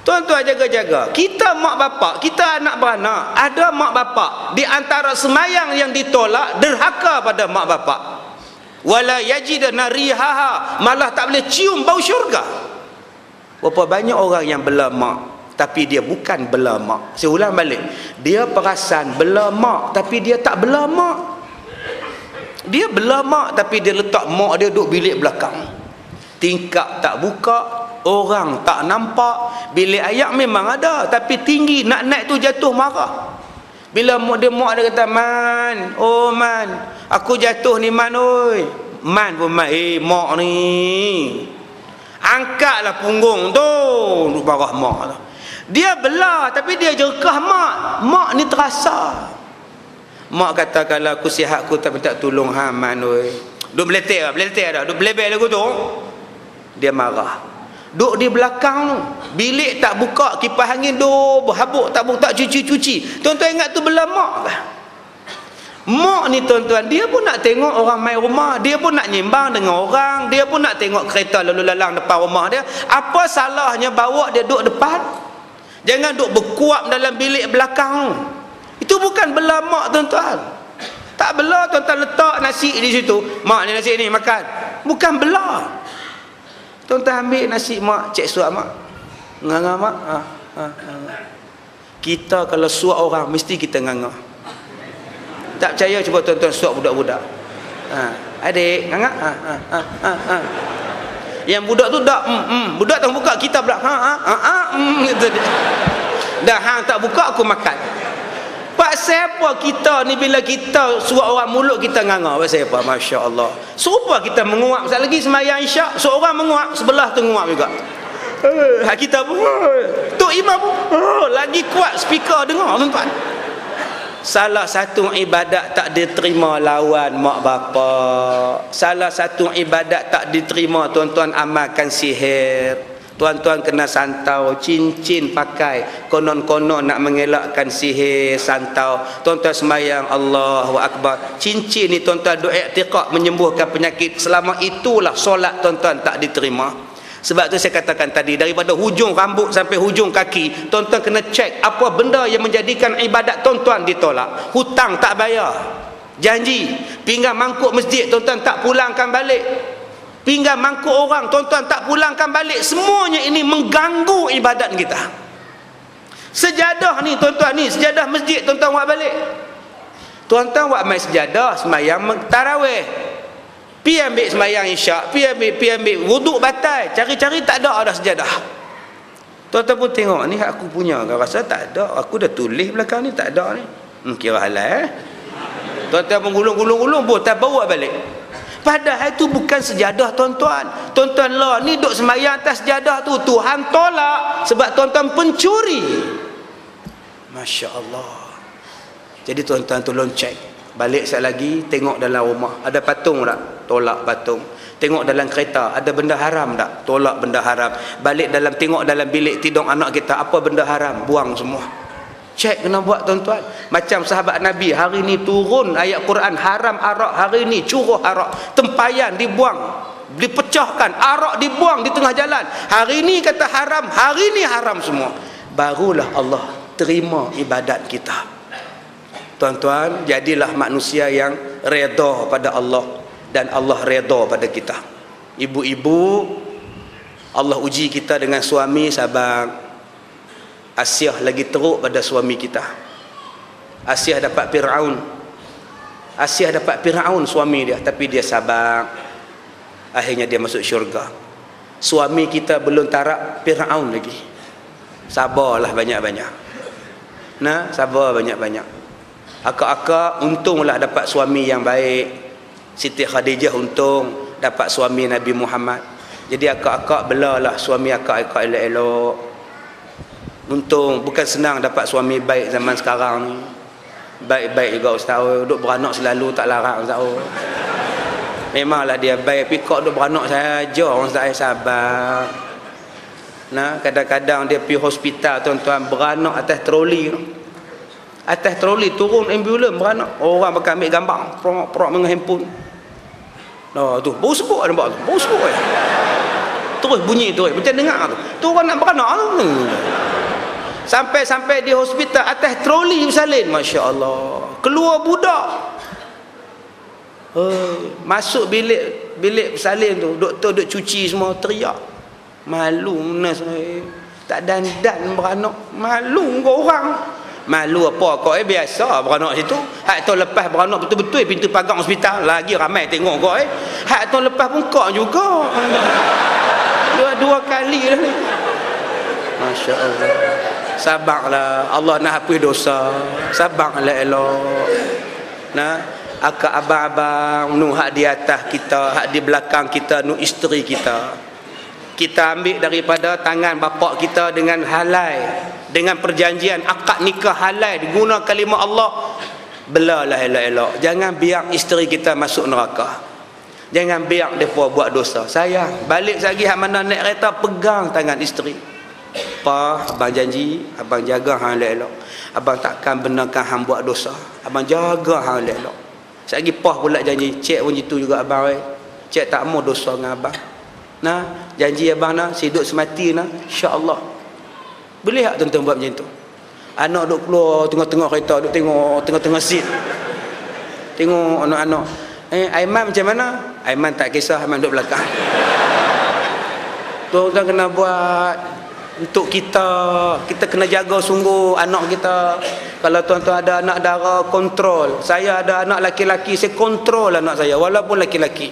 Tuan-tuan jaga-jaga. Kita mak bapak, kita anak beranak, ada mak bapak di antara semayang yang ditolak, derhaka pada mak bapak. Wala yajidna rihaha, malah tak boleh cium bau syurga. Berapa banyak orang yang bela mak, tapi dia bukan bela mak. Saya ulang balik, dia perasan bela mak, tapi dia tak bela mak. Dia bela mak, tapi dia letak mak dia duduk bilik belakang, tingkap tak buka, orang tak nampak. Bilik ayak memang ada, tapi tinggi, nak naik tu jatuh marah. Bila mak dia kata, "Man, oh Man, aku jatuh ni Man oi." Man pun Man, mak ni angkatlah punggung tu, duk marah mak tu. Dia bela, tapi dia jerkah mak. Mak ni terasa. Mak kata, "Kalau aku sihat aku tak minta tolong Man oi." Duk beletek dah, duk belebel lagu tu. dia marah. Duk di belakang tu, bilik tak buka, kipas angin duk berhabuk, tak cuci. Tuan-tuan ingat tu bela mak lah. Mak ni tuan-tuan, dia pun nak tengok orang main rumah, dia pun nak nyimbang dengan orang, dia pun nak tengok kereta lalu lalang depan rumah dia. Apa salahnya bawa dia duduk depan? Jangan duduk berkuap dalam bilik belakang. Itu bukan bela mak tuan-tuan. Tak bela tuan-tuan, letak nasi di situ. Mak ni nasi ni makan. Bukan bela. Tuan-tuan ambil nasi mak, cek suap mak. Nganga mak. Kita kalau suap orang mesti kita nganga. Tak percaya cuba tuan-tuan suap budak-budak. Adik, nganga. Yang budak tu dak budak tak buka, kita pula gitu. Dah hang tak buka aku makan. Pasal apa kita ni bila kita suap orang mulut kita nganga? Pasal apa? Masya-Allah. Serupa kita menguap. Sekali lagi sembahyang Isyak, seorang menguap, sebelah tu menguap juga. Kita pun Tok Imam pun lagi kuat speaker dengar tuan-tuan. Salah satu ibadat tak diterima lawan mak bapa. Salah satu ibadat tak diterima tuan-tuan amalkan sihir. Tuan-tuan kena santau cincin pakai, konon-konon nak mengelakkan sihir santau. Tuan-tuan sembahyang Allahu Akbar, cincin ni tuan-tuan doa i'tiqad menyembuhkan penyakit. Selama itulah solat tuan-tuan tak diterima. Sebab tu saya katakan tadi, daripada hujung rambut sampai hujung kaki, tuan-tuan kena cek apa benda yang menjadikan ibadat tuan-tuan ditolak. Hutang tak bayar, janji, pinggan mangkuk masjid tuan-tuan tak pulangkan balik, pinggan mangkuk orang tuan-tuan tak pulangkan balik. Semuanya ini mengganggu ibadat kita. Sejadah ni tuan-tuan ni, sejadah masjid tuan-tuan buat balik. Tuan-tuan buat main sejadah sembahyang tarawih, pi ambil sembahyang Isyak, pi ambil wuduk batal, cari-cari tak ada sejadah. Tuan-tuan pun tengok ni aku punya, kau rasa tak ada, aku dah tulis belakang ni tak ada ni. Kira halal Tuan-tuan pun gulung-gulung botak bawa balik. Padahal itu bukan sejadah tuan-tuan. Tuan-tuan lah ni duk sembahyang atas sejadah tu, Tuhan tolak sebab tuan-tuan pencuri. Masya-Allah. Jadi tuan-tuan tolong cek balik sekali lagi, tengok dalam rumah ada patung tak? Tolak patung. Tengok dalam kereta ada benda haram tak? Tolak benda haram. Balik dalam, tengok dalam bilik tidur anak kita, apa benda haram? Buang semua. Cek kena buat tuan-tuan. Macam sahabat Nabi, hari ni turun ayat Quran haram arak, hari ni curuh arak, tempayan dibuang, dipecahkan, arak dibuang di tengah jalan. Hari ni kata haram, hari ni haram semua. Barulah Allah terima ibadat kita. Tuan-tuan, jadilah manusia yang redha pada Allah dan Allah redha pada kita. Ibu-ibu, Allah uji kita dengan suami sabar. Asyah lagi teruk pada suami kita. Asyah dapat Firaun suami dia, tapi dia sabar. Akhirnya dia masuk syurga. Suami kita belum tarap Firaun lagi. Sabarlah banyak-banyak. Sabar banyak-banyak. Akak-akak untunglah dapat suami yang baik. Siti Khadijah untung dapat suami Nabi Muhammad. Jadi akak-akak belalah suami akak-akak elok-elok. Untung, bukan senang dapat suami baik zaman sekarang ni. Baik-baik juga ustaz, duk beranak selalu tak larang ustaz. Memanglah dia baik, tapi kok duk beranak saja orang ustaz, sabar. Kadang-kadang dia pergi hospital tuan-tuan, beranak atas troli. Atas troli turun ambulan beranak. Orang bakal ambil gambar, prok dengan handphone. Tu baru sebut nampak tu. Baru sebut terus bunyi tu, macam dengar tu. Tu orang nak beranak tu. Sampai di hospital atas troli bersalin, masya-Allah. Keluar budak. Masuk bilik bersalin tu, doktor duk cuci semua, teriak. Malu mana saya. Tak dandan beranak. Malu kau orang. Malu apa kau? Biasa beranak situ. Hak tahun lepas beranak betul-betul pintu pagar hospital, lagi ramai tengok kau. Hak tahun lepas pun kau juga. Dua kali dah ni. Masya-Allah. Sabarlah, Allah nak hapus dosa. Sabarlah elok. Akak abang-abang nu hak di atas kita, hak di belakang kita, nu isteri kita. Kita ambil daripada tangan bapak kita dengan halal, dengan perjanjian akad nikah halal, guna kalimah Allah. Belalah elok-elok. Jangan biar isteri kita masuk neraka. Jangan biar mereka buat dosa. Sayang, balik lagi hak mana naik kereta, pegang tangan isteri. Pa, abang janji, abang jaga hang elok. Abang takkan benarkan hang buat dosa. Abang jaga hang elok. Sekali pah pula janji, cik pun gitu juga abang. Cik tak mau dosa dengan abang. Nah, janji abang nak, hidup semati nak, insya-Allah. Boleh tak tuan-tuan buat macam tu? Anak duk keluar tengah-tengah kereta, duk tengok tengah-tengah seat. Tengok anak-anak. Aiman macam mana? Aiman tak kisah, Aiman duduk belakang. Tuan-tuan kena buat untuk kita kena jaga sungguh anak kita. Kalau tuan-tuan ada anak dara, kontrol. Saya ada anak laki-laki, saya kontrol anak saya walaupun laki-laki.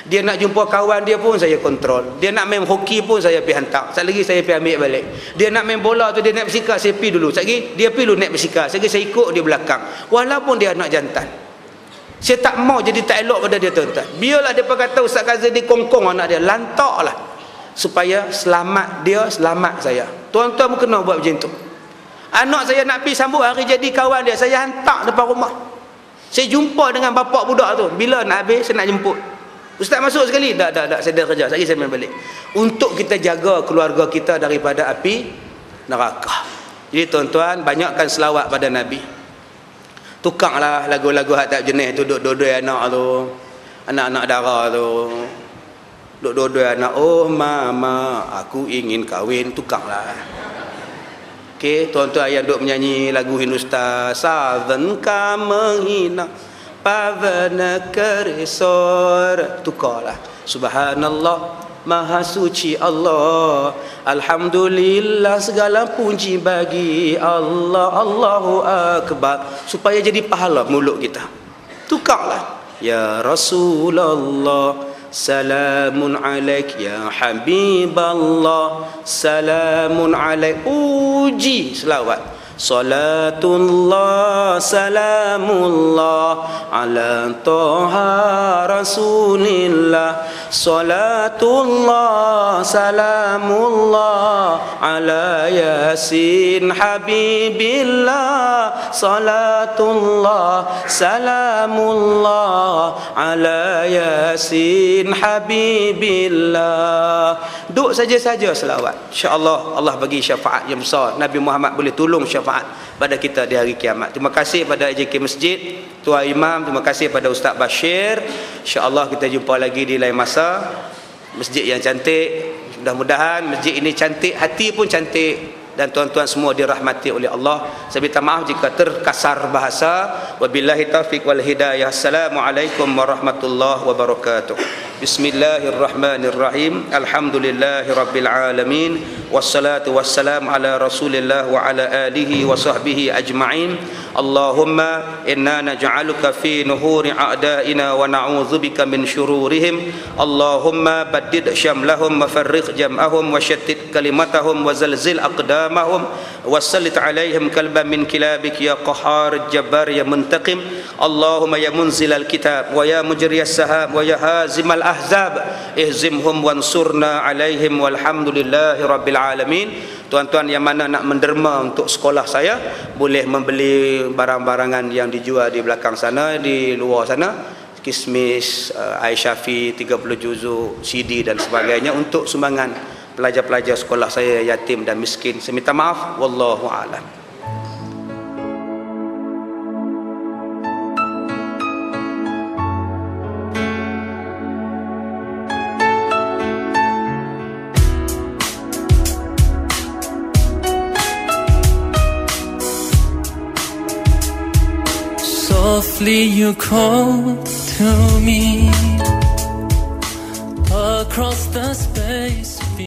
Dia nak jumpa kawan dia pun saya kontrol. Dia nak main hoki pun saya pergi hantar. Sekali lagi saya pergi ambil balik. Dia nak main bola tu, dia naik basikal, saya pergi dulu. Sekali lagi dia pergi dulu naik basikal. Sekali lagi saya ikut dia belakang. Walaupun dia anak jantan. Saya tak mau jadi tak elok pada dia, tuan-tuan. Biarlah dia kata Ustaz Kazim dikongkong anak dia, lantaklah supaya selamat dia, selamat saya. Tuan-tuan pun kena buat macam tu. Anak saya nak pergi sambut hari jadi kawan dia, saya hantar depan rumah. Saya jumpa dengan bapak budak tu. Bila nak habis saya nak jemput. Ustaz masuk sekali? Tak, saya dah kerja. Sekali saya main balik. Untuk kita jaga keluarga kita daripada api neraka. Jadi tuan-tuan, banyakkan selawat pada Nabi. Tukarlah lagu-lagu hak tak jenis tu, duk dua-dua anak tu, anak-anak dara tu, duk dua-dua anak. Oh mama, aku ingin kahwin. Tukarlah. Okey, tuan-tuan yang duk menyanyi lagu Hindustan, Southern ka menghina pavana keresor, tukarlah. Subhanallah, Maha suci Allah, alhamdulillah, segala puji bagi Allah, Allahu akbar, supaya jadi pahala mulut kita. Tukarlah. Ya Rasulullah, salamun alaik, ya Habiballah, salamun alaik. Uji selawat. Salatullah salamullah ala Taha Rasulillah. Salatullah salamullah ala Yasin Habibillah. Salatullah salamullah ala Yasin Habibillah. Duk saja-saja selawat, insya-Allah Allah bagi syafaat yang besar. Nabi Muhammad boleh tolong syafaat pada kita di hari kiamat. Terima kasih pada AJK Masjid, Tuan Imam. Terima kasih pada Ustaz Bashir. InsyaAllah kita jumpa lagi di lain masa. Masjid yang cantik, mudah-mudahan masjid ini cantik, hati pun cantik, dan tuan-tuan semua dirahmati oleh Allah. Saya minta maaf jika terkasar bahasa. Wabillahi taufiq wal hidayah. Assalamualaikum warahmatullahi wabarakatuh. Bismillahirrahmanirrahim. Alhamdulillahirabbil alamin. Wassalatu wassalam ala Rasulillah wa ala alihi wa sahbihi ajma'in. Allahumma inna naj'aluka fi nuhuri a'daina wa na'udzubika min syururihim. Allahumma baddid syamlahum wa farriq jam'ahum wa shattit kalimatahum wa zalzil aqdamahum wa sallit alaihim kalban min kilabik ya qahhar jabbar ya muntaqim. Allahumma ya munzilal kitab wa ya mujriyas sahab wa ya hazimal ahzab ihzimhum wansurna alaihim walhamdulillahi rabbil alamin. Tuan-tuan yang mana nak menderma untuk sekolah saya, boleh membeli barang-barangan yang dijual di belakang sana, di luar sana, kismis, Aisyafi 30 juzuk, CD dan sebagainya, untuk sumbangan pelajar-pelajar sekolah saya yatim dan miskin. Saya minta maaf, wallahu a'lam. Softly you called to me across the space.